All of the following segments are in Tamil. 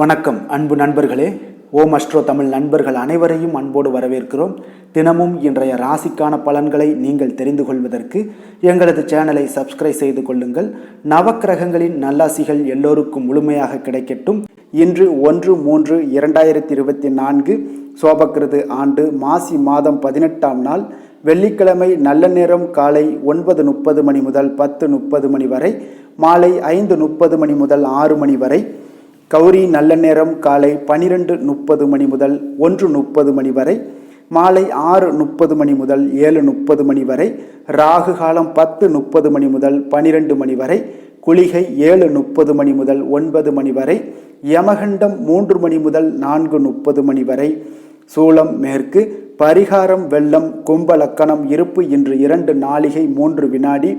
வணக்கம் அன்பு நண்பர்களே. ஓம் அஸ்ட்ரோ தமிழ் நண்பர்கள் அனைவரையும் அன்போடு வரவேற்கிறோம். தினமும் இன்றைய ராசிக்கான பலன்களை நீங்கள் தெரிந்து கொள்வதற்கு எங்களது சேனலை சப்ஸ்கிரைப் செய்து கொள்ளுங்கள். நவக்கிரகங்களின் நல்லாசிகள் எல்லோருக்கும் முழுமையாக கிடைக்கட்டும். இன்று 1/3/2024 சோபக்கிருது ஆண்டு மாசி மாதம் 18ஆம் நாள் வெள்ளிக்கிழமை. நல்ல நேரம் காலை 9:30 மணி முதல் 10:30 மணி வரை, மாலை 5:30 மணி முதல் 6 மணி வரை. கௌரி நல்ல நேரம் காலை 12:30 மணி முதல் 1:30 மணி வரை, மாலை 6:30 மணி முதல் 7:30 மணி வரை. ராகு காலம் 10:30 மணி முதல் 12 மணி வரை. குளிகை 7:30 மணி முதல் 9 மணி வரை. யமகண்டம் 3 மணி முதல் 4:30 மணி வரை. சூலம் மேற்கு. பரிகாரம் வெள்ளம். கும்ப லக்கணம். இருப்பு இன்று 2 நாழிகை 3 வினாடி.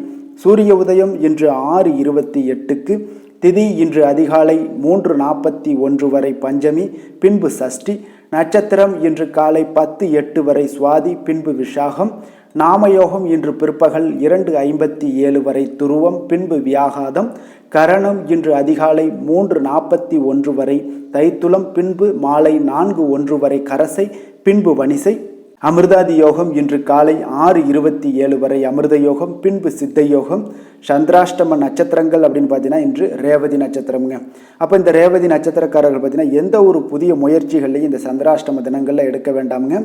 சூரிய உதயம் இன்று 6:28க்கு. திதி இன்று அதிகாலை 3:41 வரை பஞ்சமி, பின்பு சஷ்டி. நட்சத்திரம் இன்று காலை 10:08 வரை சுவாதி, பின்பு விஷாகம். நாமயோகம் இன்று பிற்பகல் 2:57 வரை துருவம், பின்பு வியாகாதம். கரணம் இன்று அதிகாலை 3:41 வரை தைத்துளம், பின்பு மாலை 4:01 வரை கரசை, பின்பு வணிசை. அமிர்தாதி யோகம் இன்று காலை 6:27 வரை அமிர்த யோகம், பின்பு சித்த யோகம். சந்திராஷ்டம நட்சத்திரங்கள் அப்படின்னு பார்த்தீங்கன்னா இன்று ரேவதி நட்சத்திரம்ங்க. அப்போ இந்த ரேவதி நட்சத்திரக்காரர்கள் பார்த்தீங்கன்னா எந்த ஒரு புதிய முயற்சிகள்லையும் இந்த சந்திராஷ்டம தினங்களில் எடுக்க வேண்டாமுங்க.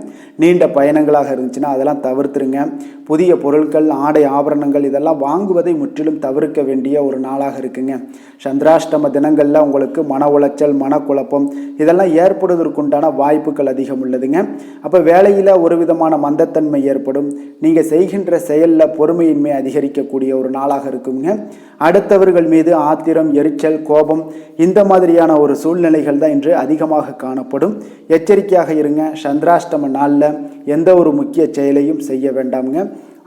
நீண்ட பயணங்களாக இருந்துச்சுன்னா அதெல்லாம் தவிர்த்துருங்க. புதிய பொருட்கள், ஆடை, ஆபரணங்கள் இதெல்லாம் வாங்குவதை முற்றிலும் தவிர்க்க வேண்டிய ஒரு நாளாக இருக்குங்க. சந்திராஷ்டம தினங்களில் உங்களுக்கு மன உளைச்சல், மனக்குழப்பம் இதெல்லாம் ஏற்படுவதற்குண்டான வாய்ப்புகள் அதிகம் உள்ளதுங்க. அப்போ வேலையில் ஒரு விதமான மந்தத்தன்மை ஏற்படும். நீங்கள் செய்கின்ற செயலில் பொறுமையின்மை அதிகரிக்கக்கூடிய ஒரு நாளாக இருக்குங்க. அடுத்தவர்கள் மீது ஆத்திரம், எரிச்சல், கோபம் இந்த மாதிரியான ஒரு சூழ்நிலைகள் தான் இன்று அதிகமாக காணப்படும். எச்சரிக்கையாக இருங்க. சந்திராஷ்டம நாளில் எந்த ஒரு முக்கிய செயலையும் செய்ய வேண்டாமுங்க.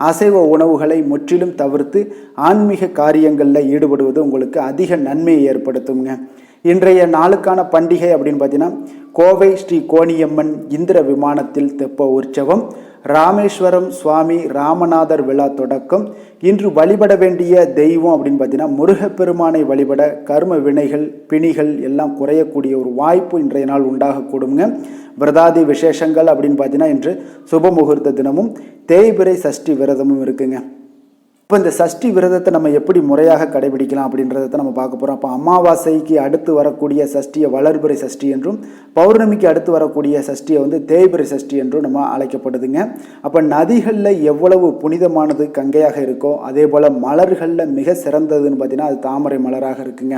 அசைவ உணவுகளை முற்றிலும் தவிர்த்து ஆன்மீக காரியங்களில் ஈடுபடுவது உங்களுக்கு அதிக நன்மையை ஏற்படுத்துங்க. இன்றைய நாளுக்கான பண்டிகை அப்படின்னு பார்த்தீங்கன்னா கோவை ஸ்ரீ கோணியம்மன் இந்திர விமானத்தில் தெப்ப உற்சவம். ராமேஸ்வரம் சுவாமி ராமநாதர் விழா தொடக்கம். இன்று வழிபட வேண்டிய தெய்வம் அப்படின்னு பார்த்தீங்கன்னா முருகப்பெருமானை வழிபட கர்ம வினைகள், பிணிகள் எல்லாம் குறையக்கூடிய ஒரு வாய்ப்பு இன்றைய நாள் உண்டாகக்கூடுங்க. விரதாதி விசேஷங்கள் அப்படின்னு பார்த்தீங்கன்னா இன்று சுப முகூர்த்த தினமும் தேய்பிறை சஷ்டி விரதமும் இருக்குங்க. இப்போ இந்த சஷ்டி விரதத்தை நம்ம எப்படி முறையாக கடைபிடிக்கலாம் அப்படின்றத நம்ம பார்க்க போகிறோம். அப்போ அமாவாசைக்கு அடுத்து வரக்கூடிய சஷ்டியை வளர்பிறை சஷ்டி என்றும், பௌர்ணமிக்கு அடுத்து வரக்கூடிய சஷ்டியை தேய்பிறை சஷ்டி என்றும் நம்ம அழைக்கப்படுதுங்க. அப்போ நதிகளில் எவ்வளவு புனிதமானது கங்கையாக இருக்கோ அதே போல் மலர்களில் மிக சிறந்ததுன்னு பார்த்தீங்கன்னா அது தாமரை மலராக இருக்குங்க.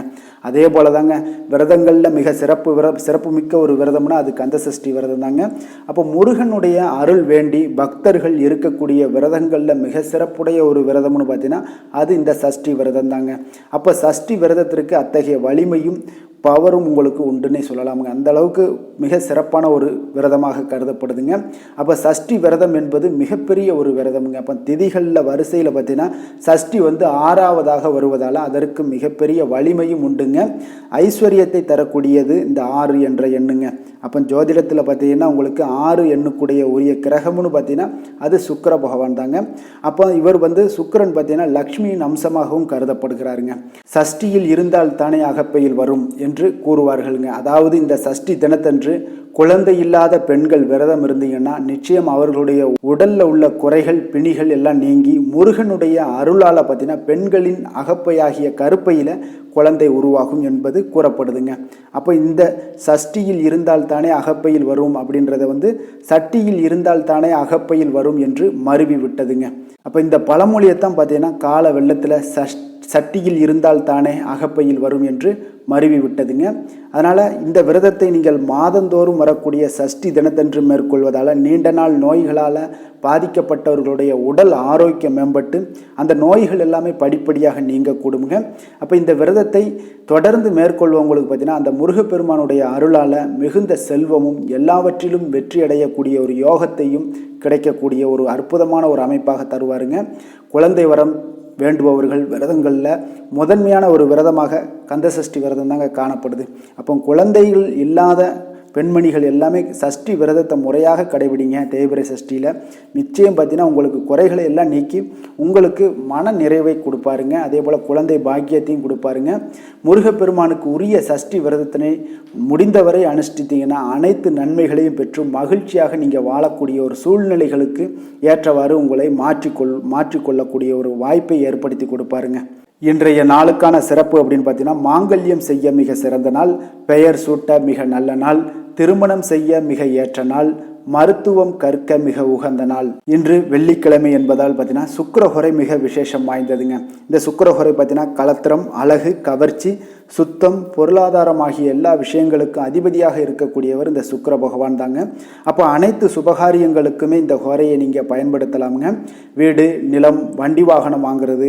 அதே போல் தாங்க விரதங்களில் மிக சிறப்பு மிக்க ஒரு விரதம்னா அது கந்த சஷ்டி விரதம் தாங்க. அப்போ முருகனுடைய அருள் வேண்டி பக்தர்கள் இருக்கக்கூடிய விரதங்களில் மிக சிறப்புடைய ஒரு விரதம் பார்த்தீங்கன்னா அது இந்த சஷ்டி விரதம் தாங்க. அப்போ சஷ்டி விரதத்திற்கு அத்தகைய வலிமையும் பவரும் உங்களுக்கு உண்டுன்னே சொல்லலாமுங்க. அந்த அளவுக்கு மிக சிறப்பான ஒரு விரதமாக கருதப்படுதுங்க. அப்போ சஷ்டி விரதம் என்பது மிகப்பெரிய ஒரு விரதமுங்க. அப்போ திதிகளில் வரிசையில் பார்த்தீங்கன்னா சஷ்டி 6ஆவதாக வருவதால் அதற்கு மிகப்பெரிய வலிமையும் உண்டுங்க. ஐஸ்வர்யத்தை தரக்கூடியது இந்த 6 என்ற எண்ணுங்க. அப்போ ஜோதிடத்தில் பார்த்தீங்கன்னா உங்களுக்கு 6 எண்ணுக்குடைய உரிய கிரகம்னு பார்த்தீங்கன்னா அது சுக்கிர பகவான் தாங்க. அப்போ இவர் சுக்கிரன் பார்த்தீங்கன்னா லக்ஷ்மியின் அம்சமாகவும் கருதப்படுகிறாருங்க. சஷ்டியில் இருந்தால் தானே அகப்பையில் வரும் என்று கூறுவார்களுங்க. அதாவது இந்த சஷ்டி தினத்தன்று குழந்தை இல்லாத பெண்கள் விரதம் இருந்தீங்கன்னா நிச்சயம் அவர்களுடைய உடல்ல உள்ள குறைகள், பிணிகள் எல்லாம் நீங்கி முருகனுடைய அருளால் பார்த்தீங்கன்னா பெண்களின் அகப்பையாகிய கருப்பையில குழந்தை உருவாகும் என்பது கூறப்படுதுங்க. அப்போ இந்த சஷ்டியில் இருந்தால் தானே அகப்பையில் வரும் அப்படின்றத சட்டியில் இருந்தால் தானே அகப்பையில் வரும் என்று மருவி விட்டதுங்க. அப்போ இந்த பழமொழியைத்தான் பார்த்தீங்கன்னா கால வெள்ளத்தில் சட்டியில் இருந்தால் தானே அகப்பையில் வரும் என்று மருவி விட்டதுங்க. அதனால் இந்த விரதத்தை நீங்கள் மாதந்தோறும் வரக்கூடிய சஷ்டி தினத்தன்று மேற்கொள்வதால் நீண்ட நாள் நோய்களால் பாதிக்கப்பட்டவர்களுடைய உடல் ஆரோக்கியம் மேம்பட்டு அந்த நோய்கள் எல்லாமே படிப்படியாக நீங்கக்கூடுங்க. அப்போ இந்த விரதத்தை தொடர்ந்து மேற்கொள்வவங்களுக்கு பார்த்தீங்கன்னா அந்த முருகப்பெருமானுடைய அருளால் மிகுந்த செல்வமும் எல்லாவற்றிலும் வெற்றி அடையக்கூடிய ஒரு யோகத்தையும் கிடைக்கக்கூடிய ஒரு அற்புதமான ஒரு அமைப்பாக தருவாருங்க. குழந்தை வரம் வேண்டுபவர்கள் விரதங்களில் முதன்மையான ஒரு விரதமாக கந்தசஷ்டி விரதம் தாங்க காணப்படுது. அப்போ குழந்தைகள் இல்லாத பெண்மணிகள் எல்லாமே சஷ்டி விரதத்தை முறையாக கடைபிடிங்க. தேய்பிறை சஷ்டியில் நிச்சயம் பார்த்தீங்கன்னா உங்களுக்கு குறைகளை எல்லாம் நீக்கி உங்களுக்கு மன நிறைவை கொடுப்பாருங்க. அதே போல் குழந்தை பாக்கியத்தையும் கொடுப்பாருங்க. முருகப்பெருமானுக்கு உரிய சஷ்டி விரதத்தினை முடிந்தவரை அனுஷ்டித்தீங்கன்னா அனைத்து நன்மைகளையும் பெற்று மகிழ்ச்சியாக நீங்கள் வாழக்கூடிய ஒரு சூழ்நிலைகளுக்கு ஏற்றவாறு உங்களை மாற்றிக்கொள்ளக்கூடிய ஒரு வாய்ப்பை ஏற்படுத்தி கொடுப்பாருங்க. இன்றைய நாளுக்கான சிறப்பு அப்படின்னு பார்த்தீங்கன்னா, மாங்கல்யம் செய்ய மிக சிறந்த நாள், பெயர் சூட்ட மிக நல்ல நாள், திருமணம் செய்ய மிக ஏற்ற நாள், மருத்துவம் கற்க மிக உகந்த நாள். இன்று வெள்ளிக்கிழமை என்பதால் பார்த்தீங்கன்னா சுக்கிரஹோரை மிக விசேஷம் வாய்ந்ததுங்க. இந்த சுக்கிரஹோரை பார்த்தீங்கன்னா கலத்திரம், அழகு, கவர்ச்சி, சுத்தம், பொருளாதாரம் ஆகிய எல்லா விஷயங்களுக்கும் அதிபதியாக இருக்கக்கூடியவர் இந்த சுக்கிர பகவான் தாங்க. அப்போ அனைத்து சுபகாரியங்களுக்குமே இந்த ஹோரையை நீங்கள் பயன்படுத்தலாமுங்க. வீடு, நிலம், வண்டி வாகனம் வாங்குறது,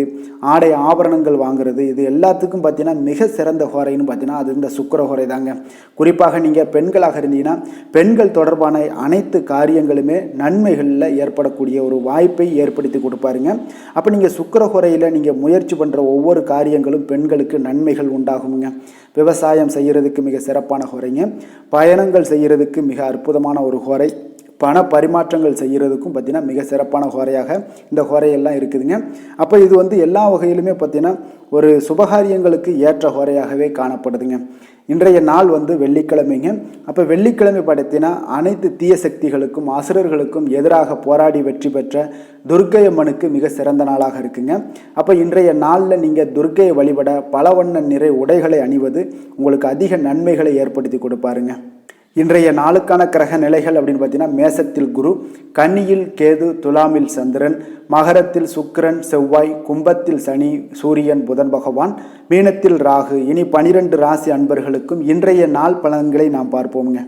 ஆடை ஆபரணங்கள் வாங்குறது, இது எல்லாத்துக்கும் பார்த்தீங்கன்னா மிக சிறந்த ஹோரைன்னு பார்த்தீங்கன்னா அது இந்த சுக்கிர ஹோரை தாங்க. குறிப்பாக நீங்கள் பெண்களாக இருந்தீங்கன்னா பெண்கள் தொடர்பான அனைத்து காரியங்களுமே நன்மைகளில் ஏற்படக்கூடிய ஒரு வாய்ப்பை ஏற்படுத்தி கொடுப்பாருங்க. அப்போ நீங்கள் சுக்கிர ஹோரையில் நீங்கள் முயற்சி பண்ணுற ஒவ்வொரு காரியங்களும் பெண்களுக்கு நன்மைகள் உண்டாகும். விவசாயம் செய்யறதுக்கு மிக சிறப்பான ஹோரைங்க. பயணங்கள் செய்யறதுக்கு மிக அற்புதமான ஒரு ஹோரை. பண பரிமாற்றங்கள் செய்கிறதுக்கும் பார்த்தீங்கன்னா மிக சிறப்பான ஹோரையாக இந்த ஹோரையெல்லாம் இருக்குதுங்க. அப்போ இது எல்லா வகையிலுமே பார்த்தீங்கன்னா ஒரு சுபகாரியங்களுக்கு ஏற்ற ஹோரையாகவே காணப்படுதுங்க. இன்றைய நாள் வெள்ளிக்கிழமைங்க. அப்போ வெள்ளிக்கிழமை படைத்தினா அனைத்து தீய சக்திகளுக்கும் அசுரர்களுக்கும் எதிராக போராடி வெற்றி பெற்ற துர்க்கை அம்மனுக்கு மிக சிறந்த நாளாக இருக்குங்க. அப்போ இன்றைய நாளில் நீங்கள் துர்க்கையை வழிபட பல வண்ண நிறை உடைகளை அணிவது உங்களுக்கு அதிக நன்மைகளை ஏற்படுத்தி கொடுப்பாருங்க. இன்றைய நாளுக்கான கிரக நிலைகள் அப்படின்னு பார்த்தீங்கன்னா, மேசத்தில் குரு, கன்னியில் கேது, துலாமில் சந்திரன், மகரத்தில் சுக்கிரன், செவ்வாய், கும்பத்தில் சனி, சூரியன், புதன் பகவான், மீனத்தில் ராகு. இனி 12 ராசி அன்பர்களுக்கும் இன்றைய நாள் பலன்களை நாம் பார்ப்போமுங்க.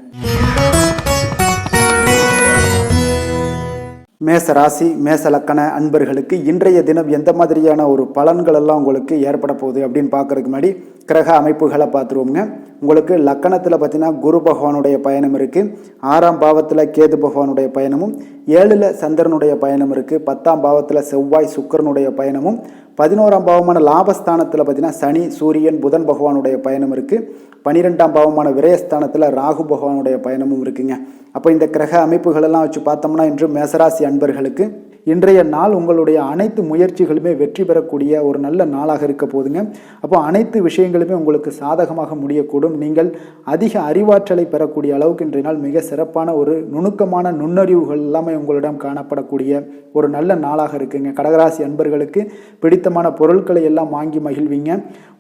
மேச ராசி, மேச லக்கண அன்பர்களுக்கு இன்றைய தினம் எந்த மாதிரியான ஒரு பலன்கள் எல்லாம் உங்களுக்கு ஏற்பட போகுது அப்படின்னு பார்க்கறதுக்கு முன்னாடி கிரக அமைப்புகளை பார்த்துருவோங்க. உங்களுக்கு லக்கணத்தில் பார்த்தீங்கன்னா குரு பகவானுடைய பயணம் இருக்குது, 6ஆம் பாவத்தில் கேது பகவானுடைய பயணமும், 7ல் சந்திரனுடைய பயணம் இருக்குது, 10ஆம் பாவத்தில் செவ்வாய் சுக்கிரனுடைய பயணமும், 11ஆம் பாவமான லாபஸ்தானத்தில் பார்த்தீங்கன்னா சனி, சூரியன், புதன் பகவானுடைய பயணம் இருக்குது, 12ஆம் பாவமான விரயஸ்தானத்தில் ராகு பகவானுடைய பயணமும் இருக்குங்க. அப்போ இந்த கிரக அமைப்புகளெல்லாம் வச்சு பார்த்தோம்னா இன்று மேசராசி அன்பர்களுக்கு இன்றைய நாள் உங்களுடைய அனைத்து முயற்சிகளுமே வெற்றி பெறக்கூடிய ஒரு நல்ல நாளாக இருக்க போதுங்க. அப்போ அனைத்து விஷயங்களுமே உங்களுக்கு சாதகமாக முடியக்கூடும். நீங்கள் அதிக அறிவாற்றலை பெறக்கூடிய அளவுக்கு இன்றைய நாள் மிக சிறப்பான ஒரு நுணுக்கமான நுண்ணறிவுகள் எல்லாமே உங்களிடம் காணப்படக்கூடிய ஒரு நல்ல நாளாக இருக்குங்க. கடகராசி அன்பர்களுக்கு பிடித்தமான பொருட்களை எல்லாம் வாங்கி மகிழ்வீங்க.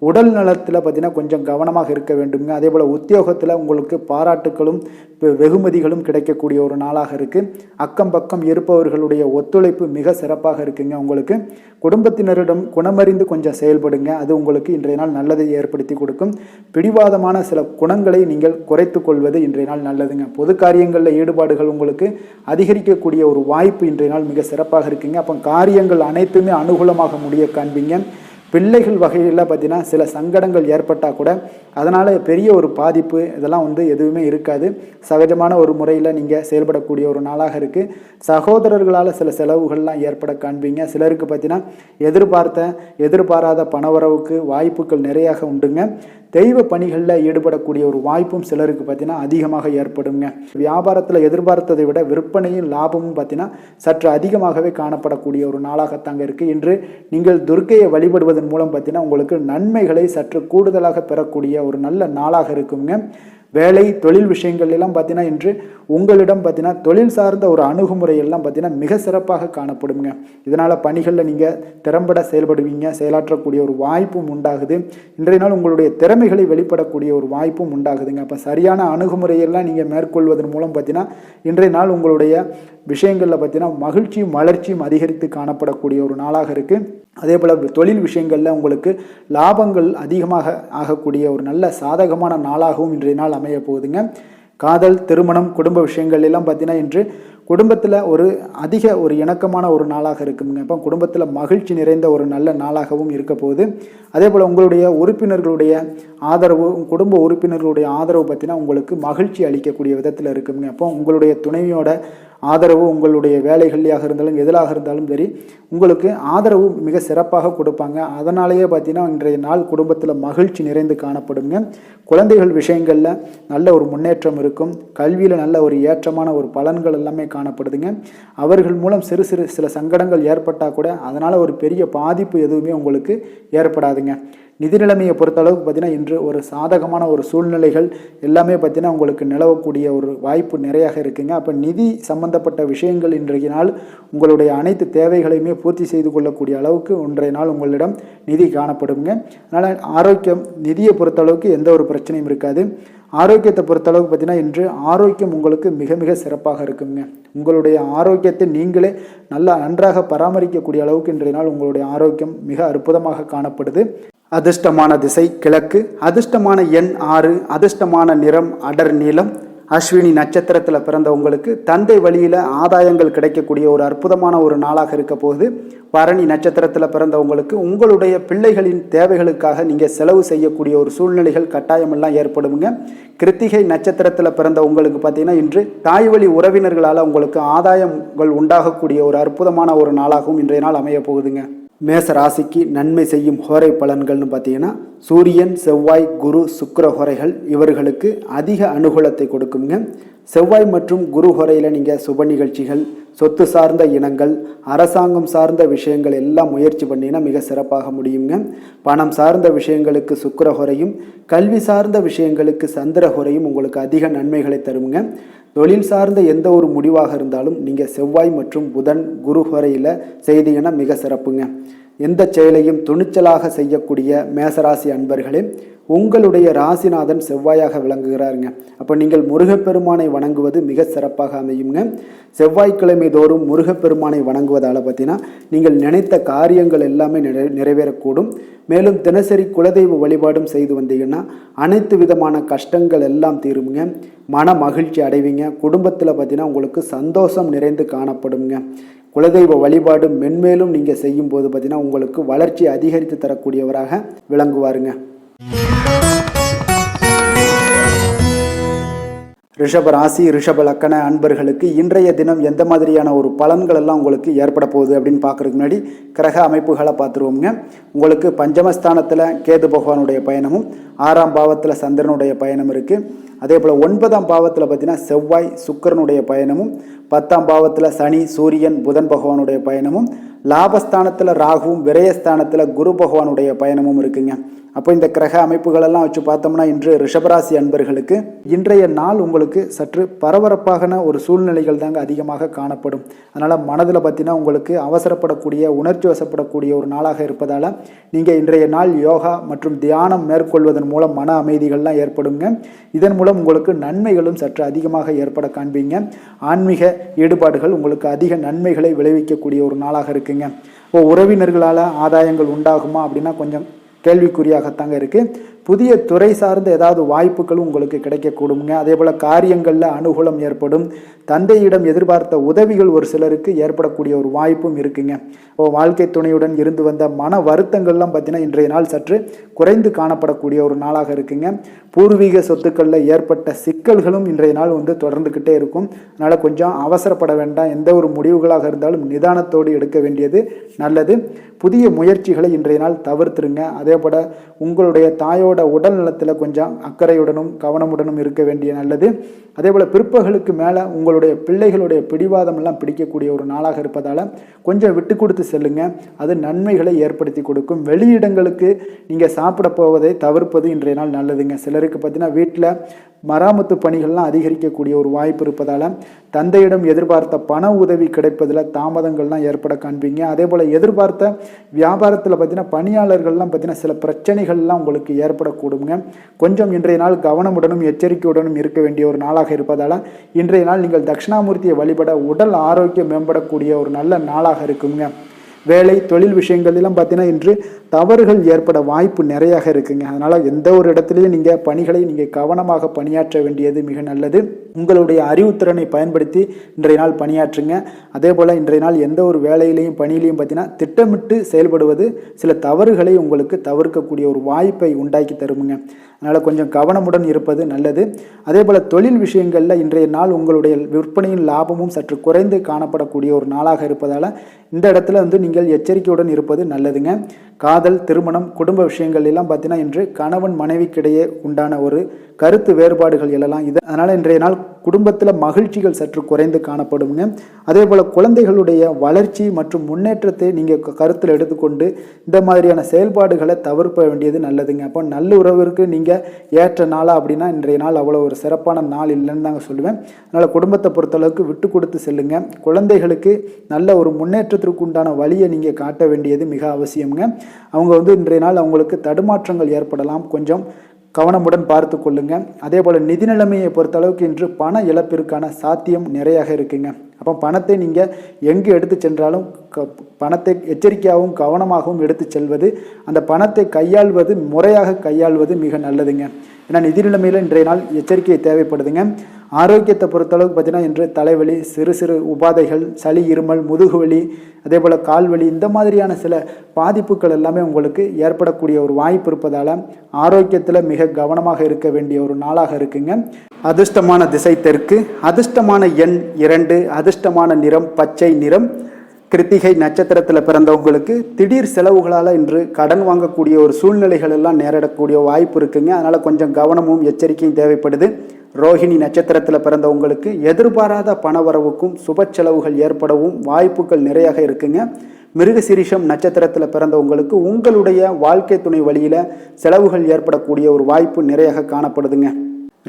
உடல் நலத்தில் பார்த்தீங்கன்னா கொஞ்சம் கவனமாக இருக்க வேண்டுங்க. அதே போல் உத்தியோகத்தில் உங்களுக்கு பாராட்டுகளும் வெகுமதிகளும் கிடைக்கக்கூடிய ஒரு நாளாக இருக்குது. அக்கம் பக்கம் இருப்பவர்களுடைய ஒத்துழைப்பு மிக சிறப்பாக இருக்குங்க. உங்களுக்கு குடும்பத்தினரிடம் குணமறிந்து கொஞ்சம் செயல்படுங்க. அது உங்களுக்கு இன்றைய நாள் நல்லதை ஏற்படுத்தி கொடுக்கும். பிடிவாதமான சில குணங்களை நீங்கள் குறைத்து கொள்வது இன்றைய நாள் நல்லதுங்க. பொது காரியங்களில் ஈடுபாடுகள் உங்களுக்கு அதிகரிக்கக்கூடிய ஒரு வாய்ப்பு இன்றைய நாள் மிக சிறப்பாக இருக்குங்க. அப்போ காரியங்கள் அனைத்துமே அனுகூலமாக முடிய காண்பீங்க. பிள்ளைகள் வகையில் பார்த்தீங்கன்னா சில சங்கடங்கள் ஏற்பட்டால் கூட அதனால் பெரிய ஒரு பாதிப்பு இதெல்லாம் எதுவுமே இருக்காது. சகஜமான ஒரு முறையில் நீங்கள் செயல்படக்கூடிய ஒரு நாளாக இருக்குது. சகோதரர்களால் சில செலவுகள்லாம் ஏற்பட காண்பீங்க. சிலருக்கு பார்த்தீங்கன்னா எதிர்பாராத பணவரவுக்கு வாய்ப்புகள் நிறையாக உண்டுங்க. தெய்வ பணிகளில் ஈடுபடக்கூடிய ஒரு வாய்ப்பும் சிலருக்கு பார்த்தீங்கன்னா அதிகமாக ஏற்படுங்க. வியாபாரத்தில் எதிர்பார்த்ததை விட விற்பனையும் லாபமும் பார்த்தீங்கன்னா சற்று அதிகமாகவே காணப்படக்கூடிய ஒரு நாளாகத்தாங்க இருக்குது. இன்று நீங்கள் துர்க்கையை வழிபடுவதன் மூலம் பார்த்தீங்கன்னா உங்களுக்கு நன்மைகளை சற்று கூடுதலாக பெறக்கூடிய ஒரு நல்ல நாளாக இருக்குங்க. வேலை தொழில் விஷயங்கள் எல்லாம் பார்த்தீங்கன்னா இன்று உங்களிடம் பார்த்தீங்கன்னா தொழில் சார்ந்த ஒரு அணுகுமுறையெல்லாம் பார்த்தீங்கன்னா மிக சிறப்பாக காணப்படுங்க. இதனால் பணிகளில் நீங்கள் திறம்பட செயல்படுவீங்க, செயலாற்றக்கூடிய ஒரு வாய்ப்பும் உண்டாகுது. இன்றைய நாள் உங்களுடைய திறமைகளை வெளிப்படக்கூடிய ஒரு வாய்ப்பும் உண்டாகுதுங்க. அப்போ சரியான அணுகுமுறையெல்லாம் நீங்கள் மேற்கொள்வதன் மூலம் பார்த்தீங்கன்னா இன்றைய நாள் உங்களுடைய விஷயங்களில் பார்த்தீங்கன்னா மகிழ்ச்சியும் வளர்ச்சியும் அதிகரித்து காணப்படக்கூடிய ஒரு நாளாக இருக்குது. அதே போல் தொழில் விஷயங்களில் உங்களுக்கு லாபங்கள் அதிகமாக ஆகக்கூடிய ஒரு நல்ல சாதகமான நாளாகவும் இன்றைய நாள் அமைய போகுதுங்க. காதல், திருமணம், குடும்ப விஷயங்கள் எல்லாம் பார்த்தீங்கன்னா இன்று குடும்பத்தில் அதிக ஒரு இணக்கமான ஒரு நாளாக இருக்குங்க. இப்போ குடும்பத்தில் மகிழ்ச்சி நிறைந்த ஒரு நல்ல நாளாகவும் இருக்க போகுது. அதே போல் உங்களுடைய உறுப்பினர்களுடைய ஆதரவு, குடும்ப உறுப்பினர்களுடைய ஆதரவு பார்த்தீங்கன்னா உங்களுக்கு மகிழ்ச்சி அளிக்கக்கூடிய விதத்தில் இருக்குங்க. அப்போ உங்களுடைய துணையோட ஆதரவு உங்களுடைய வேலைகள்லையாக இருந்தாலும் எதிலாக இருந்தாலும் சரி உங்களுக்கு ஆதரவு மிக சிறப்பாக கொடுப்பாங்க. அதனாலேயே பார்த்தீங்கன்னா இன்றைய நாள் குடும்பத்தில் மகிழ்ச்சி நிறைந்து காணப்படுங்க. குழந்தைகள் விஷயங்களில் நல்ல ஒரு முன்னேற்றம் இருக்கும். கல்வியில் நல்ல ஒரு ஏற்றமான ஒரு பலன்கள் எல்லாமே காணப்படுதுங்க. அவர்கள் மூலம் சில சங்கடங்கள் ஏற்பட்டால் கூட அதனால் ஒரு பெரிய பாதிப்பு எதுவுமே உங்களுக்கு ஏற்படாதுங்க. நிதி நிலைமையை பொறுத்தளவுக்கு பார்த்தீங்கன்னா இன்று ஒரு சாதகமான ஒரு சூழ்நிலைகள் எல்லாமே பார்த்தீங்கன்னா உங்களுக்கு நிலவக்கூடிய ஒரு வாய்ப்பு நிறையாக இருக்குங்க. அப்போ நிதி சம்பந்தப்பட்ட விஷயங்கள் இன்றைய நாள் உங்களுடைய அனைத்து தேவைகளையுமே பூர்த்தி செய்து கொள்ளக்கூடிய அளவுக்கு இன்றைய நாள் உங்களிடம் நிதி காணப்படுங்க. அதனால் ஆரோக்கியம் நிதியை பொறுத்தளவுக்கு எந்த ஒரு பிரச்சனையும் இருக்காது. ஆரோக்கியத்தை பொறுத்தளவுக்கு பார்த்தீங்கன்னா இன்று ஆரோக்கியம் உங்களுக்கு மிக மிக சிறப்பாக இருக்குங்க. உங்களுடைய ஆரோக்கியத்தை நீங்களே நல்லா நன்றாக பராமரிக்கக்கூடிய அளவுக்கு இன்றைய நாள் உங்களுடைய ஆரோக்கியம் மிக அற்புதமாக காணப்படுது. அதிர்ஷ்டமான திசை கிழக்கு, அதிர்ஷ்டமான எண் 6, அதிர்ஷ்டமான நிறம் அடர் நீலம். அஸ்வினி நட்சத்திரத்தில் பிறந்த உங்களுக்கு தந்தை வழியில் ஆதாயங்கள் கிடைக்கக்கூடிய ஒரு அற்புதமான ஒரு நாளாக இருக்க போகுது. பரணி நட்சத்திரத்தில் பிறந்தவங்களுக்கு உங்களுடைய பிள்ளைகளின் தேவைகளுக்காக நீங்கள் செலவு செய்யக்கூடிய ஒரு சூழ்நிலைகள் கட்டாயமெல்லாம் ஏற்படுங்க. கிருத்திகை நட்சத்திரத்தில் பிறந்த உங்களுக்கு பார்த்தீங்கன்னா இன்று தாய் வழி உறவினர்களால் உங்களுக்கு ஆதாயங்கள் உண்டாகக்கூடிய ஒரு அற்புதமான ஒரு நாளாகவும் இன்றைய நாள் அமைய போகுதுங்க. மேச ராசிக்கு நன்மை செய்யும் ஹோரை பலன்கள்னு பார்த்தீங்கன்னா சூரியன், செவ்வாய், குரு, சுக்கிர ஹோரைகள் இவர்களுக்கு அதிக அனுகூலத்தை கொடுக்குங்க. செவ்வாய் மற்றும் குரு ஹோரையில் நீங்கள் சுப நிகழ்ச்சிகள், சொத்து சார்ந்த இனங்கள், அரசாங்கம் சார்ந்த விஷயங்கள் எல்லாம் முயற்சி பண்ணினா மிக சிறப்பாக முடியுங்க. பணம் சார்ந்த விஷயங்களுக்கு சுக்கிர ஹோரையும், கல்வி சார்ந்த விஷயங்களுக்கு சந்திர ஹோரையும் உங்களுக்கு அதிக நன்மைகளை தருங்க. தொழில் சார்ந்த எந்த ஒரு முடிவாக இருந்தாலும் நீங்கள் செவ்வாய் மற்றும் புதன், குரு ஹோரையில் செய்தீங்கன்னா மிக சிறப்புங்க. எந்த செயலையும் துணிச்சலாக செய்யக்கூடிய மேசராசி அன்பர்களே, உங்களுடைய ராசிநாதன் செவ்வாயாக விளங்குகிறாருங்க. அப்போ நீங்கள் முருகப்பெருமானை வணங்குவது மிக சிறப்பாக அமையுங்க. செவ்வாய்க்கிழமை தோறும் முருகப்பெருமானை வணங்குவதால் பார்த்தீங்கன்னா நீங்கள் நினைத்த காரியங்கள் எல்லாமே நிறைவேறக்கூடும். மேலும் தினசரி குலதெய்வ வழிபாடும் செய்து வந்தீங்கன்னா அனைத்து விதமான கஷ்டங்கள் எல்லாம் தீருங்க. மன மகிழ்ச்சி அடைவீங்க. குடும்பத்தில் பார்த்தீங்கன்னா உங்களுக்கு சந்தோஷம் நிறைந்து காணப்படுங்க. குலதெய்வ வழிபாடு மென்மேலும் நீங்கள் செய்யும் போது பார்த்தீங்கன்னா உங்களுக்கு வளர்ச்சி அதிகரித்து தரக்கூடியவராக விளங்குவாருங்க. ரிஷப ராசி, ரிஷப லக்கண அன்பர்களுக்கு இன்றைய தினம் எந்த மாதிரியான ஒரு பலன்கள் எல்லாம் உங்களுக்கு ஏற்பட போகுது அப்படின்னு பார்க்குறதுக்கு முன்னாடி கிரக அமைப்புகளை பார்த்துருவோங்க. உங்களுக்கு பஞ்சமஸ்தானத்தில் கேது பகவானுடைய பயணமும், 6ஆம் பாவத்தில் சந்திரனுடைய பயணம் இருக்குது. அதே போல் 9ஆம் பாவத்தில் பார்த்தீங்கன்னா செவ்வாய், சுக்கிரனுடைய பயணமும், 10ஆம் பாவத்தில் சனி, சூரியன், புதன் பகவானுடைய பயணமும், லாபஸ்தானத்தில் ராகுவும், விரயஸ்தானத்தில் குரு பகவானுடைய பயணமும் இருக்குங்க. அப்போ இந்த கிரக அமைப்புகளெல்லாம் வச்சு பார்த்தோம்னா இன்று ரிஷபராசி அன்பர்களுக்கு இன்றைய நாள் உங்களுக்கு சற்று பரபரப்பான ஒரு சூழ்நிலைகள் தாங்க அதிகமாக காணப்படும். அதனால் மனதில் பார்த்தீங்கன்னா உங்களுக்கு அவசரப்படக்கூடிய, உணர்ச்சி வசப்படக்கூடிய ஒரு நாளாக இருப்பதால் நீங்கள் இன்றைய நாள் யோகா மற்றும் தியானம் மேற்கொள்வதன் மூலம் மன அமைதிகள்லாம் ஏற்படுங்க. இதன் மூலம் உங்களுக்கு நன்மைகளும் சற்று அதிகமாக ஏற்பட காண்பீங்க. ஆன்மீக ஈடுபாடுகள் உங்களுக்கு அதிக நன்மைகளை விளைவிக்கக்கூடிய ஒரு நாளாக இருக்குங்க. இப்போ உறவினர்களால் ஆதாயங்கள் உண்டாகுமா அப்படின்னா கொஞ்சம் கேள்விக்குறியாகத்தாங்க இருக்குது. புதிய துறை சார்ந்த ஏதாவது வாய்ப்புகளும் உங்களுக்கு கிடைக்கக்கூடுங்க. அதே போல் காரியங்களில் அனுகூலம் ஏற்படும். தந்தையிடம் எதிர்பார்த்த உதவிகள் ஒரு சிலருக்கு ஏற்படக்கூடிய ஒரு வாய்ப்பும் இருக்குங்க. இப்போ வாழ்க்கை துணையுடன் இருந்து வந்த மன வருத்தங்கள்லாம் பார்த்தீங்கன்னா இன்றைய நாள் சற்று குறைந்து காணப்படக்கூடிய ஒரு நாளாக இருக்குங்க. பூர்வீக சொத்துக்களில் ஏற்பட்ட சிக்கல்களும் இன்றைய நாள் தொடர்ந்துக்கிட்டே இருக்கும். அதனால் கொஞ்சம் அவசரப்பட வேண்டாம். எந்த ஒரு முடிவுகளாக இருந்தாலும் நிதானத்தோடு எடுக்க வேண்டியது நல்லது. புதிய முயற்சிகளை இன்றைய நாள் தவிர்த்துருங்க. அதே போல் உங்களுடைய தாயோட உடல் நலத்தில் கொஞ்சம் அக்கறையுடனும் கவனமுடனும் இருக்க வேண்டிய நல்லது. அதே போல் பிற்பகலுக்கு மேலே உங்களுடைய பிள்ளைகளுடைய பிடிவாதம் எல்லாம் பிடிக்கக்கூடிய ஒரு நாளாக இருப்பதால் கொஞ்சம் விட்டு கொடுத்து செல்லுங்க. அது நன்மைகளை ஏற்படுத்தி கொடுக்கும். வெளியிடங்களுக்கு நீங்கள் சாப்பிட போவதை தவிர்ப்பது இன்றைய நாள் நல்லதுங்க. சிலருக்கு பார்த்தீங்கன்னா வீட்டில் மராமத்து பணிகள்லாம் அதிகரிக்கக்கூடிய ஒரு வாய்ப்பு இருப்பதால் தந்தையிடம் எதிர்பார்த்த பண உதவி கிடைப்பதில் தாமதங்கள்லாம் ஏற்பட காண்பீங்க. அதே போல் எதிர்பார்த்த வியாபாரத்தில் பார்த்தீங்கன்னா பணியாளர்கள்லாம் பார்த்தீங்கன்னா சில பிரச்சனைகள்லாம் உங்களுக்கு ஏற்படக்கூடுங்க. கொஞ்சம் இன்றைய நாள் கவனமுடனும் எச்சரிக்கையுடனும் இருக்க வேண்டிய ஒரு நாளாக இருப்பதால் இன்றைய நாள் நீங்கள் தட்சிணாமூர்த்தியை வழிபட உடல் ஆரோக்கியம் மேம்படக்கூடிய ஒரு நல்ல நாளாக இருக்குங்க. வேலை தொழில் விஷயங்கள்லாம் பார்த்தீங்கன்னா இன்று தவறுகள் ஏற்பட வாய்ப்பு நிறையாக இருக்குங்க. அதனால் எந்த ஒரு இடத்துலையும் நீங்கள் பணிகளை நீங்கள் கவனமாக பணியாற்ற வேண்டியது மிக நல்லது. உங்களுடைய அறிவுத்திறனை பயன்படுத்தி இன்றைய நாள் பணியாற்றுங்க. அதே போல் இன்றைய நாள் எந்த ஒரு வேலையிலையும் பணியிலையும் பார்த்தீங்கன்னா திட்டமிட்டு செயல்படுவது சில தவறுகளை உங்களுக்கு தவிர்க்கக்கூடிய ஒரு வாய்ப்பை உண்டாக்கி தருமுங்க. அதனால் கொஞ்சம் கவனமுடன் இருப்பது நல்லது. அதே போல் தொழில் விஷயங்களில் இன்றைய நாள் உங்களுடைய விற்பனையின் லாபமும் சற்று குறைந்து காணப்படக்கூடிய ஒரு நாளாக இருப்பதால் இந்த இடத்துல நீங்கள் எச்சரிக்கையுடன் இருப்பது நல்லதுங்க. காதல், திருமணம், குடும்ப விஷயங்கள் எல்லாம் பார்த்தீங்கன்னா இன்று கணவன் மனைவிக்கிடையே உண்டான ஒரு கருத்து வேறுபாடுகள் எழலாம். அதனால் இன்றைய நாள் குடும்பத்தில் மகிழ்ச்சிகள் சற்று குறைந்து காணப்படுங்க. அதே போல் குழந்தைகளுடைய வளர்ச்சி மற்றும் முன்னேற்றத்தை நீங்கள் கருத்தில் எடுத்துக்கொண்டு இந்த மாதிரியான செயல்பாடுகளை தவிர்க்க வேண்டியது நல்லதுங்க. அப்போ நல்லுறவிற்கு நீங்கள் ஏற்ற நாளா அப்படின்னா இன்றைய நாள் அவ்வளோ ஒரு சிறப்பான நாள் இல்லைன்னு தாங்க சொல்லுவேன். அதனால் குடும்பத்தை பொறுத்தளவுக்கு விட்டு கொடுத்து செல்லுங்க. குழந்தைகளுக்கு நல்ல ஒரு முன்னேற்றத்திற்கு உண்டான வழியை நீங்கள் காட்ட வேண்டியது மிக அவசியம்ங்க. அவங்க இன்றைய நாள் அவங்களுக்கு தடுமாற்றங்கள் ஏற்படலாம், கொஞ்சம் கவனமுடன் பார்த்து கொள்ளுங்க. அதே போல் நிதி நிலைமையை பொறுத்தளவுக்கு இன்று பண இழப்பிற்கான சாத்தியம் நிறையாக இருக்குங்க. அப்போ பணத்தை நீங்கள் எங்கு எடுத்து சென்றாலும் பணத்தை எச்சரிக்கையாகவும் கவனமாகவும் எடுத்து செல்வது, அந்த பணத்தை கையாள்வது முறையாக கையாள்வது மிக நல்லதுங்க. ஏன்னா நிதி நிலைமையில் இன்றைய நாள் எச்சரிக்கை தேவைப்படுதுங்க. ஆரோக்கியத்தை பொறுத்தளவுக்கு பார்த்தீங்கன்னா இன்று தலைவலி, சிறு சிறு உபாதைகள், சளி, இருமல், முதுகுவலி, அதே போல் கால்வலி, இந்த மாதிரியான சில பாதிப்புகள் எல்லாமே உங்களுக்கு ஏற்படக்கூடிய ஒரு வாய்ப்பு இருப்பதால் ஆரோக்கியத்தில் மிக கவனமாக இருக்க வேண்டிய ஒரு நாளாக இருக்குங்க. அதிர்ஷ்டமான திசை தெற்கு, அதிர்ஷ்டமான எண் 2, அதிர்ஷ்டமான நிறம் பச்சை நிறம். கிருத்திகை நட்சத்திரத்தில் பிறந்தவங்களுக்கு திடீர் செலவுகளால் இன்று கடன் வாங்கக்கூடிய ஒரு சூழ்நிலைகள் எல்லாம் நேரிடக்கூடிய வாய்ப்பு இருக்குங்க. அதனால் கொஞ்சம் கவனமும் எச்சரிக்கையும் தேவைப்படுது. ரோஹிணி நட்சத்திரத்தில் பிறந்தவங்களுக்கு எதிர்பாராத பணவரவுக்கும் சுப செலவுகள் ஏற்படவும் வாய்ப்புகள் நிறையாக இருக்குங்க. மிருகசீரிஷம் நட்சத்திரத்தில் பிறந்தவங்களுக்கு உங்களுடைய வாழ்க்கை துணை வழியில் செலவுகள் ஏற்படக்கூடிய ஒரு வாய்ப்பு நிறையாக காணப்படுதுங்க.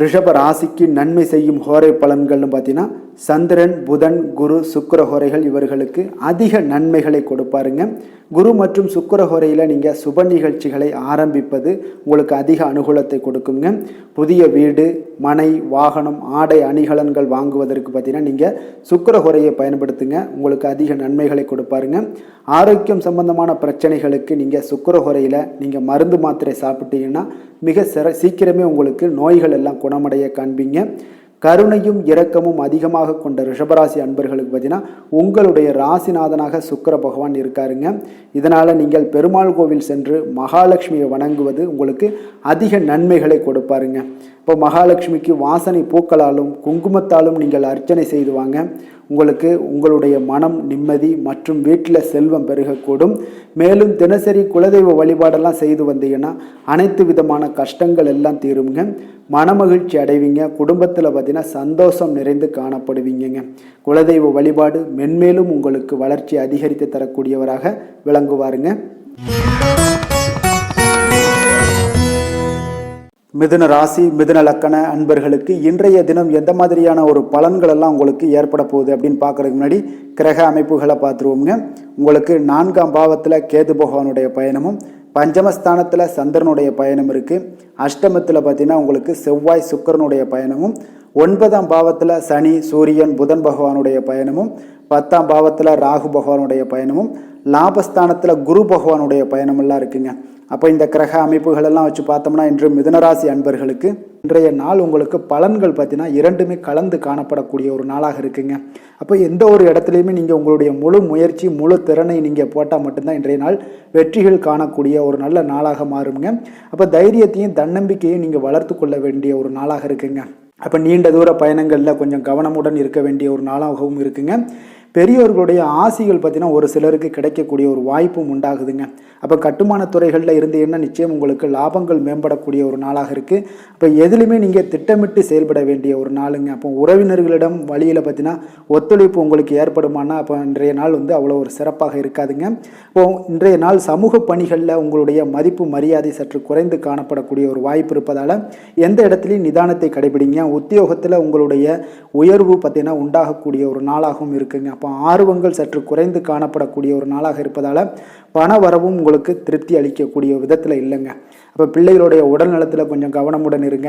ரிஷப ராசிக்கு நன்மை செய்யும் ஹோரை பலன்கள்னு பார்த்தீங்கன்னா சந்திரன், புதன், குரு, சுக்கிர ஹோரைகள் இவர்களுக்கு அதிக நன்மைகளை கொடுப்பாருங்க. குரு மற்றும் சுக்கிர ஹோரையில் நீங்கள் சுப நிகழ்ச்சிகளை ஆரம்பிப்பது உங்களுக்கு அதிக அனுகூலத்தை கொடுக்குங்க. புதிய வீடு, மனை, வாகனம், ஆடை அணிகலன்கள் வாங்குவதற்கு பார்த்தீங்கன்னா நீங்கள் சுக்கிர ஹோரையை பயன்படுத்துங்க, உங்களுக்கு அதிக நன்மைகளை கொடுப்பாருங்க. ஆரோக்கியம் சம்பந்தமான பிரச்சனைகளுக்கு நீங்கள் சுக்கிர ஹோரையில் நீங்கள் மருந்து மாத்திரை சாப்பிட்டீங்கன்னா மிக சீக்கிரமே உங்களுக்கு நோய்கள் எல்லாம் குணமடைய காண்பீங்க. கருணையும் இரக்கமும் அதிகமாக கொண்ட ரிஷபராசி அன்பர்களுக்கு பார்த்தீங்கன்னா உங்களுடைய ராசிநாதனாக சுக்கிர பகவான் இருக்காருங்க. இதனால் நீங்கள் பெருமாள் கோவில் சென்று மகாலட்சுமியை வணங்குவது உங்களுக்கு அதிக நன்மைகளை கொடுப்பாருங்க. இப்போ மகாலட்சுமிக்கு வாசனை பூக்களாலும் குங்குமத்தாலும் நீங்கள் அர்ச்சனை செய்து வாங்க. உங்களுக்கு உங்களுடைய மனம் நிம்மதி மற்றும் வீட்டில் செல்வம் பெருகக்கூடும். மேலும் தினசரி குலதெய்வ வழிபாடெல்லாம் செய்து வந்தீங்கன்னா அனைத்து விதமான கஷ்டங்கள் எல்லாம் தீருங்க. மனமகிழ்ச்சி அடைவீங்க. குடும்பத்தில் பார்த்தீங்கன்னா சந்தோஷம் நிறைந்து காணப்படுவீங்க. குலதெய்வ வழிபாடு மென்மேலும் உங்களுக்கு வளர்ச்சி அதிகரித்து தரக்கூடியவராக விளங்குவாருங்க. மிதுன ராசி, மிதுன லக்கண அன்பர்களுக்கு இன்றைய தினம் எந்த மாதிரியான ஒரு பலன்கள் எல்லாம் உங்களுக்கு ஏற்பட போகுது அப்படின்னு பார்க்கறதுக்கு முன்னாடி கிரக அமைப்புகளை பார்த்துருவோங்க. உங்களுக்கு 4ஆம் பாவத்தில் கேது பகவானுடைய பயணமும், பஞ்சமஸ்தானத்தில் சந்திரனுடைய பயணம் இருக்குது. அஷ்டமத்தில் பார்த்தீங்கன்னா உங்களுக்கு செவ்வாய் சுக்கிரனுடைய பயணமும், 9ஆம் பாவத்தில் சனி, சூரியன், புதன் பகவானுடைய பயணமும், 10ஆம் பாவத்தில் ராகு பகவானுடைய பயணமும், லாபஸ்தானத்தில் குரு பகவானுடைய பயணமெல்லாம் இருக்குங்க. அப்போ இந்த கிரக அமைப்புகளெல்லாம் வச்சு பார்த்தோம்னா இன்று மிதுனராசி அன்பர்களுக்கு இன்றைய நாள் உங்களுக்கு பலன்கள் பார்த்தீங்கன்னா இரண்டுமே கலந்து காணப்படக்கூடிய ஒரு நாளாக இருக்குங்க. அப்போ எந்த ஒரு இடத்துலையுமே நீங்கள் உங்களுடைய முழு முயற்சி, முழு திறனை நீங்கள் போட்டால் மட்டும்தான் இன்றைய நாள் வெற்றிகள் காணக்கூடிய ஒரு நல்ல நாளாக மாறுங்க. அப்போ தைரியத்தையும் தன்னம்பிக்கையும் நீங்கள் வளர்த்து கொள்ள வேண்டிய ஒரு நாளாக இருக்குங்க. அப்போ நீண்ட தூர பயணங்களில் கொஞ்சம் கவனமுடன் இருக்க வேண்டிய ஒரு நாளாகவும் இருக்குங்க. பெரியோர்களுடைய ஆசிகள் பார்த்தீங்கன்னா ஒரு சிலருக்கு கிடைக்கக்கூடிய ஒரு வாய்ப்பும் உண்டாகுதுங்க. அப்போ கட்டுமான துறைகளில் இருந்தீங்கன்னா நிச்சயம் உங்களுக்கு லாபங்கள் மேம்படக்கூடிய ஒரு நாளாக இருக்குது. அப்போ எதுலையுமே நீங்கள் திட்டமிட்டு செயல்பட வேண்டிய ஒரு நாளுங்க. அப்போ உறவினர்களிடம் வழியில் பார்த்தீங்கன்னா ஒத்துழைப்பு உங்களுக்கு ஏற்படுமானா அப்போ இன்றைய நாள் அவ்வளோ ஒரு சிறப்பாக இருக்காதுங்க. இப்போ இன்றைய நாள் சமூக பணிகளில் உங்களுடைய மதிப்பு மரியாதை சற்று குறைந்து காணப்படக்கூடிய ஒரு வாய்ப்பு இருப்பதால் எந்த இடத்துலையும் நிதானத்தை கடைபிடிங்க. உத்தியோகத்தில் உங்களுடைய உயர்வு பார்த்தீங்கன்னா உண்டாகக்கூடிய ஒரு நாளாகவும் இருக்குங்க. அப்போ ஆர்வங்கள் சற்று குறைந்து காணப்படக்கூடிய ஒரு நாளாக இருப்பதால் பண வரவும் உங்களுக்கு திருப்தி அளிக்கக்கூடிய விதத்தில் இல்லைங்க. அப்போ பிள்ளைகளுடைய உடல் நலத்தில் கொஞ்சம் கவனமுடன் இருங்க.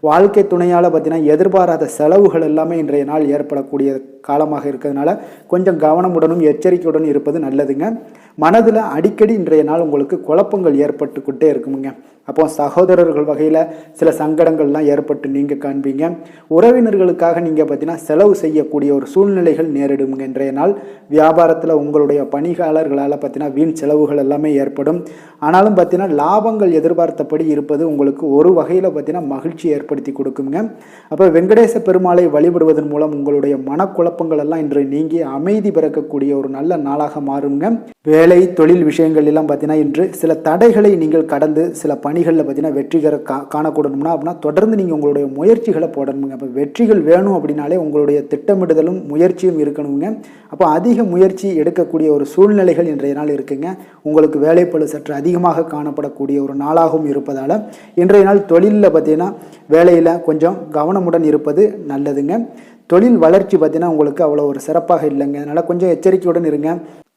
வாழ்க்கை துணையால் பார்த்தீங்கன்னா எதிர்பாராத செலவுகள் எல்லாமே இன்றைய நாள் ஏற்படக்கூடிய காலமாக இருக்கிறதுனால கொஞ்சம் கவனமுடனும் எச்சரிக்கையுடன் இருப்பது நல்லதுங்க. மனதில் அடிக்கடி இன்றைய நாள் உங்களுக்கு குழப்பங்கள் ஏற்பட்டுக்கிட்டே இருக்குமுங்க. அப்போ சகோதரர்கள் வகையில் சில சங்கடங்கள்லாம் ஏற்பட்டு நீங்கள் காண்பீங்க. உறவினர்களுக்காக நீங்கள் பார்த்தீங்கன்னா செலவு செய்யக்கூடிய ஒரு சூழ்நிலைகள் நேரிடுங்க. இன்றைய நாள் வியாபாரத்தில் உங்களுடைய பணியாளர்களால் பார்த்தீங்கன்னா வீண் செலவுகள் எல்லாமே ஏற்படும். ஆனாலும் பார்த்தீங்கன்னா லாபங்கள் எதிர்பார்த்தபடி இருப்பது உங்களுக்கு ஒரு வகையில் பார்த்தீங்கன்னா மகிழ்ச்சி ஏற்படுத்தி கொடுக்குங்க. அப்போ வெங்கடேச பெருமாளை வழிபடுவதன் மூலம் உங்களுடைய மனக்குழப்பங்கள் எல்லாம் இன்று நீங்கி அமைதி பிறக்கக்கூடிய ஒரு நல்ல நாளாக மாறுங்க. வேலை தொழில் விஷயங்கள் எல்லாம் பார்த்தீங்கன்னா இன்று சில தடைகளை நீங்கள் கடந்து சில பணிகளில் பார்த்தீங்கன்னா வெற்றிகர காணக்கூடணும்னா அப்படின்னா தொடர்ந்து நீங்கள் உங்களுடைய முயற்சிகளை போடணுங்க. அப்போ வெற்றிகள் வேணும் அப்படின்னாலே உங்களுடைய திட்டமிடுதலும் முயற்சியும் இருக்கணுங்க. அப்போ அதிக முயற்சி எடுக்கக்கூடிய ஒரு சூழ்நிலைகள் இன்றைய நாள் இருக்குங்க. உங்களுக்கு வேலைப்பளு சற்று அதிகமாக காணப்படக்கூடிய ஒரு நாளாகவும் இருப்பதால் இன்றைய நாள் தொழிலில் பார்த்தீங்கன்னா வேலையில் கொஞ்சம் கவனமுடன் இருப்பது நல்லதுங்க. தொழில் வளர்ச்சி பார்த்தீங்கன்னா உங்களுக்கு அவ்வளோ ஒரு சிறப்பாக இல்லைங்க. அதனால் கொஞ்சம் எச்சரிக்கையுடன் இருங்க.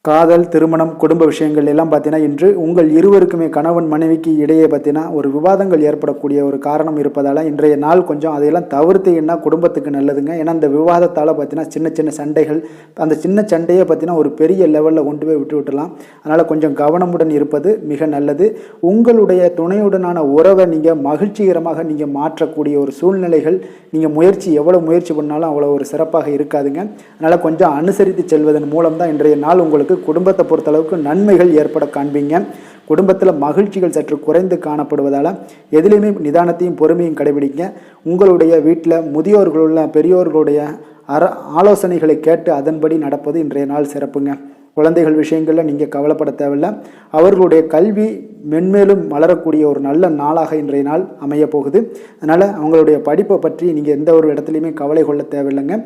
காதல், திருமணம், குடும்ப விஷயங்கள் எல்லாம் பார்த்தீங்கன்னா இன்று உங்கள் இருவருக்குமே கணவன் மனைவிக்கு இடையே பார்த்தீங்கன்னா ஒரு விவாதங்கள் ஏற்படக்கூடிய ஒரு காரணம் இருப்பதால் இன்றைய நாள் கொஞ்சம் அதையெல்லாம் தவிர்த்தீங்கன்னா குடும்பத்துக்கு நல்லதுங்க. ஏன்னா அந்த விவாதத்தால் பார்த்தீங்கன்னா சின்ன சின்ன சண்டைகள், அந்த சின்ன சண்டையை பார்த்தீங்கன்னா ஒரு பெரிய லெவலில் கொண்டு போய் விட்டுலாம். அதனால் கொஞ்சம் கவனமுடன் இருப்பது மிக நல்லது. உங்களுடைய துணையுடனான உறவை நீங்கள் மகிழ்ச்சிகரமாக நீங்கள் மாற்றக்கூடிய ஒரு சூழ்நிலைகள் நீங்கள் எவ்வளோ முயற்சி பண்ணாலும் அவ்வளோ ஒரு சிறப்பாக இருக்காதுங்க. அதனால் கொஞ்சம் அனுசரித்து செல்வதன் மூலம் தான் இன்றைய நாள் உங்களுக்கு குடும்பத்தை பொறுத்தளவுக்கு நன்மைகள் ஏற்பட காண்பீங்க. குடும்பத்தில் மகிழ்ச்சிகள் சற்று குறைந்து காணப்படுவதால் எதிலையுமே நிதானத்தையும் பொறுமையும் கடைபிடிங்க. உங்களுடைய வீட்டில் முதியோர்களுள்ள பெரியோர்களுடைய ஆலோசனைகளை கேட்டு அதன்படி நடப்பது இன்றைய நாள் சிறப்புங்க. குழந்தைகள் விஷயங்களில் நீங்கள் கவலைப்பட தேவையில்லை. அவர்களுடைய கல்வி மென்மேலும் வளரக்கூடிய ஒரு நல்ல நாளாக இன்றைய நாள் அமைய போகுது. அதனால் அவங்களுடைய படிப்பை பற்றி நீங்கள் எந்த ஒரு இடத்துலையுமே கவலை கொள்ள தேவையில்லைங்க.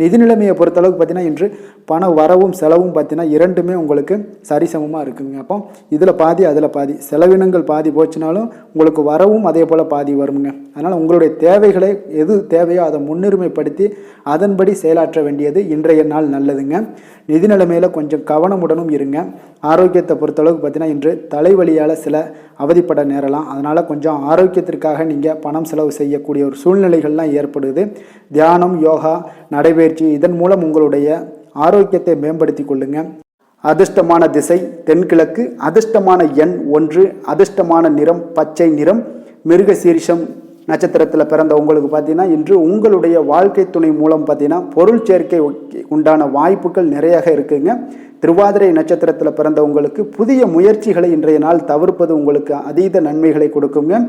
நிதி நிலைமையை பொறுத்தளவுக்கு பார்த்தீங்கன்னா இன்று பண வரவும் செலவும் பார்த்தீங்கன்னா இரண்டுமே உங்களுக்கு சரிசமமாக இருக்குங்க. அப்போ இதில் பாதி அதில் பாதி, செலவினங்கள் பாதி போச்சுனாலும் உங்களுக்கு வரவும் அதே போல் பாதி வருங்க. அதனால் உங்களுடைய தேவைகளை எது தேவையோ அதை முன்னுரிமைப்படுத்தி அதன்படி செயலாற்ற வேண்டியது இன்றைய நாள் நல்லதுங்க. நிதி நிலைமையில் கொஞ்சம் கவனமுடனும் இருங்க. ஆரோக்கியத்தை பொறுத்தளவுக்கு பார்த்தீங்கன்னா இன்று தலைவலியால் சில அவதிப்பட நேரலாம். அதனால் கொஞ்சம் ஆரோக்கியத்திற்காக நீங்கள் பணம் செலவு செய்யக்கூடிய ஒரு சூழ்நிலைகள்லாம் ஏற்படுது. தியானம், யோகா, நடைபயிற்சி இதன் மூலம் உங்களுடைய ஆரோக்கியத்தை மேம்படுத்தி கொள்ளுங்க. அதிர்ஷ்டமான திசை தென்கிழக்கு, அதிர்ஷ்டமான எண் 1, அதிர்ஷ்டமான நிறம் பச்சை நிறம். மிருகசீரிஷம் நட்சத்திரத்தில் பிறந்த உங்களுக்கு பார்த்தீங்கன்னா இன்று உங்களுடைய வாழ்க்கை துணை மூலம் பார்த்தீங்கன்னா பொருள் சேர்க்கை உண்டான வாய்ப்புகள் நிறையாக இருக்குங்க. திருவாதிரை நட்சத்திரத்தில் பிறந்த உங்களுக்கு புதிய முயற்சிகளை இன்றைய நாள் தவிர்ப்பது உங்களுக்கு அதீத நன்மைகளை கொடுக்குங்க.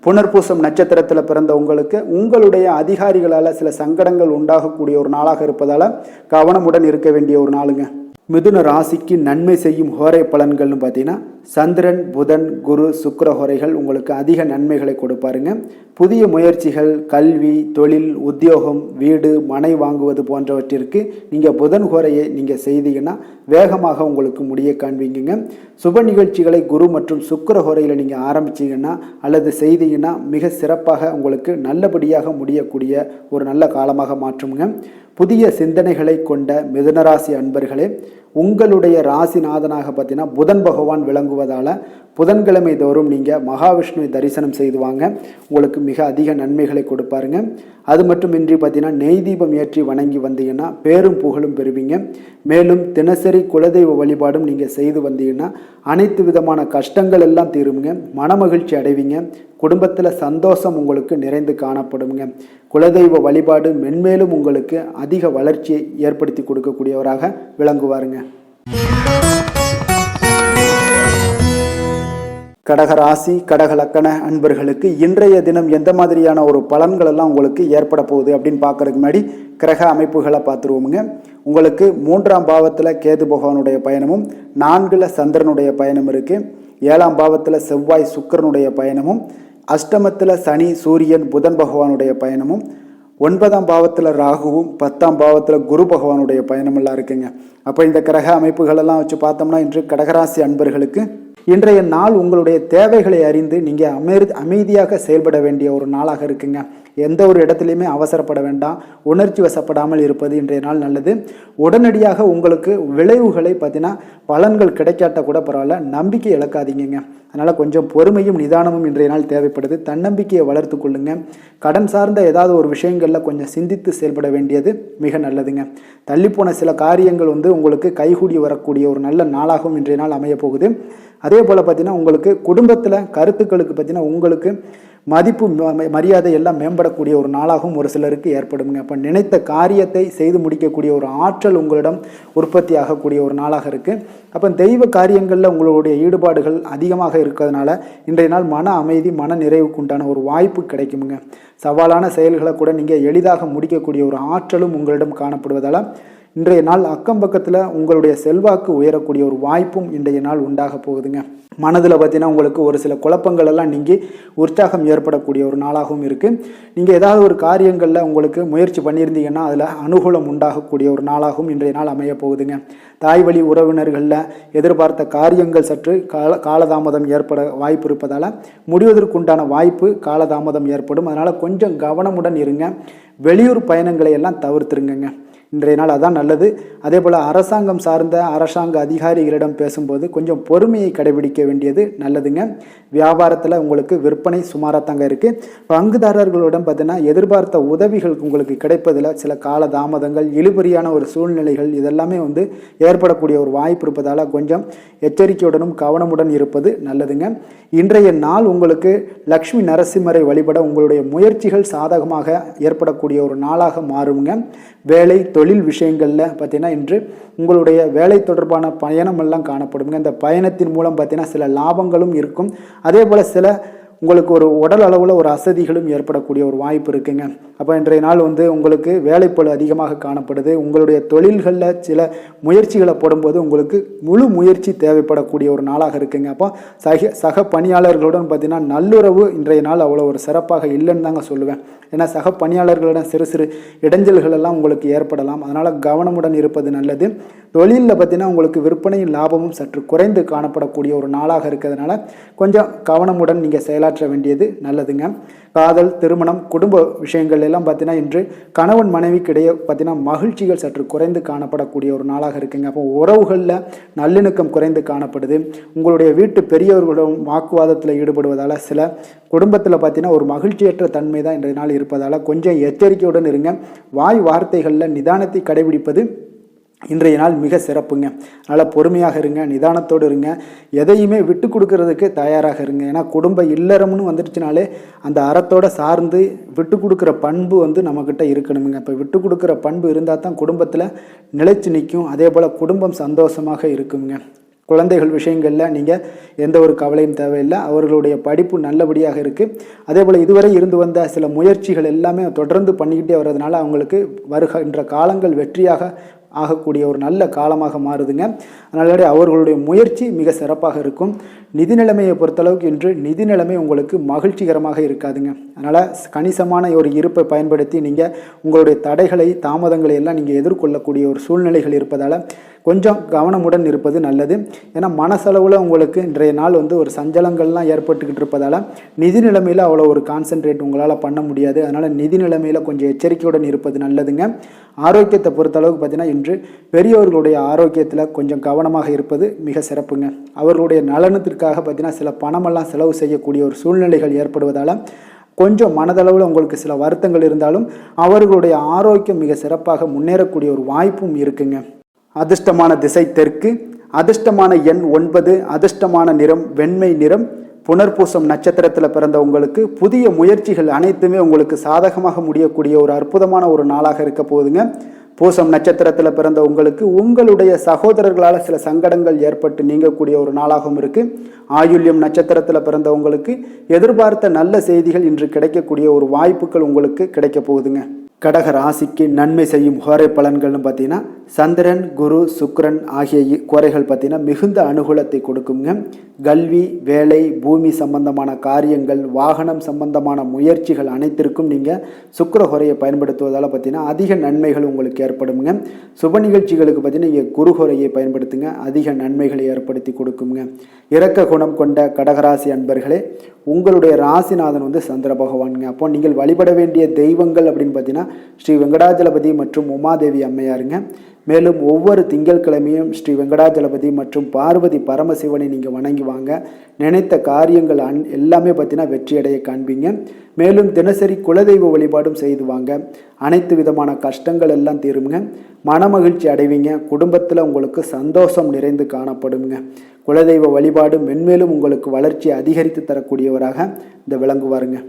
புனர்பூசம் நட்சத்திரத்தில் பிறந்த உங்களுக்கு உங்களுடைய அதிகாரிகளால் சில சங்கடங்கள் உண்டாகக்கூடிய ஒரு நாளாக இருப்பதால் கவனமுடன் இருக்க வேண்டிய ஒரு நாளுங்க. மிதுன ராசிக்கு நன்மை செய்யும் ஹோரை பலன்கள்னு பார்த்தீங்கன்னா சந்திரன், புதன், குரு, சுக்கிர ஹோரைகள் உங்களுக்கு அதிக நன்மைகளை கொடுப்பாருங்க. புதிய முயற்சிகள், கல்வி, தொழில், உத்தியோகம், வீடு, மனை வாங்குவது போன்றவற்றிற்கு நீங்கள் புதன் ஹோரையை நீங்கள் செய்தீங்கன்னா வேகமாக உங்களுக்கு முடிய காண்பீங்க. சுப நிகழ்ச்சிகளை குரு மற்றும் சுக்கிர ஹோரையில் நீங்கள் ஆரம்பிச்சிங்கன்னா அல்லது செய்தீங்கன்னா மிக சிறப்பாக உங்களுக்கு நல்லபடியாக முடியக்கூடிய ஒரு நல்ல காலமாக மாற்றுங்க. புதிய சிந்தனைகளை கொண்ட மிதுனராசி அன்பர்களே, உங்களுடைய ராசிநாதனாக பார்த்தீங்கன்னா புதன் பகவான் விளங்குவதால் புதன்கிழமை தோறும் நீங்கள் மகாவிஷ்ணுவை தரிசனம் செய்து வாங்க. உங்களுக்கு மிக அதிக நன்மைகளை கொடுப்பாருங்க. அது மட்டுமின்றி பார்த்தீங்கன்னா நெய் தீபம் ஏற்றி வணங்கி வந்தீங்கன்னா பேரும் புகழும் பெறுவீங்க. மேலும் தினசரி குலதெய்வ வழிபாடும் நீங்கள் செய்து வந்தீங்கன்னா அனைத்து விதமான கஷ்டங்கள் எல்லாம் தீருங்க. மனமகிழ்ச்சி அடைவீங்க. குடும்பத்தில் சந்தோஷம் உங்களுக்கு நிறைந்து காணப்படுங்க. குலதெய்வ வழிபாடு மென்மேலும் உங்களுக்கு அதிக வளர்ச்சியை ஏற்படுத்தி கொடுக்கக்கூடியவராக விளங்குவாருங்க. கடகராசி கடக லக்கண அன்பர்களுக்கு இன்றைய தினம் எந்த மாதிரியான ஒரு பலன்கள் எல்லாம் உங்களுக்கு ஏற்பட போகுது அப்படின்னு பார்க்கறதுக்கு முன்னாடி கிரக அமைப்புகளை பார்த்துருவோமுங்க. உங்களுக்கு 3ஆம் பாவத்தில் கேது பகவானுடைய பயணமும் 4ல் சந்திரனுடைய பயணம் இருக்குது. 7ஆம் பாவத்தில் செவ்வாய் சுக்கிரனுடைய பயணமும், அஷ்டமத்தில் சனி சூரியன் புதன் பகவானுடைய பயணமும், 9ஆம் பாவத்தில் ராகுவும் 10ஆம் பாவத்தில் குரு பகவானுடைய பயணமெல்லாம் இருக்குங்க. அப்போ இந்த கிரக அமைப்புகளெல்லாம் வச்சு பார்த்தோம்னா இன்று கடகராசி அன்பர்களுக்கு இன்றைய நாள் உங்களுடைய தேவைகளை அறிந்து நீங்கள் அமைதியாக செயல்பட வேண்டிய ஒரு நாளாக இருக்குங்க. எந்த ஒரு இடத்துலையுமே அவசரப்பட வேண்டாம். உணர்ச்சி வசப்படாமல் இருப்பது இன்றைய நாள் நல்லது. உடனடியாக உங்களுக்கு விளைவுகளை பார்த்தீங்கன்னா பலன்கள் கிடைக்காட்ட கூட பரவாயில்ல, நம்பிக்கை இழக்காதீங்க. அதனால் கொஞ்சம் பொறுமையும் நிதானமும் இன்றைய நாள் தேவைப்படுது. தன்னம்பிக்கையை வளர்த்து கொள்ளுங்க. கடன் சார்ந்த ஏதாவது ஒரு விஷயங்களில் கொஞ்சம் சிந்தித்து செயல்பட வேண்டியது மிக நல்லதுங்க. தள்ளிப்போன சில காரியங்கள் உங்களுக்கு கைகூடி வரக்கூடிய ஒரு நல்ல நாளாகவும் இன்றைய நாள் அமைய போகுது. அதே போல் பார்த்தீங்கன்னா உங்களுக்கு குடும்பத்தில் கருத்துக்களுக்கு பார்த்தீங்கன்னா உங்களுக்கு மதிப்பு மரியாதை எல்லாம் மேம்படக்கூடிய ஒரு நாளாகவும் ஒரு சிலருக்கு ஏற்படுங்க. அப்போ நினைத்த காரியத்தை செய்து முடிக்கக்கூடிய ஒரு ஆற்றல் உங்களிடம் உற்பத்தி ஆகக்கூடிய ஒரு நாளாக இருக்குது. அப்போ தெய்வ காரியங்களில் உங்களுடைய ஈடுபாடுகள் அதிகமாக இருக்கிறதுனால இன்றைய நாள் மன அமைதி மன நிறைவுக்கு உண்டான ஒரு வாய்ப்பு கிடைக்குமுங்க. சவாலான செயல்களை கூட நீங்கள் எளிதாக முடிக்கக்கூடிய ஒரு ஆற்றலும் உங்களிடம் காணப்படுவதால் இன்றைய நாள் அக்கம் பக்கத்தில் உங்களுடைய செல்வாக்கு உயரக்கூடிய ஒரு வாய்ப்பும் இன்றைய நாள் உண்டாக போகுதுங்க. மனதில் பார்த்தீங்கன்னா உங்களுக்கு ஒரு சில குழப்பங்கள் எல்லாம் நீங்கி உற்சாகம் ஏற்படக்கூடிய ஒரு நாளாகவும் இருக்குது. நீங்கள் ஏதாவது ஒரு காரியங்களில் உங்களுக்கு முயற்சி பண்ணியிருந்தீங்கன்னா அதில் அனுகூலம் உண்டாகக்கூடிய ஒரு நாளாகவும் இன்றைய நாள் அமைய போகுதுங்க. தாய் வழி உறவினர்களில் எதிர்பார்த்த காரியங்கள் சற்று காலதாமதம் ஏற்பட வாய்ப்பு இருப்பதால் முடிவதற்குண்டான வாய்ப்பு காலதாமதம் ஏற்படும். அதனால் கொஞ்சம் கவனமுடன் இருங்க. வெளியூர் பயணங்களை எல்லாம் தவிர்த்துருங்க. இன்றைய நாள் அதான் நல்லது. அதே போல் அரசாங்கம் சார்ந்த அரசாங்க அதிகாரிகளிடம் பேசும்போது கொஞ்சம் பொறுமையை கடைபிடிக்க வேண்டியது நல்லதுங்க. வியாபாரத்தில் உங்களுக்கு விற்பனை சுமாராக தாங்க இருக்குது. பங்குதாரர்களிடம் பார்த்தீங்கன்னா எதிர்பார்த்த உதவிகள் உங்களுக்கு கிடைப்பதில் சில கால தாமதங்கள் இழுபறியான ஒரு சூழ்நிலைகள் இதெல்லாமே ஏற்படக்கூடிய ஒரு வாய்ப்பு இருப்பதால் கொஞ்சம் எச்சரிக்கையுடனும் கவனமுடன் இருப்பது நல்லதுங்க. இன்றைய நாள் உங்களுக்கு லக்ஷ்மி நரசிம்மரை வழிபட உங்களுடைய முயற்சிகள் சாதகமாக ஏற்படக்கூடிய ஒரு நாளாக மாறுங்க. வேலை தொழில் விஷயங்களில் பார்த்தீங்கன்னா இன்று உங்களுடைய வேலை தொடர்பான பயணமெல்லாம் காணப்படுங்க. இந்த பயணத்தின் மூலம் பார்த்தீங்கன்னா சில லாபங்களும் இருக்கும். அதே போல் சில உங்களுக்கு ஒரு உடல் அளவில் ஒரு அசதிகளும் ஏற்படக்கூடிய ஒரு வாய்ப்பு இருக்குங்க. அப்போ இன்றைய நாள் உங்களுக்கு வேலைப்பளு அதிகமாக காணப்படுது. உங்களுடைய தொழில்களில் சில முயற்சிகளை போடும்போது உங்களுக்கு முழு முயற்சி தேவைப்படக்கூடிய ஒரு நாளாக இருக்குங்க. அப்போ சக பணியாளர்களுடன் பார்த்தீங்கன்னா நல்லுறவு இன்றைய நாள் அவ்வளோ ஒரு சிறப்பாக இல்லைன்னு தாங்க சொல்லுவேன். ஏன்னா சக பணியாளர்களிடம் சிறு சிறு இடைஞ்சல்கள் எல்லாம் உங்களுக்கு ஏற்படலாம். அதனால் கவனமுடன் இருப்பது நல்லது. தொழிலில் பார்த்தீங்கன்னா உங்களுக்கு விற்பனையும் லாபமும் சற்று குறைந்து காணப்படக்கூடிய ஒரு நாளாக இருக்கிறதுனால கொஞ்சம் கவனமுடன் நீங்கள் செயலாற்ற வேண்டியது நல்லதுங்க. காதல் திருமணம் குடும்ப விஷயங்கள் எல்லாம் பார்த்தீங்கன்னா இன்று கணவன் மனைவிக்கிடையே பார்த்தீங்கன்னா மகிழ்ச்சிகள் சற்று குறைந்து காணப்படக்கூடிய ஒரு நாளாக இருக்குங்க. அப்போ உறவுகளில் நல்லிணக்கம் குறைந்து காணப்படுது. உங்களுடைய வீட்டு பெரியவர்களும் வாக்குவாதத்தில் ஈடுபடுவதால் சில குடும்பத்தில் பார்த்தீங்கன்னா ஒரு மகிழ்ச்சியற்ற தன்மை தான் இன்றைய நாள் இருப்பதால் கொஞ்சம் எச்சரிக்கையுடன் இருங்க. வாய் வார்த்தைகளில் நிதானத்தை கடைபிடிப்பது இன்றைய நாள் மிக சிறப்புங்க. அதனால் பொறுமையாக இருங்க, நிதானத்தோடு இருங்க, எதையுமே விட்டு கொடுக்கறதுக்கு தயாராக இருங்க. ஏன்னா குடும்ப இல்லறம்னு வந்துடுச்சுனாலே அந்த அறத்தோடு சார்ந்து விட்டு கொடுக்குற பண்பு நம்மக்கிட்ட இருக்கணுங்க. இப்போ விட்டு கொடுக்குற பண்பு இருந்தால் தான் குடும்பத்தில் நிலைச்சு நிற்கும். அதே போல் குடும்பம் சந்தோஷமாக இருக்குங்க. குழந்தைகள் விஷயங்களில் நீங்கள் எந்த ஒரு கவலையும் தேவையில்லை. அவர்களுடைய படிப்பு நல்லபடியாக இருக்குது. அதே போல் இதுவரை இருந்து வந்த சில முயற்சிகள் எல்லாமே தொடர்ந்து பண்ணிக்கிட்டே வர்றதுனால அவங்களுக்கு வருகின்ற காலங்கள் வெற்றியாக ஆகக்கூடிய ஒரு நல்ல காலமாக மாறுதுங்க. அதனால அவர்களுடைய முயற்சி மிக சிறப்பாக இருக்கும். நிதி நிலைமையை பொறுத்தளவுக்கு இன்று நிதி நிலைமை உங்களுக்கு மகிழ்ச்சிகரமாக இருக்காதுங்க. அதனால் கணிசமான ஒரு இருப்பை பயன்படுத்தி நீங்கள் உங்களுடைய தடைகளை தாமதங்களை எல்லாம் நீங்கள் எதிர்கொள்ளக்கூடிய ஒரு சூழ்நிலைகள் இருப்பதால் கொஞ்சம் கவனமுடன் இருப்பது நல்லது. ஏன்னா மனசளவில் உங்களுக்கு இன்றைய நாள் ஒரு சஞ்சலங்கள்லாம் ஏற்பட்டுக்கிட்டு இருப்பதால் நிதி நிலைமையில் அவ்வளோ ஒரு கான்சன்ட்ரேட் உங்களால் பண்ண முடியாது. அதனால் நிதி நிலைமையில் கொஞ்சம் எச்சரிக்கையுடன் இருப்பது நல்லதுங்க. ஆரோக்கியத்தை பொறுத்தளவுக்கு பார்த்தீங்கன்னா இன்று பெரியவர்களுடைய ஆரோக்கியத்தில் கொஞ்சம் கவனமாக இருப்பது மிக சிறப்புங்க. அவர்களுடைய நலனத்திற்காக பார்த்தீங்கன்னா சில பணமெல்லாம் செலவு செய்யக்கூடிய ஒரு சூழ்நிலைகள் ஏற்படுவதால் கொஞ்சம் மனதளவில் உங்களுக்கு சில வருத்தங்கள் இருந்தாலும் அவர்களுடைய ஆரோக்கியம் மிக சிறப்பாக முன்னேறக்கூடிய ஒரு வாய்ப்பும் இருக்குங்க. அதிர்ஷ்டமான திசை தெற்கு, அதிர்ஷ்டமான எண் 9, அதிர்ஷ்டமான நிறம் வெண்மை நிறம். புனர்பூசம் நட்சத்திரத்தில் பிறந்த உங்களுக்கு புதிய முயற்சிகள் அனைத்துமே உங்களுக்கு சாதகமாக முடியக்கூடிய ஒரு அற்புதமான ஒரு நாளாக இருக்க போகுதுங்க. பூசம் நட்சத்திரத்தில் பிறந்த உங்களுக்கு உங்களுடைய சகோதரர்களால் சில சங்கடங்கள் ஏற்பட்டு நீங்கக்கூடிய ஒரு நாளாகவும் இருக்குது. ஆயுள்யம் நட்சத்திரத்தில் பிறந்த உங்களுக்கு எதிர்பார்த்த நல்ல செய்திகள் இன்று கிடைக்கக்கூடிய ஒரு வாய்ப்புகள் உங்களுக்கு கிடைக்க போகுதுங்க. கடக ராசிக்கு நன்மை செய்யும் கோரை பலன்கள்னு பார்த்தீங்கன்னா சந்திரன், குரு, சுக்கிரன் ஆகிய கோரைகள் பார்த்தீங்கன்னா மிகுந்த அனுகூலத்தை கொடுக்குங்க. கல்வி, வேலை, பூமி சம்பந்தமான காரியங்கள், வாகனம் சம்பந்தமான முயற்சிகள் அனைத்திற்கும் நீங்கள் சுக்கிர கோரையை பயன்படுத்துவதால் பார்த்தீங்கன்னா அதிக நன்மைகள் உங்களுக்கு ஏற்படுங்க. சுப நிகழ்ச்சிகளுக்கு பார்த்தீங்கன்னா நீங்கள் குரு கோரையை பயன்படுத்துங்க, அதிக நன்மைகளை ஏற்படுத்தி கொடுக்குங்க. இரக்க குணம் கொண்ட கடகராசி அன்பர்களே, உங்களுடைய ராசிநாதன் சந்திர பகவானுங்க. அப்போ நீங்கள் வழிபட வேண்டிய தெய்வங்கள் அப்படின்னு பார்த்தீங்கன்னா ஸ்ரீ வெங்கடாஜலபதி மற்றும் உமாதேவி அம்மையாருங்க. மேலும் ஒவ்வொரு திங்கட்கிழமையும் ஸ்ரீ வெங்கடாஜலபதி மற்றும் பார்வதி பரமசிவனை நீங்கள் வணங்கி வாங்க. நினைத்த காரியங்கள் எல்லாமே பார்த்தீங்கன்னா வெற்றியடைய காண்பீங்க. மேலும் தினசரி குலதெய்வ வழிபாடும் செய்து வாங்க. அனைத்து விதமான கஷ்டங்கள் எல்லாம் தீருங்க. மனமகிழ்ச்சி அடைவீங்க. குடும்பத்தில் உங்களுக்கு சந்தோஷம் நிறைந்து காணப்படுங்க. குலதெய்வ வழிபாடு மென்மேலும் உங்களுக்கு வளர்ச்சி அதிகரித்து தரக்கூடியவராக இந்த விளங்குவாருங்க.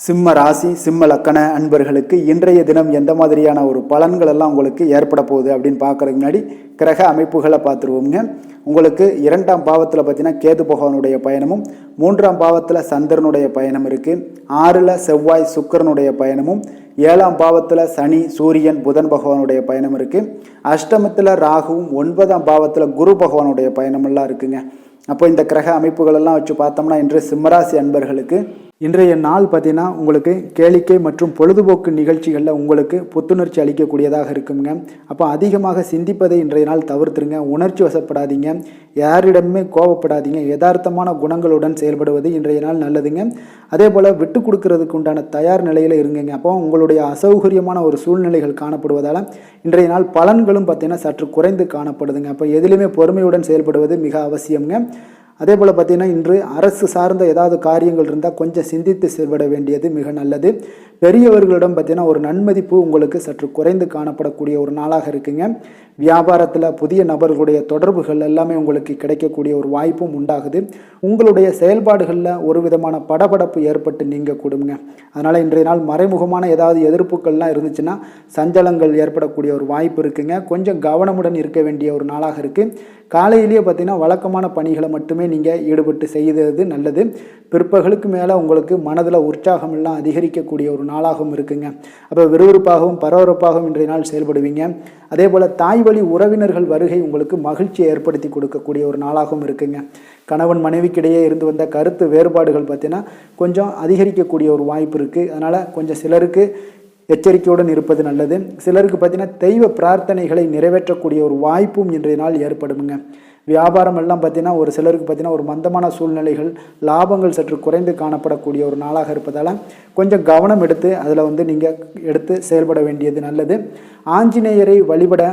சிம்ம ராசி, சிம்ம லக்கண அன்பர்களுக்கு இன்றைய தினம் எந்த மாதிரியான ஒரு பலன்கள் எல்லாம் உங்களுக்கு ஏற்பட போகுது அப்படின்னு பார்க்கறதுக்கு முன்னாடி கிரக அமைப்புகளை பார்த்துருவோங்க. உங்களுக்கு 2ஆம் பாவத்தில் பார்த்தீங்கன்னா கேது பகவானுடைய பயணமும், 3ஆம் பாவத்தில் சந்திரனுடைய பயணம் இருக்குது. 6ல் செவ்வாய் சுக்கிரனுடைய பயணமும், 7ஆம் பாவத்தில் சனி, சூரியன், புதன் பகவானுடைய பயணம் இருக்குது. அஷ்டமத்தில் ராகுவும், 9ஆம் பாவத்தில் குரு பகவானுடைய பயணமெல்லாம் இருக்குங்க. அப்போ இந்த கிரக அமைப்புகளெல்லாம் வச்சு பார்த்தோம்னா இன்று சிம்மராசி அன்பர்களுக்கு இன்றைய நாள் பார்த்தீங்கன்னா உங்களுக்கு கேளிக்கை மற்றும் பொழுதுபோக்கு நிகழ்ச்சிகளில் உங்களுக்கு புத்துணர்ச்சி அளிக்கக்கூடியதாக இருக்குங்க. அப்போ அதிகமாக சிந்திப்பதை இன்றைய நாள் தவிர்த்துருங்க. உணர்ச்சி வசப்படாதீங்க, யாரிடமே கோபப்படாதீங்க. யதார்த்தமான குணங்களுடன் செயல்படுவது இன்றைய நாள் நல்லதுங்க. அதே போல் விட்டு கொடுக்கறதுக்கு உண்டான தயார் நிலையில் இருங்குங்க. அப்போ உங்களுடைய அசௌகரியமான ஒரு சூழ்நிலைகள் காணப்படுவதால் இன்றைய நாள் பலன்களும் பார்த்தீங்கன்னா சற்று குறைந்து காணப்படுதுங்க. அப்போ எதிலுமே பொறுமையுடன் செயல்படுவது மிக அவசியம்ங்க. அதே போல் பார்த்தீங்கன்னா இன்று அரசு சார்ந்த ஏதாவது காரியங்கள் இருந்தால் கொஞ்சம் சிந்தித்து செயல்பட வேண்டியது மிக நல்லது. பெரியவர்களிடம் பார்த்தீங்கன்னா ஒரு நன்மதிப்பு உங்களுக்கு சற்று குறைந்து காணப்படக்கூடிய ஒரு நாளாக இருக்குங்க. வியாபாரத்தில் புதிய நபர்களுடைய தொடர்புகள் எல்லாமே உங்களுக்கு கிடைக்கக்கூடிய ஒரு வாய்ப்பும் உண்டாகுது. உங்களுடைய செயல்பாடுகளில் ஒரு விதமான படபடப்பு ஏற்பட்டு நீங்க கொடுங்க. அதனால் இன்றைய நாள் மறைமுகமான ஏதாவது எதிர்ப்புகள்லாம் இருந்துச்சுன்னா சஞ்சலங்கள் ஏற்படக்கூடிய ஒரு வாய்ப்பு இருக்குங்க. கொஞ்சம் கவனமுடன் இருக்க வேண்டிய ஒரு நாளாக இருக்குது. காலையிலேயே பார்த்தீங்கன்னா வழக்கமான பணிகளை மட்டுமே நீங்கள் ஈடுபட்டு செய்வது நல்லது. பிற்பகலுக்கு மேலே உங்களுக்கு மனதில் உற்சாகம் எல்லாம் அதிகரிக்கக்கூடிய ஒரு நாளாகவும் இருக்குங்க. அப்போ விறுவிறுப்பாகவும் பரபரப்பாகவும் இன்றைய நாள் செயல்படுவீங்க. அதே போல் தாய் வழி உறவினர்கள் வருகை உங்களுக்கு மகிழ்ச்சியை ஏற்படுத்தி கொடுக்கக்கூடிய ஒரு நாளாகவும் இருக்குங்க. கணவன் மனைவிக்கிடையே இருந்து வந்த கருத்து வேறுபாடுகள் பார்த்தீங்கன்னா கொஞ்சம் அதிகரிக்கக்கூடிய ஒரு வாய்ப்பு இருக்குது. அதனால் கொஞ்சம் சிலருக்கு எச்சரிக்கையுடன் இருப்பது நல்லது. சிலருக்கு பார்த்தீங்கன்னா தெய்வ பிரார்த்தனைகளை நிறைவேற்றக்கூடிய ஒரு வாய்ப்பும் இன்றைய நாள் ஏற்படுமுங்க. வியாபாரம் எல்லாம் பார்த்தீங்கன்னா ஒரு சிலருக்கு பார்த்தீங்கன்னா ஒரு மந்தமான சூழ்நிலைகள், லாபங்கள் சற்று குறைந்து காணப்படக்கூடிய ஒரு நாளாக இருப்பதால் கொஞ்சம் கவனம் எடுத்து அதில் நீங்கள் எடுத்து செயல்பட வேண்டியது நல்லது. ஆஞ்சநேயரை வழிபட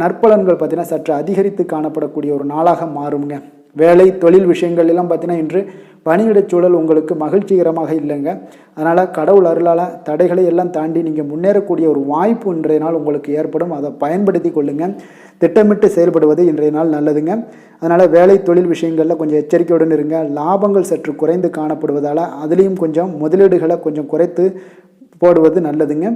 நற்பலன்கள் பார்த்தீங்கன்னா சற்று அதிகரித்து காணப்படக்கூடிய ஒரு நாளாக மாறுங்க. வேலை தொழில் விஷயங்கள் எல்லாம் பார்த்தீங்கன்னா இன்று பணியிடச் சூழல் உங்களுக்கு மகிழ்ச்சிகரமாக இல்லைங்க. அதனால் கடவுள் அருளால் தடைகளை எல்லாம் தாண்டி நீங்கள் முன்னேறக்கூடிய ஒரு வாய்ப்பு இன்றைய நாள் உங்களுக்கு ஏற்படும். அதை பயன்படுத்தி கொள்ளுங்கள். திட்டமிட்டு செயல்படுவது இன்றைய நாள் நல்லதுங்க. அதனால் வேலை தொழில் விஷயங்களில் கொஞ்சம் எச்சரிக்கையுடன் இருங்க. லாபங்கள் சற்று குறைந்து காணப்படுவதால் அதுலேயும் கொஞ்சம் முதலீடுகளை கொஞ்சம் குறைத்து போடுவது நல்லதுங்க.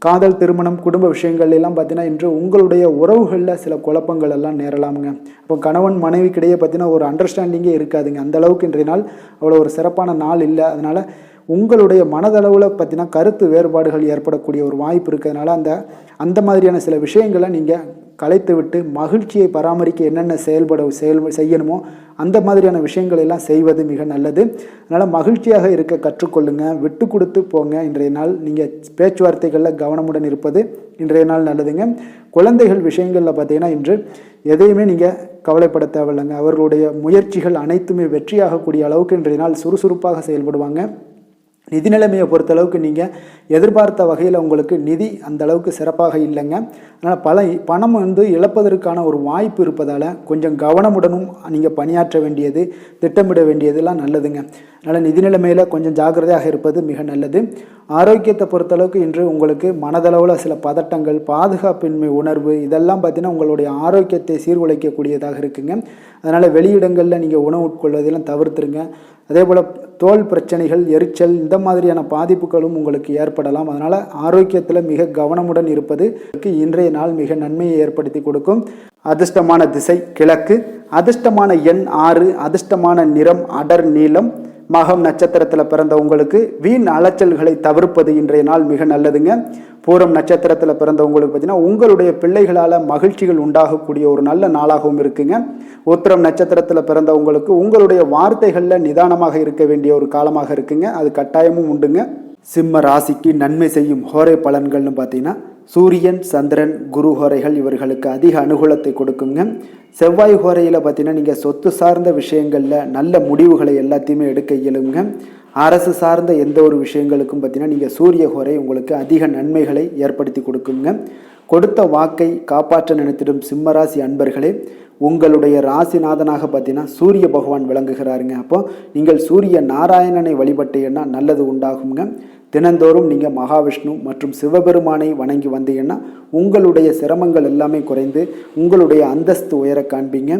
காதல், திருமணம், குடும்ப விஷயங்கள் எல்லாம் பார்த்தீங்கன்னா இன்று உங்களுடைய உறவுகளில் சில குழப்பங்கள் எல்லாம் நேரலாமுங்க. இப்போ கணவன் மனைவிக்கிடையே பார்த்தீங்கன்னா ஒரு அண்டர்ஸ்டாண்டிங்கே இருக்காதுங்க. அந்த அளவுக்கு இன்றைய நாள் அவ்வளோ ஒரு சிறப்பான நாள் இல்லை. அதனால் உங்களுடைய மனதளவில் பார்த்தீங்கன்னா கருத்து வேறுபாடுகள் ஏற்படக்கூடிய ஒரு வாய்ப்பு இருக்கிறதுனால அந்த மாதிரியான சில விஷயங்களை நீங்கள் கலைத்து விட்டு மகிழ்ச்சியை பராமரிக்க என்னென்ன செய்யணுமோ அந்த மாதிரியான விஷயங்கள் எல்லாம் செய்வது மிக நல்லது. அதனால் மகிழ்ச்சியாக இருக்க கற்றுக்கொள்ளுங்க. விட்டு கொடுத்து போங்க. இன்றைய நாள் நீங்கள் பேச்சுவார்த்தைகளில் கவனமுடன் இருப்பது இன்றைய நாள் நல்லதுங்க. குழந்தைகள் விஷயங்களில் பார்த்தீங்கன்னா இன்று எதையுமே நீங்கள் கவலைப்பட தேவையில்லைங்க. அவர்களுடைய முயற்சிகள் அனைத்துமே வெற்றியாகக்கூடிய அளவுக்கு இன்றைய நாள் சுறுசுறுப்பாக செயல்படுவாங்க. நிதி நிலைமையை பொறுத்தளவுக்கு நீங்கள் எதிர்பார்த்த வகையில் உங்களுக்கு நிதி அந்த அளவுக்கு சிறப்பாக இல்லைங்க. அதனால் பணம் இழப்பதற்கான ஒரு வாய்ப்பு இருப்பதால் கொஞ்சம் கவனமுடனும் நீங்கள் பணியாற்ற வேண்டியது, திட்டமிட வேண்டியதெல்லாம் நல்லதுங்க. அதனால் நிதி நிலைமையில் கொஞ்சம் ஜாக்கிரதையாக இருப்பது மிக நல்லது. ஆரோக்கியத்தை பொறுத்தளவுக்கு இன்று உங்களுக்கு மனதளவில் சில பதட்டங்கள், பாதுகாப்பின்மை உணர்வு இதெல்லாம் பார்த்தீங்கன்னா உங்களுடைய ஆரோக்கியத்தை சீர்குலைக்கக்கூடியதாக இருக்குங்க. அதனால் வெளியிடங்களில் நீங்கள் உணவு உட்கொள்வதெல்லாம் தவிர்த்துருங்க. அதே போல் தோல் பிரச்சனைகள், எரிச்சல் இந்த மாதிரியான பாதிப்புகளும் உங்களுக்கு ஏற்படலாம். அதனால் ஆரோக்கியத்தில் மிக கவனமுடன் இருப்பது இன்றைய நாள் மிக நன்மையை ஏற்படுத்தி கொடுக்கும். அதிர்ஷ்டமான திசை கிழக்கு, அதிர்ஷ்டமான எண் 6, அதிர்ஷ்டமான நிறம் அடர் நீலம், மகம் நட்சத்திரத்தில் பிறந்த உங்களுக்கு வீண் அலைச்சல்களை தவிர்ப்பது இன்றைய நாள் மிக நல்லதுங்க. பூரம் நட்சத்திரத்தில் பிறந்தவங்களுக்கு பார்த்தீங்கன்னா உங்களுடைய பிள்ளைகளால் மகிழ்ச்சிகள் உண்டாகக்கூடிய ஒரு நல்ல நாளாகவும் இருக்குங்க. உத்திரம் நட்சத்திரத்தில் பிறந்தவங்களுக்கு உங்களுடைய வார்த்தைகளில் நிதானமாக இருக்க வேண்டிய ஒரு காலமாக இருக்குங்க. அது கட்டாயமும் உண்டுங்க. சிம்ம ராசிக்கு நன்மை செய்யும் ஹோரை பலன்கள்னு பார்த்தீங்கன்னா சூரியன், சந்திரன், குரு ஹோரைகள் இவர்களுக்கு அதிக அனுகூலத்தை கொடுக்குங்க. செவ்வாய் ஹோரையில் பார்த்தீங்கன்னா நீங்கள் சொத்து சார்ந்த விஷயங்களில் நல்ல முடிவுகளை எல்லாத்தையுமே எடுக்க இயலுங்க. அரசு சார்ந்த எந்த ஒரு விஷயங்களுக்கும் பார்த்தீங்கன்னா நீங்கள் சூரிய ஹோரை உங்களுக்கு அதிக நன்மைகளை ஏற்படுத்தி கொடுக்குங்க. கொடுத்த வாக்கை காப்பாற்ற நினைத்திடும் சிம்மராசி அன்பர்களே, உங்களுடைய ராசிநாதனாக பார்த்தீங்கன்னா சூரிய பகவான் விளங்குகிறாருங்க. அப்போ நீங்கள் சூரிய நாராயணனை வழிபட்டீங்கன்னா நல்லது உண்டாகுங்க. தினந்தோறும் நீங்கள் மகாவிஷ்ணு மற்றும் சிவபெருமானை வணங்கி வந்தீங்கன்னா உங்களுடைய சிரமங்கள் எல்லாமே குறைந்து உங்களுடைய அந்தஸ்து உயர காண்பீங்க.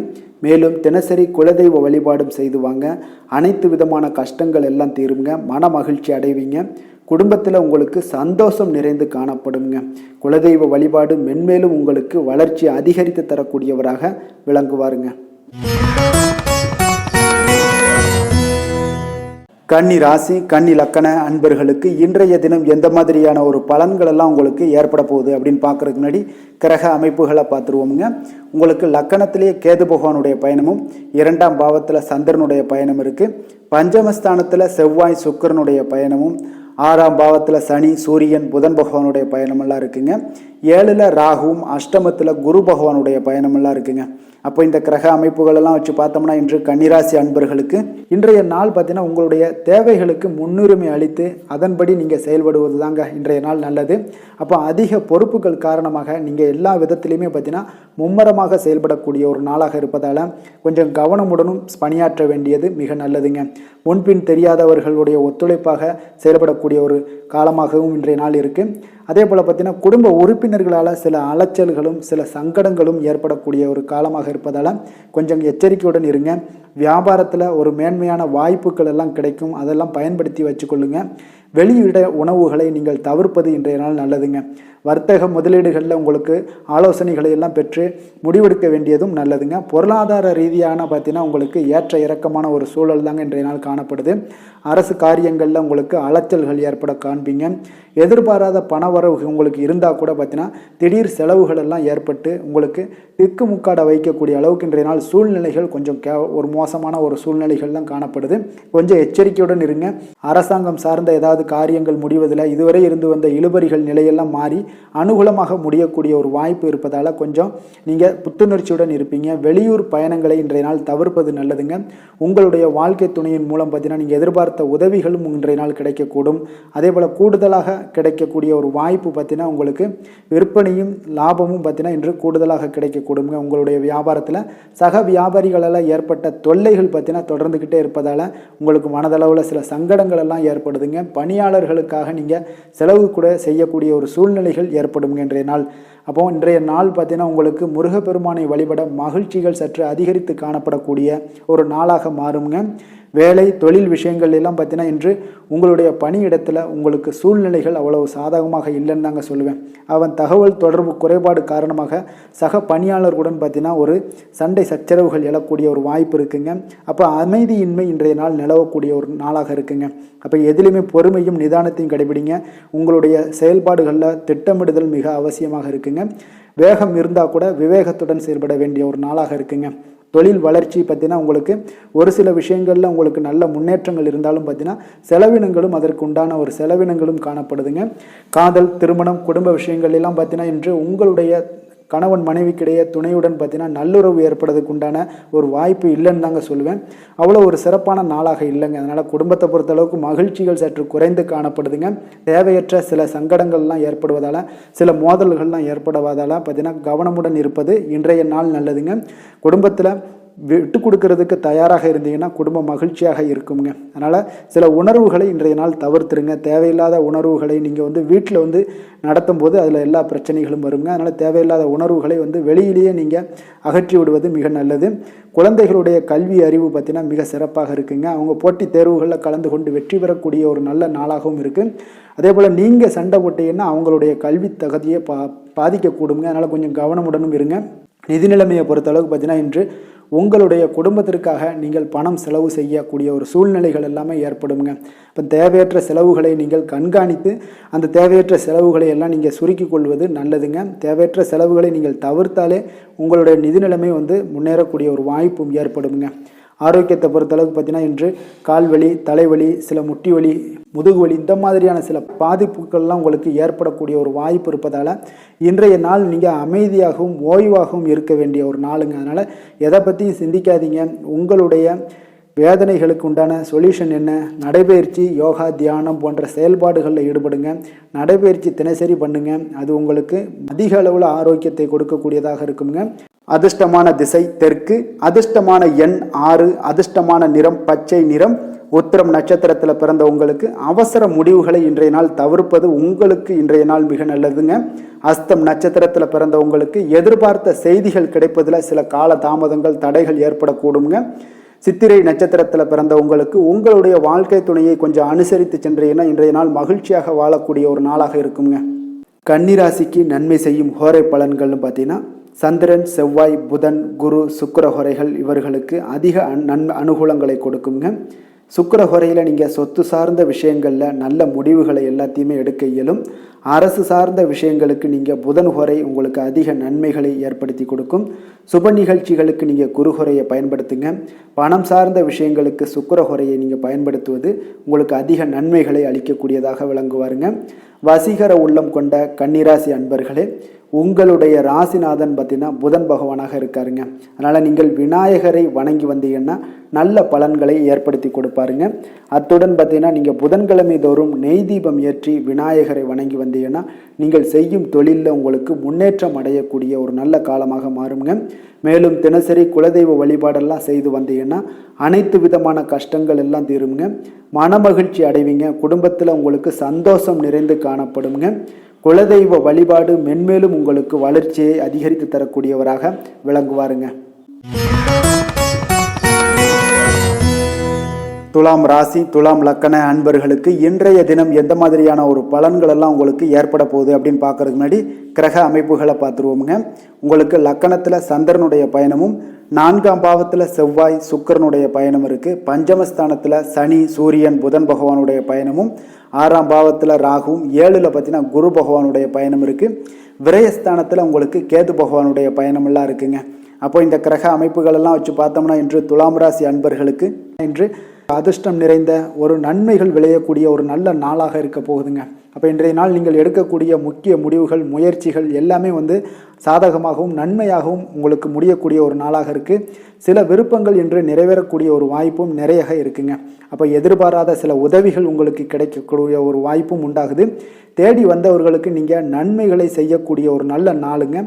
மேலும் தினசரி குலதெய்வ வழிபாடும் செய்து வாங்க. அனைத்து விதமான கஷ்டங்கள் எல்லாம் தீருங்க. மன மகிழ்ச்சி அடைவீங்க. குடும்பத்தில் உங்களுக்கு சந்தோஷம் நிறைந்து காணப்படுங்க. குலதெய்வ வழிபாடு மென்மேலும் உங்களுக்கு வளர்ச்சி அதிகரித்து தரக்கூடியவராக விளங்குவாருங்க. கன்னி ராசி, கன்னி லக்கண அன்பர்களுக்கு இன்றைய தினம் எந்த மாதிரியான ஒரு பலன்கள் எல்லாம் உங்களுக்கு ஏற்பட போகுது அப்படின்னு பார்க்கறதுக்கு முன்னாடி கிரக அமைப்புகளை பார்த்துருவோமுங்க. உங்களுக்கு லக்கணத்திலேயே கேது பகவானுடைய பயணமும், 2ஆம் பாவத்தில் சந்திரனுடைய பயணம் இருக்குது. பஞ்சமஸ்தானத்தில் செவ்வாய் சுக்கிரனுடைய பயணமும், 6ஆம் பாவத்தில் சனி, சூரியன், புதன் பகவானுடைய பயணமெல்லாம் இருக்குங்க. 7ல் ராகுவும், அஷ்டமத்தில் குரு பகவானுடைய பயணமெல்லாம் இருக்குங்க. அப்போ இந்த கிரக அமைப்புகளெல்லாம் வச்சு பார்த்தோம்னா இன்று கன்னிராசி அன்பர்களுக்கு இன்றைய நாள் பார்த்தீங்கன்னா உங்களுடைய தேவைகளுக்கு முன்னுரிமை அளித்து அதன்படி நீங்கள் செயல்படுவது தாங்க இன்றைய நாள் நல்லது. அப்போ அதிக பொறுப்புகள் காரணமாக நீங்கள் எல்லா விதத்திலையுமே பார்த்தீங்கன்னா மும்மரமாக செயல்படக்கூடிய ஒரு நாளாக இருப்பதால் கொஞ்சம் கவனமுடனும் பணியாற்ற வேண்டியது மிக நல்லதுங்க. முன்பின் தெரியாதவர்களுடைய ஒத்துழைப்பாக செயல்படக்கூடிய ஒரு காலமாகவும் இன்றைய நாள் இருக்குது. அதே போல் பார்த்தீங்கன்னா குடும்ப உறுப்பினர்களால் சில அலைச்சல்களும் சில சங்கடங்களும் ஏற்படக்கூடிய ஒரு காலமாக இருப்பதால் கொஞ்சம் எச்சரிக்கையுடன் இருங்க. வியாபாரத்தில் ஒரு மேன்மையான வாய்ப்புகள் எல்லாம் கிடைக்கும், அதெல்லாம் பயன்படுத்தி வச்சுக்கொள்ளுங்க. வெளியிட உணவுகளை நீங்கள் தவிர்ப்பது இன்றைய நாள் நல்லதுங்க. வர்த்தக முதலீடுகளில் உங்களுக்கு ஆலோசனைகளை எல்லாம் பெற்று முடிவெடுக்க வேண்டியதும் நல்லதுங்க. பொருளாதார ரீதியான பார்த்தீங்கன்னா உங்களுக்கு ஏற்ற இறக்கமான ஒரு சூழல் தாங்க இன்றைய நாள் காணப்படுது. அரசு காரியங்களில் உங்களுக்கு அலைச்சல்கள் ஏற்பட காண்பீங்க. எதிர்பாராத பணவரவு உங்களுக்கு இருந்தால் கூட பார்த்தீங்கன்னா திடீர் செலவுகள் எல்லாம் ஏற்பட்டு உங்களுக்கு திக்குமுக்காட வைக்கக்கூடிய அளவுக்கு இன்றைய நாள் சூழ்நிலைகள் கொஞ்சம் ஒரு மோசமான ஒரு சூழ்நிலைகள் தான் காணப்படுது. கொஞ்சம் எச்சரிக்கையுடன் இருங்க. அரசாங்கம் சார்ந்த ஏதாவது காரியங்கள் முடிவதில் இதுவரை இருந்து வந்த இழுபறிகள் நிலையெல்லாம் மாறி அனுகூலமாக முடியக்கூடிய ஒரு வாய்ப்பு இருப்பதால் கொஞ்சம் நீங்கள் புத்துணர்ச்சியுடன் இருப்பீங்க. வெளியூர் பயணங்களை இன்றைய நாள் தவிர்ப்பது நல்லதுங்க. உங்களுடைய வாழ்க்கை துணையின் மூலம் பார்த்தீங்கன்னா நீங்கள் எதிர்பார்த்த உதவிகளும் இன்றைய நாள் கிடைக்கக்கூடும். அதே போல் கூடுதலாக கிடைக்கக்கூடிய ஒரு வாய்ப்பு பார்த்தீங்கன்னா உங்களுக்கு விற்பனையும் லாபமும் பார்த்தீங்கன்னா இன்று கூடுதலாக கிடைக்கக்கூடுங்க. உங்களுடைய வியாபாரத்தில் சக வியாபாரிகளால் ஏற்பட்ட தொல்லைகள் பார்த்தீங்கன்னா தொடர்ந்துக்கிட்டே இருப்பதால் உங்களுக்கு மனதளவில் சில சங்கடங்கள் எல்லாம் ஏற்படுதுங்க. பணியாளர்களுக்காக நீங்கள் செலவு கூட செய்யக்கூடிய ஒரு சூழ்நிலைகள் ஏற்படும் இன்றைய நாள். அப்போ இன்றைய நாள் பார்த்தீங்கன்னா உங்களுக்கு முருகப்பெருமானை வழிபட மகிழ்ச்சிகள் சற்று அதிகரித்து காணப்படக்கூடிய ஒரு நாளாக மாறுங்க. வேலை தொழில் விஷயங்கள் எல்லாம் பார்த்தீங்கன்னா இன்று உங்களுடைய பணியிடத்தில் உங்களுக்கு சூழ்நிலைகள் அவ்வளவு சாதகமாக இல்லைன்னு தாங்க சொல்லுவேன். அவன் தகவல் தொடர்பு குறைபாடு காரணமாக சக பணியாளர்களுடன் பார்த்தீங்கன்னா ஒரு சண்டை சச்சரவுகள் எழக்கூடிய ஒரு வாய்ப்பு இருக்குங்க. அப்போ அமைதியின்மை இன்றைய நாள் நிலவக்கூடிய ஒரு நாளாக இருக்குங்க. அப்போ எதிலுமே பொறுமையும் நிதானத்தையும் கடைபிடிங்க. உங்களுடைய செயல்பாடுகளில் திட்டமிடுதல் மிக அவசியமாக இருக்குங்க. வேகம் இருந்தால் கூட விவேகத்துடன் செயல்பட வேண்டிய ஒரு நாளாக இருக்குங்க. தொழில் வளர்ச்சி பார்த்தீங்கன்னா உங்களுக்கு ஒரு சில விஷயங்களில் உங்களுக்கு நல்ல முன்னேற்றங்கள் இருந்தாலும் பார்த்தீங்கன்னா செலவினங்களும் அதற்கு உண்டான ஒரு செலவினங்களும் காணப்படுதுங்க. காதல், திருமணம், குடும்ப விஷயங்கள் எல்லாம் பார்த்தீங்கன்னா இன்று உங்களுடைய கணவன் மனைவிக்கிடையே துணையுடன் பார்த்தீங்கன்னா நல்லுறவு ஏற்படுறதுக்கு உண்டான ஒரு வாய்ப்பு இல்லைன்னு தாங்க சொல்லுவேன். அவ்வளோ ஒரு சிறப்பான நாளாக இல்லைங்க. அதனால் குடும்பத்தை பொறுத்தளவுக்கு மகிழ்ச்சிகள் சற்று குறைந்து காணப்படுதுங்க. தேவையற்ற சில சங்கடங்கள்லாம் ஏற்படுவதால் சில மோதல்கள்லாம் ஏற்படுவதால் பார்த்தீங்கன்னா கவனமுடன் இருப்பது இன்றைய நாள் நல்லதுங்க. குடும்பத்தில் விட்டு கொடுக்கறதுக்கு தயாராக இருந்தீங்கன்னா குடும்பம் மகிழ்ச்சியாக இருக்குங்க. அதனால் சில உணர்வுகளை இன்றைய நாள் தவிர்த்துருங்க. தேவையில்லாத உணர்வுகளை நீங்கள் வீட்டில் நடத்தும் போது அதில் எல்லா பிரச்சனைகளும் வருங்க. அதனால் தேவையில்லாத உணர்வுகளை வெளியிலேயே நீங்கள் அகற்றி விடுவது மிக நல்லது. குழந்தைகளுடைய கல்வி அறிவு பார்த்தீங்கன்னா மிக சிறப்பாக இருக்குங்க. அவங்க போட்டித் தேர்வுகளில் கலந்து கொண்டு வெற்றி பெறக்கூடிய ஒரு நல்ல நாளாகவும் இருக்குது. அதே போல் நீங்கள் சண்டை போட்டீங்கன்னா அவங்களுடைய கல்வி தகுதியை பாதிக்கக்கூடுங்க. அதனால் கொஞ்சம் கவனமுடனும் இருங்க. நிதி நிலைமையை பொறுத்த அளவுக்கு பார்த்தீங்கன்னா இன்று உங்களுடைய குடும்பத்திற்காக நீங்கள் பணம் செலவு செய்யக்கூடிய ஒரு சூழ்நிலைகள் எல்லாமே ஏற்படுங்க. இப்போ தேவையற்ற செலவுகளை நீங்கள் கண்காணித்து அந்த தேவையற்ற செலவுகளை எல்லாம் நீங்கள் சுருக்கிக் கொள்வது நல்லதுங்க. தேவையற்ற செலவுகளை நீங்கள் தவிர்த்தாலே உங்களுடைய நிதி நிலைமை முன்னேறக்கூடிய ஒரு வாய்ப்பும் ஏற்படுங்க. ஆரோக்கியத்தை பொறுத்தளவுக்கு பார்த்தீங்கன்னா இன்று கால்வலி, தலைவலி, சில முட்டி வலி, முதுகு வலி இந்த மாதிரியான சில பாதிப்புகள்லாம் உங்களுக்கு ஏற்படக்கூடிய ஒரு வாய்ப்பு இருப்பதால் இன்றைய நாள் நீங்கள் அமைதியாகவும் ஓய்வாகவும் இருக்க வேண்டிய ஒரு நாளுங்க. அதனால் எதை பற்றியும் சிந்திக்காதீங்க. உங்களுடைய வேதனைகளுக்கு உண்டான சொல்யூஷன் என்ன? நடைபயிற்சி, யோகா, தியானம் போன்ற செயல்பாடுகளில் ஈடுபடுங்க. நடைபயிற்சி தினசரி பண்ணுங்க. அது உங்களுக்கு அதிக அளவில் ஆரோக்கியத்தை கொடுக்கக்கூடியதாக இருக்குங்க. அதிர்ஷ்டமான திசை தெற்கு, அதிர்ஷ்டமான எண் 6, அதிர்ஷ்டமான நிறம் பச்சை நிறம். உத்திரம் நட்சத்திரத்தில் பிறந்த உங்களுக்கு அவசர முடிவுகளை இன்றைய நாள் தவிர்ப்பது உங்களுக்கு இன்றைய நாள் மிக நல்லதுங்க. அஸ்தம் நட்சத்திரத்தில் பிறந்த உங்களுக்கு எதிர்பார்த்த செய்திகள் கிடைப்பதில் சில கால தாமதங்கள், தடைகள் ஏற்படக்கூடுங்க. சித்திரை நட்சத்திரத்தில் பிறந்த உங்களுக்கு உங்களுடைய வாழ்க்கை துணையை கொஞ்சம் அனுசரித்து சென்றீங்கன்னா இன்றைய நாள் மகிழ்ச்சியாக வாழக்கூடிய ஒரு நாளாக இருக்குங்க. கன்னிராசிக்கு நன்மை செய்யும் ஹோரை பலன்கள்னு பார்த்தீங்கன்னா சந்திரன், செவ்வாய், புதன், குரு, சுக்கிர ஹோரைகள் இவர்களுக்கு அதிக அனுகூலங்களை கொடுக்குங்க. சுக்கிர ஹோரையில் நீங்கள் சொத்து சார்ந்த விஷயங்களில் நல்ல முடிவுகளை எல்லாத்தையுமே எடுக்க இயலும். அரசு சார்ந்த விஷயங்களுக்கு நீங்கள் புதன் ஹோரை உங்களுக்கு அதிக நன்மைகளை ஏற்படுத்தி கொடுக்கும். சுப நிகழ்ச்சிகளுக்கு நீங்கள் குரு ஹோரையை பயன்படுத்துங்க. பணம் சார்ந்த விஷயங்களுக்கு சுக்கிர ஹோரையை நீங்கள் பயன்படுத்துவது உங்களுக்கு அதிக நன்மைகளை அளிக்கக்கூடியதாக விளங்குவாருங்க. வசீகர உள்ளம் கொண்ட கன்னிராசி அன்பர்களே, உங்களுடைய ராசிநாதன் பார்த்தீங்கன்னா புதன் பகவானாக இருக்காருங்க. அதனால் நீங்கள் விநாயகரை வணங்கி வந்தீங்கன்னா நல்ல பலன்களை ஏற்படுத்தி கொடுப்பாருங்க. அத்துடன் பார்த்தீங்கன்னா நீங்கள் புதன்கிழமை தோறும் நெய் தீபம் ஏற்றி விநாயகரை வணங்கி வந்தீங்கன்னா நீங்கள் செய்யும் தொழிலில் உங்களுக்கு முன்னேற்றம் அடையக்கூடிய ஒரு நல்ல காலமாக மாறுங்க. மேலும் தினசரி குலதெய்வ வழிபாடெல்லாம் செய்து வந்தீங்கன்னா அனைத்து விதமான கஷ்டங்கள் எல்லாம் தீருங்க. மனமகிழ்ச்சி அடைவீங்க. குடும்பத்தில் உங்களுக்கு சந்தோஷம் நிறைந்து காணப்படுங்க. குலதெய்வ வழிபாடு மென்மேலும் உங்களுக்கு வளர்ச்சியை அதிகரித்து தரக்கூடியவராக விளங்குவாருங்க. துலாம் ராசி, துலாம் லக்கண அன்பர்களுக்கு இன்றைய தினம் எந்த மாதிரியான ஒரு பலன்கள் எல்லாம் உங்களுக்கு ஏற்பட போகுது அப்படின்னு பார்க்கறதுக்கு முன்னாடி கிரக அமைப்புகளை பார்த்துருவோமுங்க. உங்களுக்கு லக்கணத்தில் சந்திரனுடைய பயணமும், 4ஆம் பாவத்தில் செவ்வாய், சுக்கிரனுடைய பயணம் இருக்குது. பஞ்சமஸ்தானத்தில் சனி, சூரியன், புதன் பகவானுடைய பயணமும், 6ஆம் பாவத்தில் ராகுவும், 7ல் பார்த்தீங்கன்னா குரு பகவானுடைய பயணம் இருக்குது. விரயஸ்தானத்தில் உங்களுக்கு கேது பகவானுடைய பயணமெல்லாம் இருக்குங்க. அப்போ இந்த கிரக அமைப்புகளெல்லாம் வச்சு பார்த்தோம்னா இன்று துலாம் ராசி அன்பர்களுக்கு இன்று அதிர்ஷ்டம் நிறைந்த ஒரு நன்மைகள் விளையக்கூடிய ஒரு நல்ல நாளாக இருக்க போகுதுங்க. அப்போ இன்றைய நாள் நீங்கள் எடுக்கக்கூடிய முக்கிய முடிவுகள், முயற்சிகள் எல்லாமே சாதகமாகவும் நன்மையாகவும் உங்களுக்கு முடியக்கூடிய ஒரு நாளாக இருக்குது. சில விருப்பங்கள் இன்று நிறைவேறக்கூடிய ஒரு வாய்ப்பும் நிறைய இருக்குங்க. அப்போ எதிர்பாராத சில உதவிகள் உங்களுக்கு கிடைக்கக்கூடிய ஒரு வாய்ப்பும் உண்டாகுது. தேடி வந்தவர்களுக்கு நீங்கள் நன்மைகளை செய்யக்கூடிய ஒரு நல்ல நாளுங்க.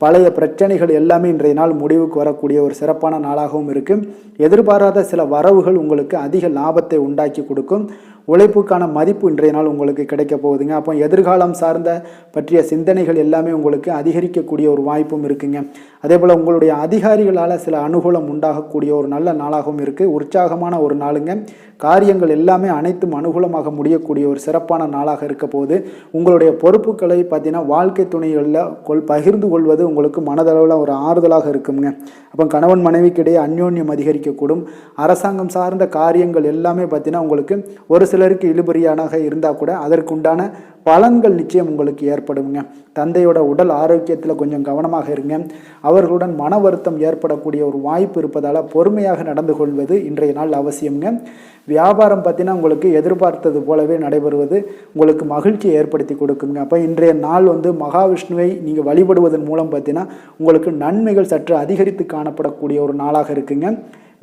பழைய பிரச்சனைகள் எல்லாமே இன்றைய நாள் முடிவுக்கு வரக்கூடிய ஒரு சிறப்பான நாளாகவும் இருக்குது. எதிர்பாராத சில வரவுகள் உங்களுக்கு அதிக லாபத்தை உண்டாக்கி கொடுக்கும். உழைப்புக்கான மதிப்பு இன்றைய நாள் உங்களுக்கு கிடைக்க போகுதுங்க. அப்போ எதிர்காலம் சார்ந்த பற்றிய சிந்தனைகள் எல்லாமே உங்களுக்கு அதிகரிக்கக்கூடிய ஒரு வாய்ப்பும் இருக்குங்க. அதே போல் உங்களுடைய அதிகாரிகளால் சில அனுகூலம் உண்டாகக்கூடிய ஒரு நல்ல நாளாகவும் இருக்குது. உற்சாகமான ஒரு நாளுங்க. காரியங்கள் எல்லாமே அனைத்தும் அனுகூலமாக முடியக்கூடிய ஒரு சிறப்பான நாளாக இருக்க போகுது. உங்களுடைய பொறுப்புகளை பார்த்தீங்கன்னா வாழ்க்கை துணைகளில் பகிர்ந்து கொள்வது உங்களுக்கு மனதளவில் ஒரு ஆறுதலாக இருக்குங்க. அப்போ கணவன் மனைவிக்கிடையே அந்யோன்யம் அதிகரிக்கக்கூடும். அரசாங்கம் சார்ந்த காரியங்கள் எல்லாமே பார்த்தீங்கன்னா உங்களுக்கு ஒரு சிலருக்கு இழுபறியானாக இருந்தால் கூட அதற்குண்டான பலன்கள் நிச்சயம் உங்களுக்கு ஏற்படுங்க. தந்தையோட உடல் ஆரோக்கியத்தில் கொஞ்சம் கவனமாக இருங்க. அவர்களுடன் மன வருத்தம் ஏற்படக்கூடிய ஒரு வாய்ப்பு இருப்பதால் பொறுமையாக நடந்து கொள்வது இன்றைய நாள் அவசியம்ங்க. வியாபாரம் பார்த்தீங்கன்னா உங்களுக்கு எதிர்பார்த்தது போலவே நடைபெறுவது உங்களுக்கு மகிழ்ச்சியை ஏற்படுத்தி கொடுக்குங்க. அப்போ இன்றைய நாள் மகாவிஷ்ணுவை நீங்கள் வழிபடுவதன் மூலம் பார்த்தீங்கன்னா உங்களுக்கு நன்மைகள் சற்று அதிகரித்து காணப்படக்கூடிய ஒரு நாளாக இருக்குங்க.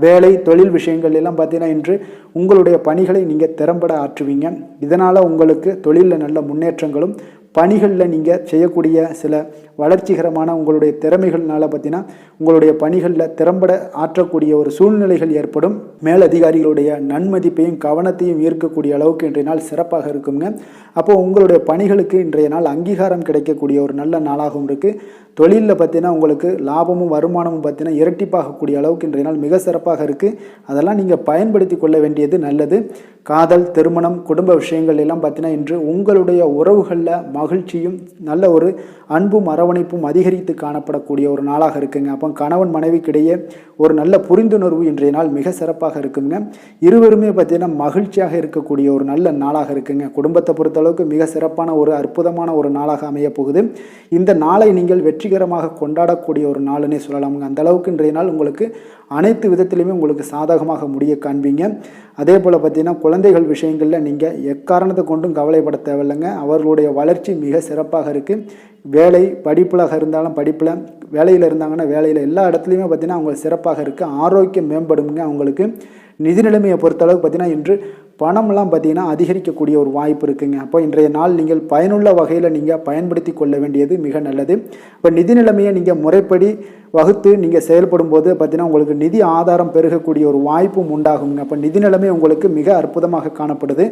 வேலை, தொழில் விஷயங்கள் எல்லாம் பார்த்தீங்கன்னா இன்று உங்களுடைய பணிகளை நீங்கள் திறம்பட ஆற்றுவீங்க. இதனால் உங்களுக்கு தொழிலில் நல்ல முன்னேற்றங்களும், பணிகளில் நீங்கள் செய்யக்கூடிய சில வளர்ச்சிகரமான உங்களுடைய திறமைகள்னால பார்த்தீங்கன்னா உங்களுடைய பணிகளில் திறம்பட ஆற்றக்கூடிய ஒரு சூழ்நிலைகள் ஏற்படும். மேலதிகாரிகளுடைய நன்மதிப்பையும் கவனத்தையும் ஈர்க்கக்கூடிய அளவுக்கு இன்றைய நாள் சிறப்பாக இருக்குங்க. அப்போது உங்களுடைய பணிகளுக்கு இன்றைய நாள் அங்கீகாரம் கிடைக்கக்கூடிய ஒரு நல்ல நாளாகவும் இருக்குது. தொழிலில் பார்த்தீங்கன்னா உங்களுக்கு லாபமும் வருமானமும் பார்த்தீங்கன்னா இரட்டிப்பாகக்கூடிய அளவுக்கு இன்றைய நாள் மிக சிறப்பாக இருக்குது. அதெல்லாம் நீங்கள் பயன்படுத்தி கொள்ள வேண்டியது நல்லது. காதல், திருமணம், குடும்ப விஷயங்கள் எல்லாம் பார்த்தீங்கன்னா இன்று உங்களுடைய உறவுகளில் மகிழ்ச்சியும் நல்ல ஒரு அன்பும் அரவணைப்பும் அதிகரித்து காணப்படக்கூடிய ஒரு நாளாக இருக்குங்க. அப்போ கணவன் மனைவிக்கிடையே ஒரு நல்ல புரிந்துணர்வு இன்றைய நாள் மிக சிறப்பாக இருக்குங்க. இருவருமே பார்த்தீங்கன்னா மகிழ்ச்சியாக இருக்கக்கூடிய ஒரு நல்ல நாளாக இருக்குங்க. குடும்பத்தை பொறுத்தளவுக்கு மிக சிறப்பான ஒரு அற்புதமான ஒரு நாளாக அமைய போகுது. இந்த நாளை நீங்கள் வெற்றிகரமாக கொண்டாடக்கூடிய ஒரு நாளுன்னே சொல்லலாமுங்க. அந்த அளவுக்கு இன்றைய நாள் உங்களுக்கு அனைத்து விதத்திலையுமே உங்களுக்கு சாதகமாக முடிய காண்பீங்க. அதே போல் பார்த்தீங்கன்னா குழந்தைகள் விஷயங்களில் நீங்கள் எக்காரணத்தை கொண்டும் கவலைப்பட தேவையில்லைங்க. அவர்களுடைய வளர்ச்சி மிக சிறப்பாக இருக்குது. வேலை படிப்பில் இருந்தாலும் படிப்பில், வேலையில் இருந்தாங்கன்னா வேலையில், எல்லா இடத்துலையுமே பார்த்தீங்கன்னா அவங்க சிறப்பாக இருக்குது. ஆரோக்கியம் மேம்படுங்க. அவங்களுக்கு நிதி நிலைமையை பொறுத்தளவுக்கு பார்த்தீங்கன்னா இன்று பணம்லாம் பார்த்தீங்கன்னா அதிகரிக்கக்கூடிய ஒரு வாய்ப்பு இருக்குங்க. அப்போ இன்றைய நாள் நீங்கள் பயனுள்ள வகையில் நீங்கள் பயன்படுத்தி கொள்ள வேண்டியது மிக நல்லது. இப்போ நிதி நிலைமையை நீங்கள் முறைப்படி வகுத்து நீங்கள் செயல்படும் போது பார்த்தீங்கன்னா உங்களுக்கு நிதி ஆதாரம் பெருகக்கூடிய ஒரு வாய்ப்பும் உண்டாகுங்க. அப்போ நிதி நிலைமை உங்களுக்கு மிக அற்புதமாக காணப்படுது.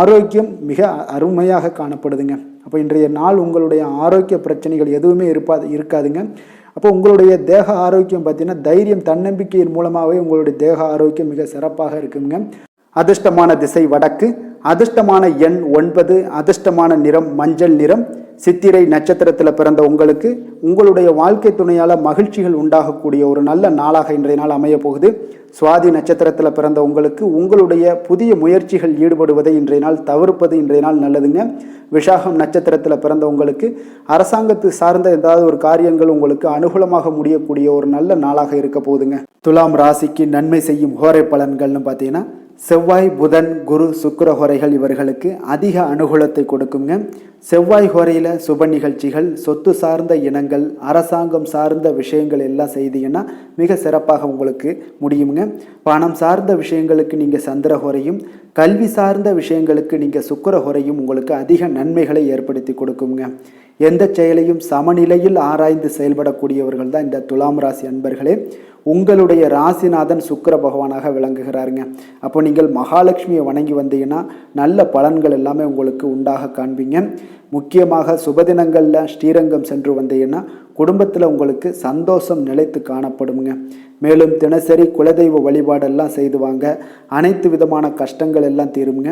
ஆரோக்கியம் மிக அருமையாக காணப்படுதுங்க. அப்போ இன்றைய நாள் உங்களுடைய ஆரோக்கிய பிரச்சனைகள் எதுவுமே இருக்காதுங்க. அப்போ உங்களுடைய தேக ஆரோக்கியம் பார்த்தீங்கன்னா தைரியம், தன்னம்பிக்கையின் மூலமாகவே உங்களுடைய தேக ஆரோக்கியம் மிக சிறப்பாக இருக்குங்க. அதிர்ஷ்டமான திசை வடக்கு, அதிர்ஷ்டமான எண் 9, அதிர்ஷ்டமான நிறம் மஞ்சள் நிறம். சித்திரை நட்சத்திரத்தில் பிறந்த உங்களுக்கு உங்களுடைய வாழ்க்கை துணையால் மகிழ்ச்சிகள் உண்டாகக்கூடிய ஒரு நல்ல நாளாக இன்றைய நாள் அமைய போகுது. சுவாதி நட்சத்திரத்தில் பிறந்த உங்களுக்கு உங்களுடைய புதிய முயற்சிகள் ஈடுபடுவதை இன்றைய நாள் தவிர்ப்பது இன்றைய நாள் நல்லதுங்க. விஷாகம் நட்சத்திரத்தில் பிறந்த உங்களுக்கு அரசாங்கத்து சார்ந்த ஏதாவது ஒரு காரியங்கள் உங்களுக்கு அனுகூலமாக முடியக்கூடிய ஒரு நல்ல நாளாக இருக்க போகுதுங்க. துலாம் ராசிக்கு நன்மை செய்யும் ஹோரை பலன்கள்னு பார்த்தீங்கன்னா செவ்வாய், புதன், குரு, சுக்கிர ஹோரைகள் இவர்களுக்கு அதிக அனுகூலத்தை கொடுக்குங்க. செவ்வாய் ஹோரையில் சுப நிகழ்ச்சிகள், சொத்து சார்ந்த இனங்கள், அரசாங்கம் சார்ந்த விஷயங்கள் எல்லாம் செய்தீங்கன்னா மிக சிறப்பாக உங்களுக்கு முடியுங்க. பணம் சார்ந்த விஷயங்களுக்கு நீங்கள் சந்திர ஹோரையும், கல்வி சார்ந்த விஷயங்களுக்கு நீங்கள் சுக்கிர ஹோரையும் உங்களுக்கு அதிக நன்மைகளை ஏற்படுத்தி கொடுக்குங்க. எந்த செயலையும் சமநிலையில் ஆராய்ந்து செயல்படக்கூடியவர்கள் தான் இந்த துலாம் ராசி அன்பர்களே. உங்களுடைய ராசிநாதன் சுக்கிர பகவானாக விளங்குகிறாருங்க. அப்போ நீங்கள் மகாலட்சுமியை வணங்கி வந்தீங்கன்னா நல்ல பலன்கள் எல்லாமே உங்களுக்கு உண்டாக காண்பீங்க. முக்கியமாக சுபதினங்களில் ஸ்ரீரங்கம் சென்று வந்தீங்கன்னா குடும்பத்தில் உங்களுக்கு சந்தோஷம் நிலைத்து காணப்படுங்க. மேலும் தினசரி குலதெய்வ வழிபாடெல்லாம் செய்து வாங்க. அனைத்து விதமான கஷ்டங்கள் எல்லாம் தீருங்க.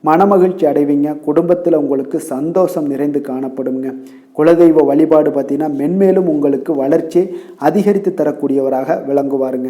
மனமகிழ்ச்சி அடைவீங்க. குடும்பத்தில் உங்களுக்கு சந்தோஷம் நிறைந்து காணப்படுங்க. குலதெய்வ வழிபாடு பார்த்தீங்கன்னா மென்மேலும் உங்களுக்கு வளர்ச்சி அதிகரித்து தரக்கூடியவராக விளங்குவாருங்க.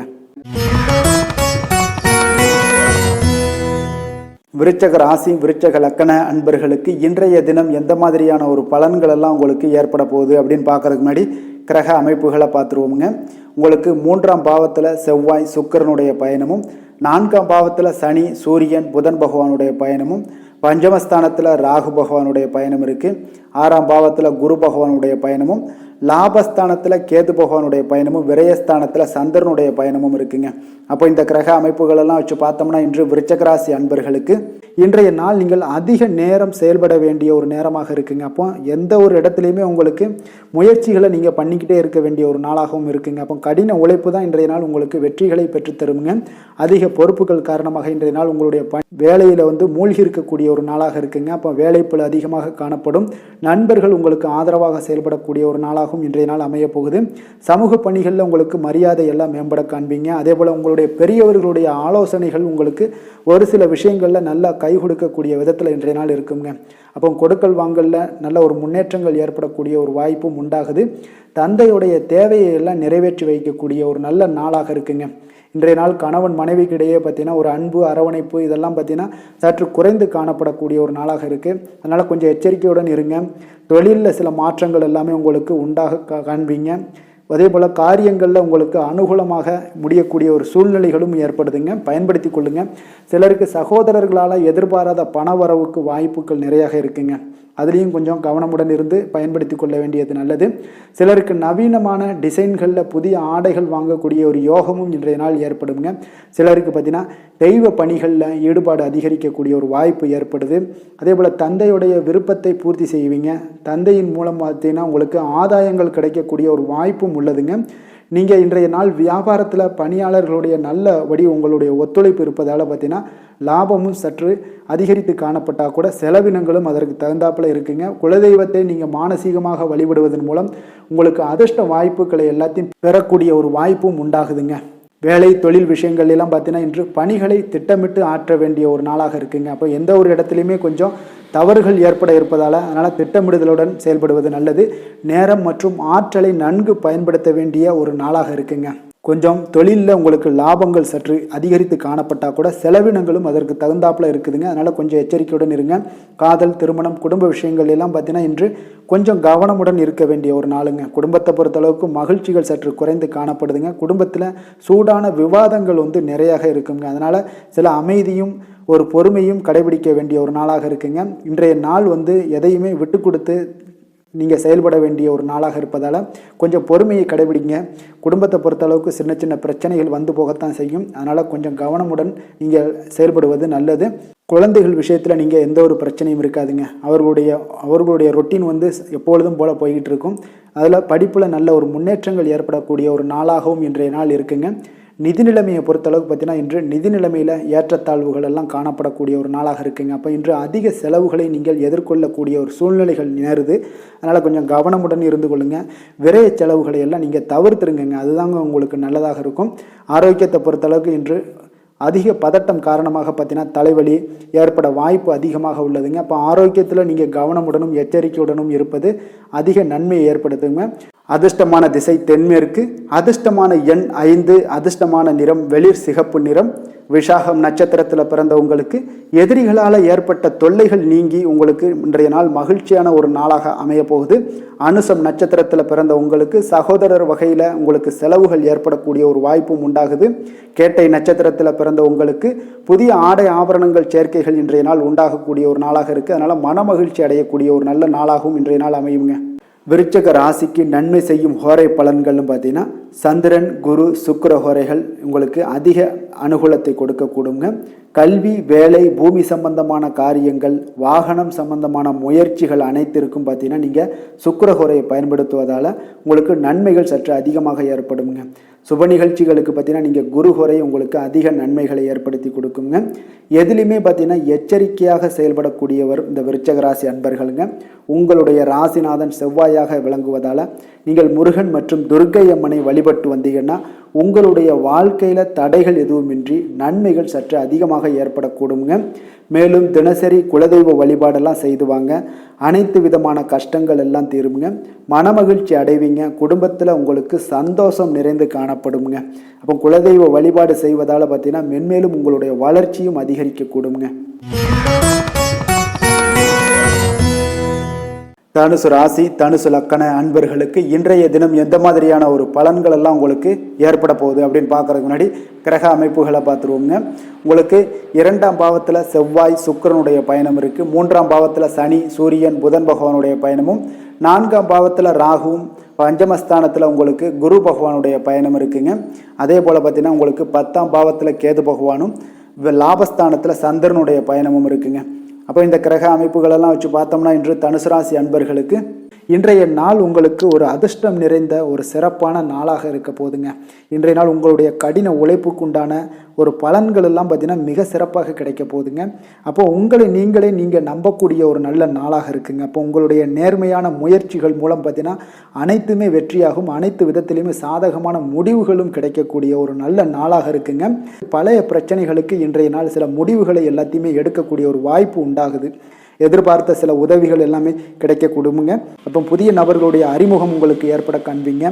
விருச்சக ராசி, விருச்சக லக்கண அன்பர்களுக்கு இன்றைய தினம் எந்த மாதிரியான ஒரு பலன்கள் எல்லாம் உங்களுக்கு ஏற்பட போகுது அப்படின்னு பார்க்கறதுக்கு முன்னாடி கிரக அமைப்புகளை பார்த்துருவோமுங்க. உங்களுக்கு 3ஆம் பாவத்தில் செவ்வாய் சுக்கிரனுடைய பயணமும், 4ஆம் பாவத்தில் சனி, சூரியன், புதன் பகவானுடைய பயணமும், பஞ்சமஸ்தானத்தில் ராகு பகவானுடைய பயணம் இருக்குது. 6ஆம் பாவத்தில் குரு பகவானுடைய பயணமும், லாபஸ்தானத்தில் கேது பகவானுடைய பயணமும், விரயஸ்தானத்தில் சந்திரனுடைய பயணமும் இருக்குங்க. அப்போ இந்த கிரக அமைப்புகளெல்லாம் வச்சு பார்த்தோம்னா இன்று விருச்சக ராசி அன்பர்களுக்கு இன்றைய நாள் நீங்கள் அதிக நேரம் செயல்பட வேண்டிய ஒரு நேரமாக இருக்குங்க. அப்போ எந்த ஒரு இடத்துலையுமே உங்களுக்கு முயற்சிகளை நீங்கள் பண்ணிக்கிட்டே இருக்க வேண்டிய ஒரு நாளாகவும் இருக்குங்க. அப்போ கடின உழைப்பு தான் இன்றைய நாள் உங்களுக்கு வெற்றிகளை பெற்றுத்தருங்க. அதிக பொறுப்புகள் காரணமாக இன்றைய நாள் உங்களுடைய வேலையில் மூழ்கி இருக்கக்கூடிய ஒரு நாளாக இருக்குங்க. அப்போ வேலைப்பளு அதிகமாக காணப்படும். நண்பர்கள் உங்களுக்கு ஆதரவாக செயல்படக்கூடிய ஒரு நாளாகவும் இன்றைய நாள் அமைய போகுது. சமூக பணிகளில் உங்களுக்கு மரியாதை எல்லாம் மேம்பட காண்பீங்க. அதே போல் உங்களுடைய பெரியவர்களுடைய ஆலோசனைகள் உங்களுக்கு ஒரு சில விஷயங்களில் நல்லா கை கொடுக்கக்கூடிய விதத்தில் இன்றைய நாள் இருக்குங்க. அப்போ கொடுக்கல் வாங்கலில் நல்ல ஒரு முன்னேற்றங்கள் ஏற்படக்கூடிய ஒரு வாய்ப்பும் உண்டாகுது. தந்தையுடைய தேவையை எல்லாம் நிறைவேற்றி வைக்கக்கூடிய ஒரு நல்ல நாளாக இருக்குங்க. இன்றைய நாள் கணவன் மனைவிக்கிடையே பார்த்தீங்கன்னா ஒரு அன்பு, அரவணைப்பு இதெல்லாம் பார்த்தீங்கன்னா சற்று குறைந்து காணப்படக்கூடிய ஒரு நாளாக இருக்குது. அதனால் கொஞ்சம் எச்சரிக்கையுடன் இருங்க. தொழிலில் சில மாற்றங்கள் எல்லாமே உங்களுக்கு உண்டாக காண்பீங்க. அதே போல் காரியங்களில் உங்களுக்கு அனுகூலமாக முடியக்கூடிய ஒரு சூழ்நிலைகளும் ஏற்படுதுங்க. பயன்படுத்தி கொள்ளுங்க. சிலருக்கு சகோதரர்களால் எதிர்பாராத பண வரவுக்கு வாய்ப்புகள் நிறையாக இருக்குங்க. அதுலேயும் கொஞ்சம் கவனமுடன் இருந்து பயன்படுத்தி கொள்ள வேண்டியது நல்லது. சிலருக்கு நவீனமான டிசைன்களில் புதிய ஆடைகள் வாங்கக்கூடிய ஒரு யோகமும் இன்றைய நாள் ஏற்படுங்க. சிலருக்கு பார்த்தீங்கன்னா தெய்வ பணிகளில் ஈடுபாடு அதிகரிக்கக்கூடிய ஒரு வாய்ப்பு ஏற்படுது. அதே போல் தந்தையுடைய விருப்பத்தை பூர்த்தி செய்வீங்க. தந்தையின் மூலம் பார்த்தீங்கன்னா உங்களுக்கு ஆதாயங்கள் கிடைக்கக்கூடிய ஒரு வாய்ப்பும் உள்ளதுங்க. நீங்கள் இன்றைய நாள் வியாபாரத்தில் பணியாளர்களுடைய நல்லபடி உங்களுடைய ஒத்துழைப்பு இருப்பதால் பார்த்தீங்கன்னா லாபமும் சற்று அதிகரித்து காணப்பட்டால் கூட செலவினங்களும் அதற்கு தகுந்தாப்பில் இருக்குங்க. குலதெய்வத்தை நீங்கள் மானசீகமாக வழிபடுவதன் மூலம் உங்களுக்கு அதிர்ஷ்ட வாய்ப்புகளை எல்லாத்தையும் பெறக்கூடிய ஒரு வாய்ப்பும் உண்டாகுதுங்க. வேலை தொழில் விஷயங்கள் எல்லாம் பார்த்தீங்கன்னா இன்று பணிகளை திட்டமிட்டு ஆற்ற வேண்டிய ஒரு நாளாக இருக்குங்க. அப்போ எந்த ஒரு இடத்துலையுமே கொஞ்சம் தவறுகள் ஏற்பட இருப்பதால் அதனால் திட்டமிடுதலுடன் செயல்படுவது நல்லது. நேரம் மற்றும் ஆற்றலை நன்கு பயன்படுத்த வேண்டிய ஒரு நாளாக இருக்குங்க. கொஞ்சம் தொழிலில் உங்களுக்கு லாபங்கள் சற்று அதிகரித்து காணப்பட்டால் கூட செலவினங்களும் அதற்கு தகுந்தாப்பில் இருக்குதுங்க. அதனால் கொஞ்சம் எச்சரிக்கையுடன் இருங்க. காதல், திருமணம், குடும்ப விஷயங்கள் எல்லாம் பார்த்தீங்கன்னா இன்று கொஞ்சம் கவனமுடன் இருக்க வேண்டிய ஒரு நாளுங்க. குடும்பத்தை பொறுத்தளவுக்கு மகிழ்ச்சிகள் சற்று குறைந்து காணப்படுதுங்க. குடும்பத்தில் சூடான விவாதங்கள் நிறையாக இருக்குங்க. அதனால் சில அமைதியும் ஒரு பொறுமையும் கடைபிடிக்க வேண்டிய ஒரு நாளாக இருக்குங்க. இன்றைய நாள் எதையுமே விட்டு கொடுத்து நீங்கள் செயல்பட வேண்டிய ஒரு நாளாக இருப்பதால் கொஞ்சம் பொறுமையை கடைபிடிங்க. குடும்பத்தை பொறுத்தளவுக்கு சின்ன சின்ன பிரச்சனைகள் வந்து போகத்தான் செய்யும். அதனால் கொஞ்சம் கவனமுடன் நீங்கள் செயல்படுவது நல்லது. குழந்தைகள் விஷயத்தில் நீங்கள் எந்த ஒரு பிரச்சனையும் இருக்காதுங்க. அவர்களுடைய ரொட்டீன் எப்பொழுதும் போல் போய்கிட்டு இருக்கும். அதில் படிப்பில் நல்ல ஒரு முன்னேற்றங்கள் ஏற்படக்கூடிய ஒரு நாளாகவும் இன்றைய நாள் இருக்குங்க. நிதி நிலைமையை பொறுத்தளவுக்கு பார்த்தீங்கன்னா இன்று நிதி நிலைமையில் ஏற்றத்தாழ்வுகள் எல்லாம் காணப்படக்கூடிய ஒரு நாளாக இருக்குங்க. அப்போ இன்று அதிக செலவுகளை நீங்கள் எதிர்கொள்ளக்கூடிய ஒரு சூழ்நிலைகள் நேருது. அதனால் கொஞ்சம் கவனமுடன் இருந்து கொள்ளுங்கள். விரைய செலவுகளை எல்லாம் நீங்கள் தவிர்த்துருங்க. அதுதாங்க உங்களுக்கு நல்லதாக இருக்கும். ஆரோக்கியத்தை பொறுத்தளவுக்கு இன்று அதிக பதட்டம் காரணமாக பார்த்தீங்கன்னா தலைவலி ஏற்பட வாய்ப்பு அதிகமாக உள்ளதுங்க. அப்போ ஆரோக்கியத்தில் நீங்கள் கவனமுடனும் எச்சரிக்கையுடனும் இருப்பது அதிக நன்மையை ஏற்படுத்துங்க. அதிர்ஷ்டமான திசை தென்மேற்கு, அதிர்ஷ்டமான எண் 5, அதிர்ஷ்டமான நிறம் வெளிர் சிகப்பு நிறம். விஷாகம் நட்சத்திரத்தில் பிறந்த உங்களுக்கு எதிரிகளால் ஏற்பட்ட தொல்லைகள் நீங்கி உங்களுக்கு இன்றைய நாள் மகிழ்ச்சியான ஒரு நாளாக அமைய போகுது. அனுசம் நட்சத்திரத்தில் பிறந்த உங்களுக்கு சகோதரர் வகையில் உங்களுக்கு செலவுகள் ஏற்படக்கூடிய ஒரு வாய்ப்பும் உண்டாகுது. கேட்டை நட்சத்திரத்தில் பிறந்த உங்களுக்கு புதிய ஆடை ஆபரணங்கள் சேர்க்கைகள் இன்றைய நாள் உண்டாகக்கூடிய ஒரு நாளாக இருக்குது. அதனால் மன மகிழ்ச்சி அடையக்கூடிய ஒரு நல்ல நாளாகவும் இன்றைய நாள் அமையுங்க. விருச்சக ராசிக்கு நன்மை செய்யும் ஹோரை பலன்கள்னு பார்த்தீங்கன்னா சந்திரன், குரு, சுக்கிர ஹோரைகள் உங்களுக்கு அதிக அனுகூலத்தை கொடுக்கக்கூடுங்க. கல்வி, வேலை, பூமி சம்பந்தமான காரியங்கள், வாகனம் சம்பந்தமான முயற்சிகள் அனைத்திற்கும் பார்த்தீங்கன்னா நீங்கள் சுக்கிர ஹோரையை பயன்படுத்துவதால் உங்களுக்கு நன்மைகள் சற்று அதிகமாக ஏற்படுங்க. சுப நிகழ்ச்சிகளுக்கு பார்த்தீங்கன்னா நீங்கள் குரு ஹோரை உங்களுக்கு அதிக நன்மைகளை ஏற்படுத்தி கொடுக்குங்க. எதுலையுமே பார்த்தீங்கன்னா எச்சரிக்கையாக செயல்படக்கூடியவர் இந்த விருச்சக ராசி அன்பர்களுங்க. உங்களுடைய ராசிநாதன் செவ்வாயாக விளங்குவதால் நீங்கள் முருகன் மற்றும் துர்க்கை அம்மனை வழிபட்டு வந்தீங்கன்னா உங்களுடைய வாழ்க்கையில் தடைகள் எதுவுமின்றி நன்மைகள் சற்று அதிகமாக ஏற்படக்கூடுங்க. மேலும் தினசரி குலதெய்வ வழிபாடெல்லாம் செய்து வாங்க. அனைத்து விதமான கஷ்டங்கள் எல்லாம் தீருங்க. மனமகிழ்ச்சி அடைவீங்க. குடும்பத்தில் உங்களுக்கு சந்தோஷம் நிறைந்து காணப்படுங்க. அப்போ குலதெய்வ வழிபாடு செய்வதால் பார்த்தீங்கன்னா மென்மேலும் உங்களுடைய வளர்ச்சியும் அதிகரிக்கக்கூடுங்க. தனுசு ராசி, தனுசு லக்கண அன்பர்களுக்கு இன்றைய தினம் எந்த மாதிரியான ஒரு பலன்கள் எல்லாம் உங்களுக்கு ஏற்பட போகுது அப்படின்னு பார்க்கறதுக்கு முன்னாடி கிரக அமைப்புகளை பார்த்துருவோங்க. உங்களுக்கு 2ஆம் பாவத்தில் செவ்வாய், சுக்கிரனுடைய பயணம் இருக்குது. 3ஆம் பாவத்தில் சனி, சூரியன், புதன் பகவானுடைய பயணமும், 4ஆம் பாவத்தில் ராகுவும், பஞ்சமஸ்தானத்தில் உங்களுக்கு குரு பகவானுடைய பயணம் இருக்குங்க. அதே போல் பார்த்தீங்கன்னா உங்களுக்கு 10ஆம் பாவத்தில் கேது பகவானும், லாபஸ்தானத்தில் சந்திரனுடைய பயணமும் இருக்குங்க. அப்போ இந்த கிரக அமைப்புகளெல்லாம் வச்சு பார்த்தோம்னா இன்று தனுசு ராசி அன்பர்களுக்கு இன்றைய நாள் உங்களுக்கு ஒரு அதிர்ஷ்டம் நிறைந்த ஒரு சிறப்பான நாளாக இருக்க போதுங்க. இன்றைய நாள் உங்களுடைய கடின உழைப்புக்கு உண்டான ஒரு பலன்கள் எல்லாம் பார்த்தீங்கன்னா மிக சிறப்பாக கிடைக்க போகுதுங்க. அப்போ உங்களை நீங்கள் நம்பக்கூடிய ஒரு நல்ல நாளாக இருக்குங்க. அப்போ உங்களுடைய நேர்மையான முயற்சிகள் மூலம் பார்த்தீங்கன்னா அனைத்துமே வெற்றியாகும். அனைத்து விதத்திலையுமே சாதகமான முடிவுகளும் கிடைக்கக்கூடிய ஒரு நல்ல நாளாக இருக்குங்க. பழைய பிரச்சனைகளுக்கு இன்றைய நாள் சில முடிவுகளை எல்லாத்தையுமே எடுக்கக்கூடிய ஒரு வாய்ப்பு உண்டாகுது. எதிர்பார்த்த சில உதவிகள் எல்லாமே கிடைக்கக்கூடுங்க. அப்போ புதிய நபர்களுடைய அறிமுகம் உங்களுக்கு ஏற்பட காண்பீங்க.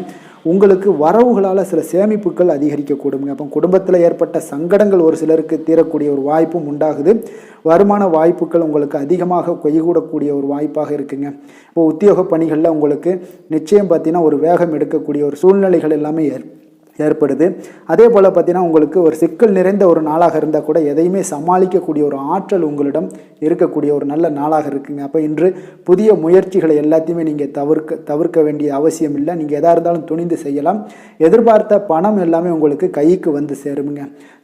உங்களுக்கு வரவுகளால் சில சேமிப்புகள் அதிகரிக்கக்கூடுங்க. அப்போ குடும்பத்தில் ஏற்பட்ட சங்கடங்கள் ஒரு சிலருக்கு தீரக்கூடிய ஒரு வாய்ப்பும் உண்டாகுது. வருமான வாய்ப்புகள் உங்களுக்கு அதிகமாக கைகூடக்கூடிய ஒரு வாய்ப்பாக இருக்குங்க. இப்போ உத்தியோக பணிகளில் உங்களுக்கு நிச்சயம் பார்த்தீங்கன்னா ஒரு வேகம் எடுக்கக்கூடிய ஒரு சூழ்நிலைகள் எல்லாமே ஏற்படுது. அதே போல் பார்த்தீங்கன்னா உங்களுக்கு ஒரு சிக்கல் நிறைந்த ஒரு நாளாக இருந்தால் கூட எதையுமே சமாளிக்கக்கூடிய ஒரு ஆற்றல் உங்களிடம் இருக்கக்கூடிய ஒரு நல்ல நாளாக இருக்குங்க. அப்போ இன்று புதிய முயற்சிகளை எல்லாத்தையுமே நீங்கள் தவிர்க்க வேண்டிய அவசியம் இல்லை. நீங்கள் எதாக இருந்தாலும் துணிந்து செய்யலாம். எதிர்பார்த்த பணம் எல்லாமே உங்களுக்கு கைக்கு வந்து சேருங்க.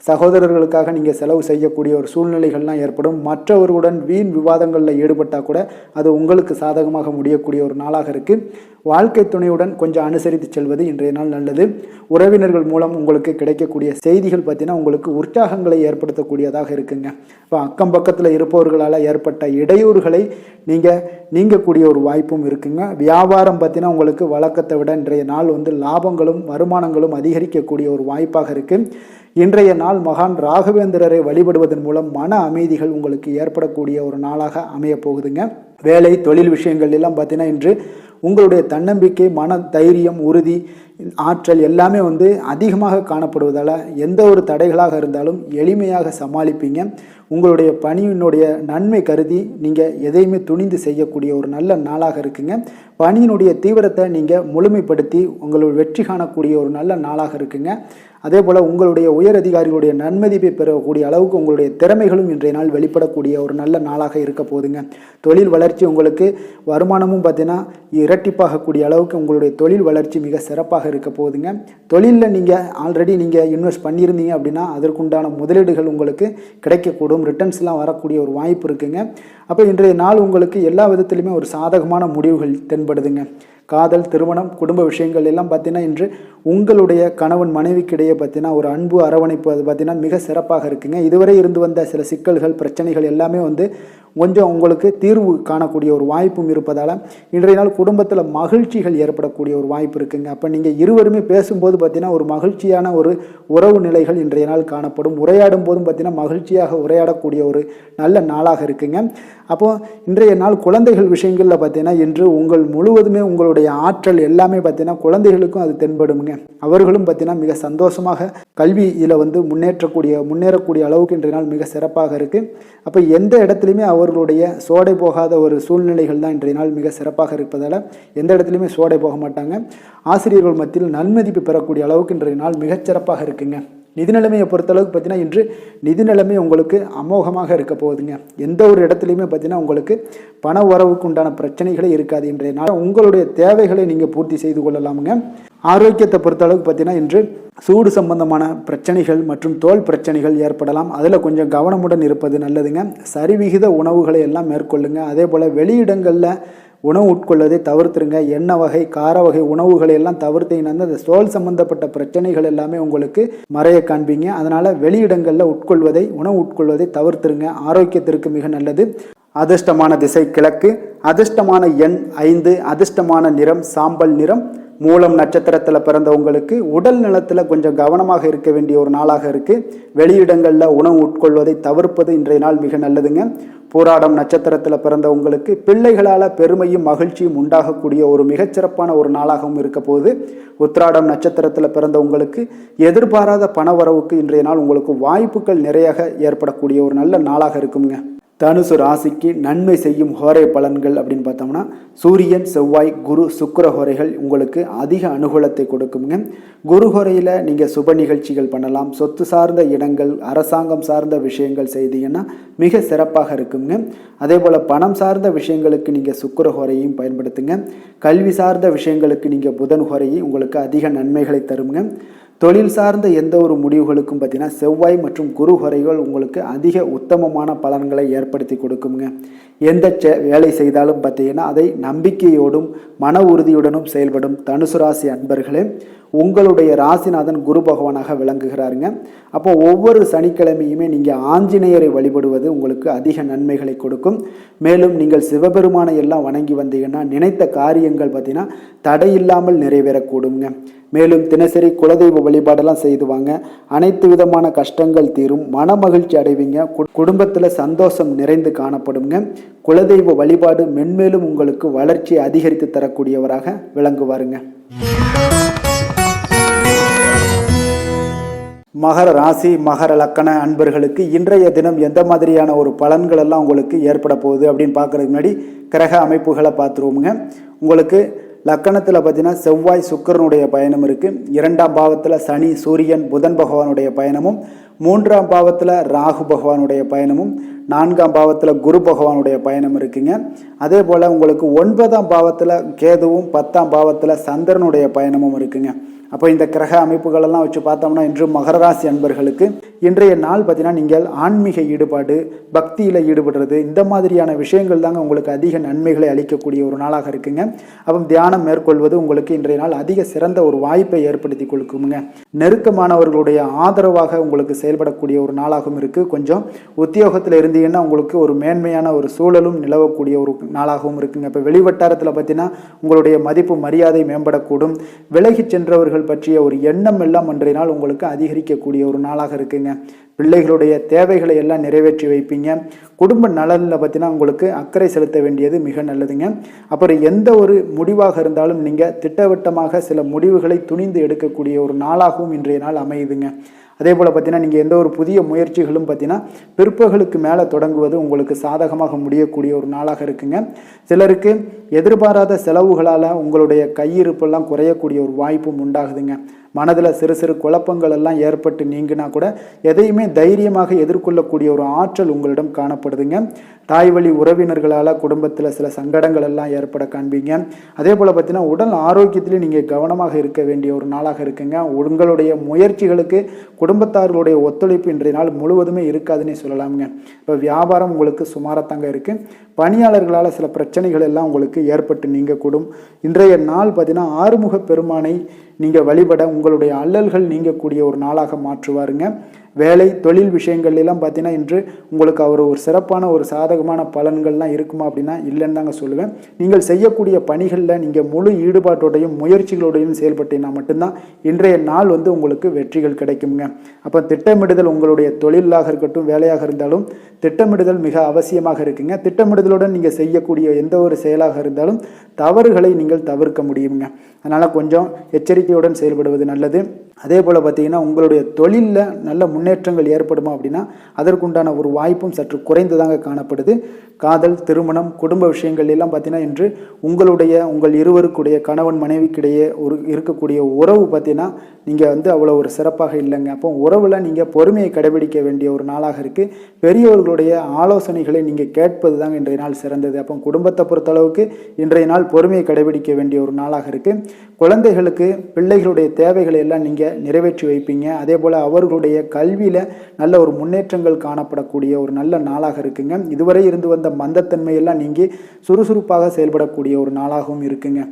சகோதரர்களுக்காக நீங்கள் செலவு செய்யக்கூடிய ஒரு சூழ்நிலைகள்லாம் ஏற்படும். மற்றவர்களுடன் வீண் விவாதங்களில் ஈடுபட்டால் கூட அது உங்களுக்கு சாதகமாக முடியக்கூடிய ஒரு நாளாக இருக்குது. வாழ்க்கை துணையுடன் கொஞ்சம் அனுசரித்து செல்வது இன்றைய நாள் நல்லது. உறவினர்கள் மூலம் உங்களுக்கு கிடைக்கக்கூடிய செய்திகள் பார்த்தீங்கன்னா உங்களுக்கு உற்சாகங்களை ஏற்படுத்தக்கூடியதாக இருக்குங்க. இப்போ அக்கம் பக்கத்தில் இருப்பவர்களால் ஏற்பட்ட இடையூறுகளை நீங்கக்கூடிய ஒரு வாய்ப்பும் இருக்குங்க. வியாபாரம் பார்த்தீங்கன்னா உங்களுக்கு வழக்கத்தை விட இன்றைய நாள் லாபங்களும் வருமானங்களும் அதிகரிக்கக்கூடிய ஒரு வாய்ப்பாக இருக்குது. இன்றைய நாள் மகான் ராகவேந்திரரை வழிபடுவதன் மூலம் மன அமைதிகள் உங்களுக்கு ஏற்படக்கூடிய ஒரு நாளாக அமைய போகுதுங்க. வேலை தொழில் விஷயங்கள் எல்லாம் பார்த்தீங்கன்னா இன்று உங்களுடைய தன்னம்பிக்கை, மன தைரியம், உறுதி, ஆற்றல் எல்லாமே அதிகமாக காணப்படுவதால் எந்த ஒரு தடைகளாக இருந்தாலும் எளிமையாக சமாளிப்பீங்க. உங்களுடைய பணியினுடைய நன்மை கருதி நீங்கள் எதையுமே துணிந்து செய்யக்கூடிய ஒரு நல்ல நாளாக இருக்குங்க. பணியினுடைய தீவிரத்தை நீங்கள் முழுமைப்படுத்தி உங்களுடைய வெற்றி காணக்கூடிய ஒரு நல்ல நாளாக இருக்குங்க. அதே போல் உங்களுடைய உயர் அதிகாரிகளுடைய நன்மதிப்பை பெறக்கூடிய அளவுக்கு உங்களுடைய திறமைகளும் இன்றைய நாள் வெளிப்படக்கூடிய ஒரு நல்ல நாளாக இருக்க போகுதுங்க. தொழில் வளர்ச்சி உங்களுக்கு வருமானமும் பார்த்தீங்கன்னா இரட்டிப்பாகக்கூடிய அளவுக்கு உங்களுடைய தொழில் வளர்ச்சி மிக சிறப்பாக இருக்க போகுதுங்க. தொழிலில் நீங்கள் ஆல்ரெடி இன்வெஸ்ட் பண்ணியிருந்தீங்க அப்படின்னா அதற்குண்டான முதலீடுகள் உங்களுக்கு கிடைக்கக்கூடும். ரிட்டர்ன்ஸ்லாம் வரக்கூடிய ஒரு வாய்ப்பு இருக்குங்க. அப்போ இன்றைய நாள் உங்களுக்கு எல்லா விதத்திலுமே ஒரு சாதகமான முடிவுகள் தென்படுதுங்க. காதல், திருமணம், குடும்ப விஷயங்கள் எல்லாம் பார்த்தீங்கன்னா இன்று உங்களுடைய கணவன் மனைவிக்கிடையே பார்த்தீங்கன்னா ஒரு அன்பு அரவணைப்பு அது பார்த்தீங்கன்னா மிக சிறப்பாக இருக்குங்க. இதுவரை இருந்து வந்த சில சிக்கல்கள் பிரச்சனைகள் எல்லாமே கொஞ்சம் உங்களுக்கு தீர்வு காணக்கூடிய ஒரு வாய்ப்பும் இருப்பதால் இன்றைய நாள் குடும்பத்தில் மகிழ்ச்சிகள் ஏற்படக்கூடிய ஒரு வாய்ப்பு இருக்குங்க. அப்போ நீங்கள் இருவருமே பேசும்போது பார்த்தீங்கன்னா ஒரு மகிழ்ச்சியான ஒரு உறவு நிலைகள் இன்றைய நாள் காணப்படும். உரையாடும் போதும் பார்த்தீங்கன்னா மகிழ்ச்சியாக உரையாடக்கூடிய ஒரு நல்ல நாளாக இருக்குங்க. அப்போது இன்றைய நாள் குழந்தைகள் விஷயங்களில் பார்த்தீங்கன்னா இன்று முழுவதுமே உங்களுடைய ஆற்றல் எல்லாமே பார்த்தீங்கன்னா குழந்தைகளுக்கும் அது தென்படுங்க. அவர்களும் பார்த்தீங்கன்னா மிக சந்தோஷமாக கல்வியில் முன்னேறக்கூடிய அளவுக்கு இன்றைய நாள் மிக சிறப்பாக இருக்குது. அப்போ எந்த இடத்துலையுமே அவர்களுடைய சோடை போகாத ஒரு சூழ்நிலைகள் தான் இன்றைய நாள் மிக சிறப்பாக இருப்பதால் எந்த இடத்துலையுமே சோடை போக மாட்டாங்க. ஆசிரியர்கள் மத்தியில் நன்மதிப்பு பெறக்கூடிய அளவுக்கு இன்றைய நாள் மிகச்சிறப்பாக இருக்குங்க. நிதி நிலைமையை பொறுத்தளவுக்கு பார்த்தீங்கன்னா இன்று நிதி நிலைமை உங்களுக்கு அமோகமாக இருக்க போகுதுங்க. எந்த ஒரு இடத்துலையுமே பார்த்தீங்கன்னா உங்களுக்கு பண உறவுக்கு உண்டான பிரச்சனைகளே இருக்காது. இன்றைய நாள் உங்களுடைய தேவைகளை நீங்கள் பூர்த்தி செய்து கொள்ளலாமுங்க. ஆரோக்கியத்தை பொறுத்தளவுக்கு பார்த்தீங்கன்னா இன்று சூடு சம்பந்தமான பிரச்சனைகள் மற்றும் தோல் பிரச்சனைகள் ஏற்படலாம். அதில் கொஞ்சம் கவனமுடன் இருப்பது நல்லதுங்க. சரிவிகித உணவுகளை எல்லாம் மேற்கொள்ளுங்க. அதே போல் வெளியிடங்களில் உணவு உட்கொள்வதை தவிர்த்துருங்க. எண்ணெய் வகை, கார வகை உணவுகளை எல்லாம் தவிர்த்தீங்கன்னா அந்த தோல் சம்பந்தப்பட்ட பிரச்சனைகள் எல்லாமே உங்களுக்கு மறைய காண்பீங்க. அதனால் வெளியிடங்களில் உணவு உட்கொள்வதை தவிர்த்துருங்க. ஆரோக்கியத்திற்கு மிக நல்லது. அதிர்ஷ்டமான திசை கிழக்கு, அதிர்ஷ்டமான எண் 5, அதிர்ஷ்டமான நிறம் சாம்பல் நிறம். மூலம் நட்சத்திரத்தில் பிறந்தவங்களுக்கு உடல் நலத்தில் கொஞ்சம் கவனமாக இருக்க வேண்டிய ஒரு நாளாக இருக்குது. வெளியிடங்களில் உணவு உட்கொள்வதை தவிர்ப்பது இன்றைய நாள் மிக நல்லதுங்க. பூராடம் நட்சத்திரத்தில் பிறந்தவங்களுக்கு பிள்ளைகளால் பெருமையும் மகிழ்ச்சியும் உண்டாகக்கூடிய ஒரு மிகச்சிறப்பான ஒரு நாளாகவும் இருக்க போகுது. உத்திராடம் நட்சத்திரத்தில் பிறந்தவங்களுக்கு எதிர்பாராத பணவரவுக்கு இன்றைய நாள் உங்களுக்கு வாய்ப்புகள் நிறைய ஏற்படக்கூடிய ஒரு நல்ல நாளாக இருக்குங்க. தனுசு ராசிக்கு நன்மை செய்யும் ஹோரை பலன்கள் அப்படின்னு பார்த்தோம்னா சூரியன், செவ்வாய், குரு, சுக்கிர ஹோரைகள் உங்களுக்கு அதிக அனுகூலத்தை கொடுக்குங்க. குரு ஹோரையில் நீங்கள் சுப நிகழ்ச்சிகள் பண்ணலாம். சொத்து சார்ந்த இடங்கள், அரசாங்கம் சார்ந்த விஷயங்கள் செய்தீங்கன்னா மிக சிறப்பாக இருக்குங்க. அதே போல் பணம் சார்ந்த விஷயங்களுக்கு நீங்கள் சுக்கிர ஹோரையும் பயன்படுத்துங்க. கல்வி சார்ந்த விஷயங்களுக்கு நீங்கள் புதன் ஹோரையும் உங்களுக்கு அதிக நன்மைகளை தருங்க. தொழில் சார்ந்த எந்த ஒரு முடிவுகளுக்கும் பார்த்தீங்கன்னா செவ்வாய் மற்றும் குரு ஹோரைகள் உங்களுக்கு அதிக உத்தமமான பலன்களை ஏற்படுத்தி கொடுக்குங்க. எந்த வேலை செய்தாலும் பார்த்தீங்கன்னா அதை நம்பிக்கையோடும் மன உறுதியுடனும் செயல்படும் தனுசு ராசி அன்பர்களே, உங்களுடைய ராசிநாதன் குரு பகவானாக விளங்குகிறாருங்க. அப்போ ஒவ்வொரு சனிக்கிழமையுமே நீங்கள் ஆஞ்சநேயரை வழிபடுவது உங்களுக்கு அதிக நன்மைகளை கொடுக்கும். மேலும் நீங்கள் சிவபெருமானை எல்லாம் வணங்கி வந்தீங்கன்னா நினைத்த காரியங்கள் பார்த்தீங்கன்னா தடையில்லாமல் நிறைவேறக்கூடுங்க. மேலும் தினசரி குலதெய்வ வழிபாடெல்லாம் செய்துவாங்க. அனைத்து விதமான கஷ்டங்கள் தீரும், மன மகிழ்ச்சி அடைவீங்க. குடும்பத்தில் சந்தோஷம் நிறைந்து காணப்படுங்க. குலதெய்வ வழிபாடு மென்மேலும் உங்களுக்கு வளர்ச்சியை அதிகரித்து தரக்கூடியவராக விளங்குவாருங்க. மகர ராசி மகர லக்கண அன்பர்களுக்கு இன்றைய தினம் எந்த மாதிரியான ஒரு பலன்கள் எல்லாம் உங்களுக்கு ஏற்பட போகுது அப்படின்னு பார்க்கறதுக்கு முன்னாடி கிரக அமைப்புகளை பார்த்துருவோமுங்க. உங்களுக்கு லக்கணத்தில் பார்த்தீங்கன்னா செவ்வாய் சுக்கிரனுடைய பயணம் இருக்குது. 2ஆம் பாவத்தில் சனி சூரியன் புதன் பகவானுடைய பயணமும், 3ஆம் பாவத்தில் ராகு பகவானுடைய பயணமும், 4ஆம் பாவத்தில் குரு பகவானுடைய பயணம் இருக்குங்க. அதே போல் உங்களுக்கு 9ஆம் பாவத்தில் கேதுவும் 10ஆம் பாவத்தில் சந்திரனுடைய பயணமும் இருக்குங்க. அப்போ இந்த கிரக அமைப்புகளெல்லாம் வச்சு பார்த்தோம்னா இன்று மகர ராசி அன்பர்களுக்கு இன்றைய நாள் பார்த்தீங்கன்னா நீங்கள் ஆன்மீக ஈடுபாடு, பக்தியில் ஈடுபடுறது, இந்த மாதிரியான விஷயங்கள் தாங்க உங்களுக்கு அதிக நன்மைகளை அளிக்கக்கூடிய ஒரு நாளாக இருக்குங்க. அப்போ தியானம் மேற்கொள்வது உங்களுக்கு இன்றைய நாள் அதிக சிறந்த ஒரு வாய்ப்பை ஏற்படுத்தி கொடுக்குங்க. நெருக்கமானவர்களுடைய ஆதரவாக உங்களுக்கு செயல்படக்கூடிய ஒரு நாளாகவும் இருக்குது. கொஞ்சம் உத்தியோகத்தில் இருந்தீங்கன்னா உங்களுக்கு ஒரு மேன்மையான ஒரு சூழலும் நிலவக்கூடிய ஒரு நாளாகவும் இருக்குங்க. இப்போ வெளிவட்டாரத்தில் பார்த்தீங்கன்னா உங்களுடைய மதிப்பு மரியாதை மேம்படக்கூடும். விலகி சென்றவர்கள் பற்றிய ஒரு எண்ணம் எல்லாம் அன்றைய நாள் உங்களுக்கு அதிகரிக்கக்கூடிய ஒரு நாளாக இருக்குங்க. பிள்ளைகளுடைய தேவைகளை எல்லாம் நிறைவேற்றி வைப்பீங்க. குடும்ப நலனில் பார்த்தீங்கன்னா உங்களுக்கு அக்கறை செலுத்த வேண்டியது மிக நல்லதுங்க. அப்புறம் எந்த ஒரு முடிவாக இருந்தாலும் நீங்கள் திட்டவட்டமாக சில முடிவுகளை துணிந்து எடுக்கக்கூடிய ஒரு நாளாகவும் இன்றைய நாள் அமையுதுங்க. அதே போல் பார்த்தீங்கன்னா நீங்கள் எந்த ஒரு புதிய முயற்சிகளும் பார்த்தீங்கன்னா பிற்பகலுக்கு மேலே தொடங்குவது உங்களுக்கு சாதகமாக முடியக்கூடிய ஒரு நாளாக இருக்குங்க. சிலருக்கு எதிர்பாராத செலவுகளால் உங்களுடைய கையிருப்பெல்லாம் குறையக்கூடிய ஒரு வாய்ப்பும் உண்டாகுதுங்க. மனதில் சிறு சிறு குழப்பங்கள் எல்லாம் ஏற்பட்டு நீங்கினா கூட எதையுமே தைரியமாக எதிர்கொள்ளக்கூடிய ஒரு ஆற்றல் உங்களிடம் காணப்படுதுங்க. தாய் வழி உறவினர்களால் குடும்பத்தில் சில சங்கடங்கள் எல்லாம் ஏற்பட காண்பீங்க. அதே போல் பார்த்தீங்கன்னா உடல் ஆரோக்கியத்திலையும் நீங்கள் கவனமாக இருக்க வேண்டிய ஒரு நாளாக இருக்குங்க. உங்களுடைய முயற்சிகளுக்கு குடும்பத்தார்களுடைய ஒத்துழைப்பு இன்றைய நாள் முழுவதுமே இருக்காதுன்னே சொல்லலாமுங்க. இப்போ வியாபாரம் உங்களுக்கு சுமாரத்தாங்க இருக்குது. பணியாளர்களால் சில பிரச்சனைகள் எல்லாம் உங்களுக்கு ஏற்பட்டு நீங்கக்கூடும். இன்றைய நாள் பார்த்தீங்கன்னா ஆறுமுக பெருமானை நீங்கள் வழிபட உங்களுடைய அல்லல்கள் நீங்கக்கூடிய ஒரு நாளாக மாற்றுவாருங்க. வேலை தொழில் விஷயங்கள் எல்லாம் பார்த்தீங்கன்னா இன்று உங்களுக்கு அவர் ஒரு சிறப்பான ஒரு சாதகமான பலன்கள்லாம் இருக்குமா அப்படின்னா இல்லைன்னு தாங்க சொல்லுவேன். நீங்கள் செய்யக்கூடிய பணிகளில் நீங்கள் முழு ஈடுபாட்டோடையும் முயற்சிகளோடையும் செயல்பட்டீங்கன்னா மட்டும்தான் இன்றைய நாள் உங்களுக்கு வெற்றிகள் கிடைக்குங்க. அப்போ திட்டமிடுதல் உங்களுடைய தொழிலாக இருக்கட்டும் வேலையாக இருந்தாலும் திட்டமிடுதல் மிக அவசியமாக இருக்குங்க. திட்டமிடுதலுடன் நீங்கள் செய்யக்கூடிய எந்த ஒரு செயலாக இருந்தாலும் தவறுகளை நீங்கள் தவிர்க்க முடியுங்க. அதனால் கொஞ்சம் எச்சரிக்கையுடன் செயல்படுவது நல்லது. அதே போல் பார்த்தீங்கன்னா உங்களுடைய தொழிலில் நல்ல முன்னேற்றங்கள் ஏற்படுமா அப்படின்னா அதற்குண்டான ஒரு வாய்ப்பும் சற்று குறைந்துதாங்க காணப்படுது. காதல், திருமணம், குடும்ப விஷயங்கள் எல்லாம் பார்த்தீங்கன்னா இன்று உங்கள் இருவருக்குடைய கணவன் மனைவிக்கிடையே இருக்கக்கூடிய உறவு பார்த்தீங்கன்னா நீங்கள் அவ்வளோ ஒரு சிறப்பாக இல்லைங்க. அப்போ உறவில் நீங்கள் பொறுமையை கடைபிடிக்க வேண்டிய ஒரு நாளாக இருக்குது. பெரியவர்களுடைய ஆலோசனைகளை நீங்கள் கேட்பது தாங்க இன்றைய நாள் சிறந்தது. அப்போ குடும்பத்தை பொறுத்தளவுக்கு இன்றைய நாள் பொறுமையை கடைபிடிக்க வேண்டிய ஒரு நாளாக இருக்குது. குழந்தைகளுக்கு பிள்ளைகளுடைய தேவைகளை எல்லாம் நீங்கள் நிறைவேற்றி வைப்பீங்க. அதே போல் அவர்களுடைய கல்வியில் நல்ல ஒரு முன்னேற்றங்கள் காணப்படக்கூடிய ஒரு நல்ல நாளாக இருக்குங்க. இதுவரை இருந்து வந்த மந்தத்தன்மையெல்லாம் நீங்கி சுறுசுறுப்பாக செயல்படக்கூடிய ஒரு நாளாகவும் இருக்குங்க.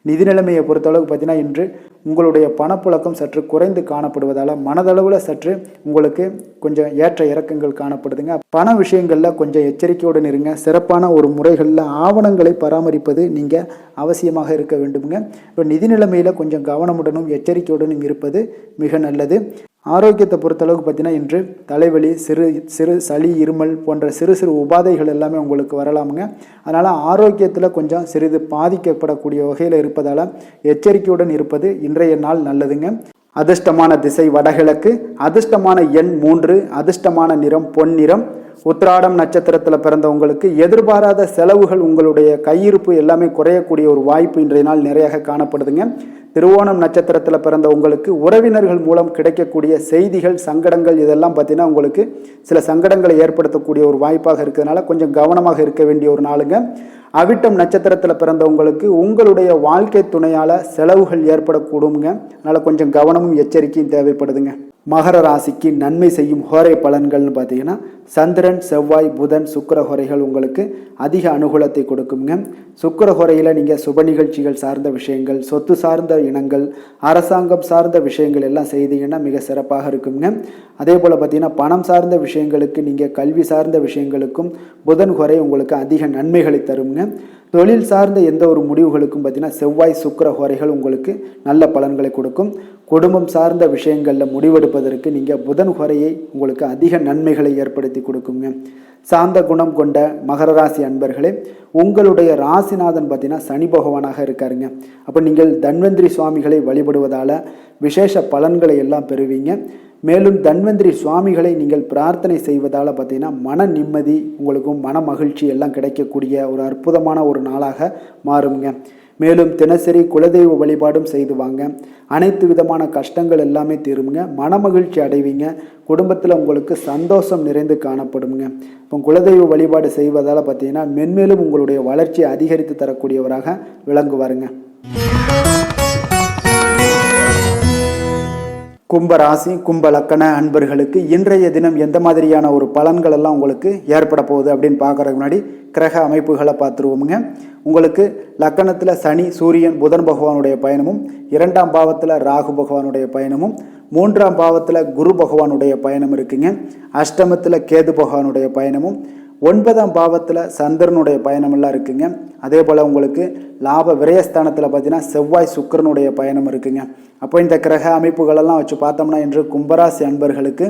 நிதி நிலைமையை பொறுத்தளவுக்கு பார்த்தீங்கன்னா இன்று உங்களுடைய பணப்புழக்கம் சற்று குறைந்து காணப்படுவதால் மனதளவில் சற்று உங்களுக்கு கொஞ்சம் ஏற்ற இறக்கங்கள் காணப்படுதுங்க. பண விஷயங்களில் கொஞ்சம் எச்சரிக்கையுடன் இருங்க. சிறப்பான ஒரு முறைகளில் ஆவணங்களை பராமரிப்பது நீங்கள் அவசியமாக இருக்க வேண்டுங்க. இப்போ நிதி நிலைமையில் கொஞ்சம் கவனமுடனும் எச்சரிக்கையுடனும் இருப்பது மிக நல்லது. ஆரோக்கியத்தை பொறுத்தளவுக்கு பார்த்தீங்கன்னா இன்று தலைவலி, சிறு சளி, இருமல் போன்ற சிறு சிறு உபாதைகள் எல்லாமே உங்களுக்கு வரலாமுங்க. அதனால் ஆரோக்கியத்தில் கொஞ்சம் சிறிது பாதிக்கப்படக்கூடிய வகையில் இருப்பதால் எச்சரிக்கையுடன் இருப்பது இன்றைய நாள் நல்லதுங்க. அதிர்ஷ்டமான திசை வடகிழக்கு, அதிர்ஷ்டமான எண் 3, அதிர்ஷ்டமான நிறம் பொன்னிறம். உத்திராடம் நட்சத்திரத்தில் பிறந்தவங்களுக்கு எதிர்பாராத செலவுகள் உங்களுடைய கையிருப்பு எல்லாமே குறையக்கூடிய ஒரு வாய்ப்பு இன்றைய நாள் நிறையாக காணப்படுதுங்க. திருவோணம் நட்சத்திரத்தில் பிறந்த உங்களுக்கு உறவினர்கள் மூலம் கிடைக்கக்கூடிய செய்திகள், சங்கடங்கள் இதெல்லாம் பார்த்தீங்கன்னா உங்களுக்கு சில சங்கடங்களை ஏற்படுத்தக்கூடிய ஒரு வாய்ப்பாக இருக்கிறதுனால கொஞ்சம் கவனமாக இருக்க வேண்டிய ஒரு நாளுங்க. அவிட்டம் நட்சத்திரத்தில் பிறந்தவங்களுக்கு உங்களுடைய வாழ்க்கை துணையால் செலவுகள் ஏற்படக்கூடுங்க. அதனால் கொஞ்சம் கவனமும் எச்சரிக்கையும் தேவைப்படுதுங்க. மகர ராசிக்கு நன்மை செய்யும் ஹோரை பலன்கள்னு பார்த்தீங்கன்னா சந்திரன், செவ்வாய், புதன், சுக்கிர ஹோரைகள் உங்களுக்கு அதிக அனுகூலத்தை கொடுக்குங்க. சுக்கிர ஹோரையில் நீங்கள் சுப நிகழ்ச்சிகள் சார்ந்த விஷயங்கள், சொத்து சார்ந்த இனங்கள், அரசாங்கம் சார்ந்த விஷயங்கள் எல்லாம் செய்தீங்கன்னா மிக சிறப்பாக இருக்குங்க. அதே போல் பார்த்தீங்கன்னா பணம் சார்ந்த விஷயங்களுக்கு, நீங்கள் கல்வி சார்ந்த விஷயங்களுக்கும் புதன் ஹோரை உங்களுக்கு அதிக நன்மைகளை தருங்க. தொழில் சார்ந்த எந்த ஒரு முடிவுகளுக்கும் பார்த்தீங்கன்னா செவ்வாய், சுக்கிர ஹோரைகள் உங்களுக்கு நல்ல பலன்களை கொடுக்கும். குடும்பம் சார்ந்த விஷயங்களில் முடிவெடுப்பதற்கு நீங்கள் புதன் ஹோரையை உங்களுக்கு அதிக நன்மைகளை ஏற்படுத்தி கொடுக்குங்க. சாந்த குணம் கொண்ட மகர ராசி அன்பர்களே, உங்களுடைய ராசிநாதன் பார்த்தீங்கன்னா சனி பகவானாக இருக்காருங்க. அப்போ நீங்கள் தன்வந்திரி சுவாமிகளை வழிபடுவதால் விசேஷ பலன்களை எல்லாம் பெறுவீங்க. மேலும் தன்வந்திரி சுவாமிகளை நீங்கள் பிரார்த்தனை செய்வதால் பார்த்தீங்கன்னா மன நிம்மதி, உங்களுக்கும் மன மகிழ்ச்சி எல்லாம் கிடைக்கக்கூடிய ஒரு அற்புதமான ஒரு நாளாக மாறுங்க. மேலும் தினசரி குலதெய்வ வழிபாடும் செய்து வாங்க. அனைத்து விதமான கஷ்டங்கள் எல்லாமே தீருங்க. மனமகிழ்ச்சி அடைவீங்க. குடும்பத்தில் உங்களுக்கு சந்தோஷம் நிறைந்து காணப்படுங்க. இப்போ குலதெய்வ வழிபாடு செய்வதால் பார்த்தீங்கன்னா மென்மேலும் உங்களுடைய வளர்ச்சியை அதிகரித்து தரக்கூடியவராக விளங்குவாருங்க. கும்ப ராசி கும்ப லக்கண அன்பர்களுக்கு இன்றைய தினம் எந்த மாதிரியான ஒரு பலன்கள் எல்லாம் உங்களுக்கு ஏற்பட போகுது அப்படின்னு பார்க்கறதுக்கு முன்னாடி கிரக அமைப்புகளை பார்த்துருவோமுங்க. உங்களுக்கு லக்கணத்தில் சனி சூரியன் புதன் பகவானுடைய பயணமும், 2ஆம் பாவத்தில் ராகு பகவானுடைய பயணமும், 3ஆம் பாவத்தில் குரு பகவானுடைய பயணம் இருக்குங்க. அஷ்டமத்தில் கேது பகவானுடைய பயணமும், 9ஆம் பாவத்தில் சந்திரனுடைய பயணமெல்லாம் இருக்குங்க. அதே போல் உங்களுக்கு லாப விரயஸ்தானத்தில் பார்த்தீங்கன்னா செவ்வாய் சுக்கிரனுடைய பயணம் இருக்குங்க. அப்போ இந்த கிரக அமைப்புகளெல்லாம் வச்சு பார்த்தோம்னா இன்று கும்பராசி அன்பர்களுக்கு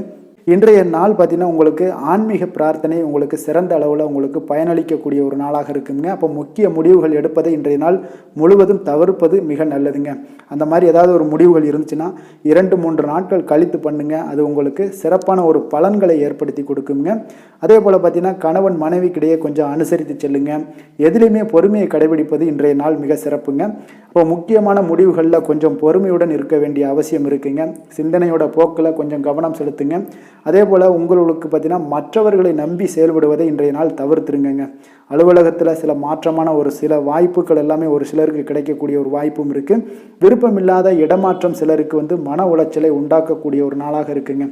இன்றைய நாள் பார்த்தீங்கன்னா உங்களுக்கு ஆன்மீக பிரார்த்தனை உங்களுக்கு சிறந்த அளவில் உங்களுக்கு பயனளிக்கக்கூடிய ஒரு நாளாக இருக்குங்க. அப்போ முக்கிய முடிவுகள் எடுப்பதை இன்றைய நாள் முழுவதும் தவிர்ப்பது மிக நல்லதுங்க. அந்த மாதிரி ஏதாவது ஒரு முடிவுகள் இருந்துச்சுன்னா 2-3 நாட்கள் கழித்து பண்ணுங்க. அது உங்களுக்கு சிறப்பான ஒரு பலன்களை ஏற்படுத்தி கொடுக்குங்க. அதே போல் பார்த்தீங்கன்னா கணவன் மனைவிக்கிடையே கொஞ்சம் அனுசரித்து செல்லுங்க. எதிலையுமே பொறுமையை கடைபிடிப்பது இன்றைய நாள் மிக சிறப்புங்க. இப்போ முக்கியமான முடிவுகளில் கொஞ்சம் பொறுமையுடன் இருக்க வேண்டிய அவசியம் இருக்குங்க. சிந்தனையோட போக்கில் கொஞ்சம் கவனம் செலுத்துங்க. அதே போல் உங்களுக்கு பார்த்தீங்கன்னா மற்றவர்களை நம்பி செயல்படுவதை இன்றைய நாள் தவிர்த்துருங்க. அலுவலகத்தில் சில மாற்றமான ஒரு சில வாய்ப்புகள் எல்லாமே ஒரு சிலருக்கு கிடைக்கக்கூடிய ஒரு வாய்ப்பும் இருக்குது. விருப்பமில்லாத இடமாற்றம் சிலருக்கு மன உளைச்சலை உண்டாக்கக்கூடிய ஒரு நாளாக இருக்குங்க.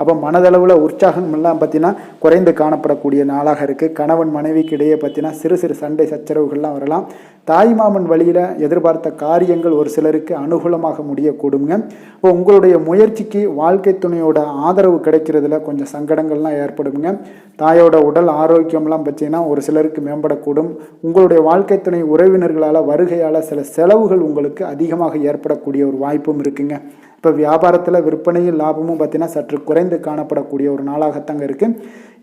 அப்போ மனதளவில் உற்சாகம் எல்லாம் பார்த்தீங்கன்னா குறைந்து காணப்படக்கூடிய நாளாக இருக்குது. கணவன் மனைவிக்கு இடையே பார்த்தீங்கன்னா சிறு சிறு சண்டை சச்சரவுகள்லாம் வரலாம். தாய்மாமன் வழியில் எதிர்பார்த்த காரியங்கள் ஒரு சிலருக்கு அனுகூலமாக முடியக்கூடுங்க. இப்போ உங்களுடைய முயற்சிக்கு வாழ்க்கை துணையோட ஆதரவு கிடைக்கிறதுல கொஞ்சம் சங்கடங்கள்லாம் ஏற்படுங்க. தாயோட உடல் ஆரோக்கியம்லாம் பார்த்தீங்கன்னா ஒரு சிலருக்கு மேம்படக்கூடும். உங்களுடைய வாழ்க்கை துணை உறவினர்களால் வருகையால் சில செலவுகள் உங்களுக்கு அதிகமாக ஏற்படக்கூடிய ஒரு வாய்ப்பும் இருக்குங்க. இப்போ வியாபாரத்தில் விற்பனையும் லாபமும் பார்த்தீங்கன்னா சற்று குறைந்து காணப்படக்கூடிய ஒரு நாளாகத்தாங்க இருக்குது.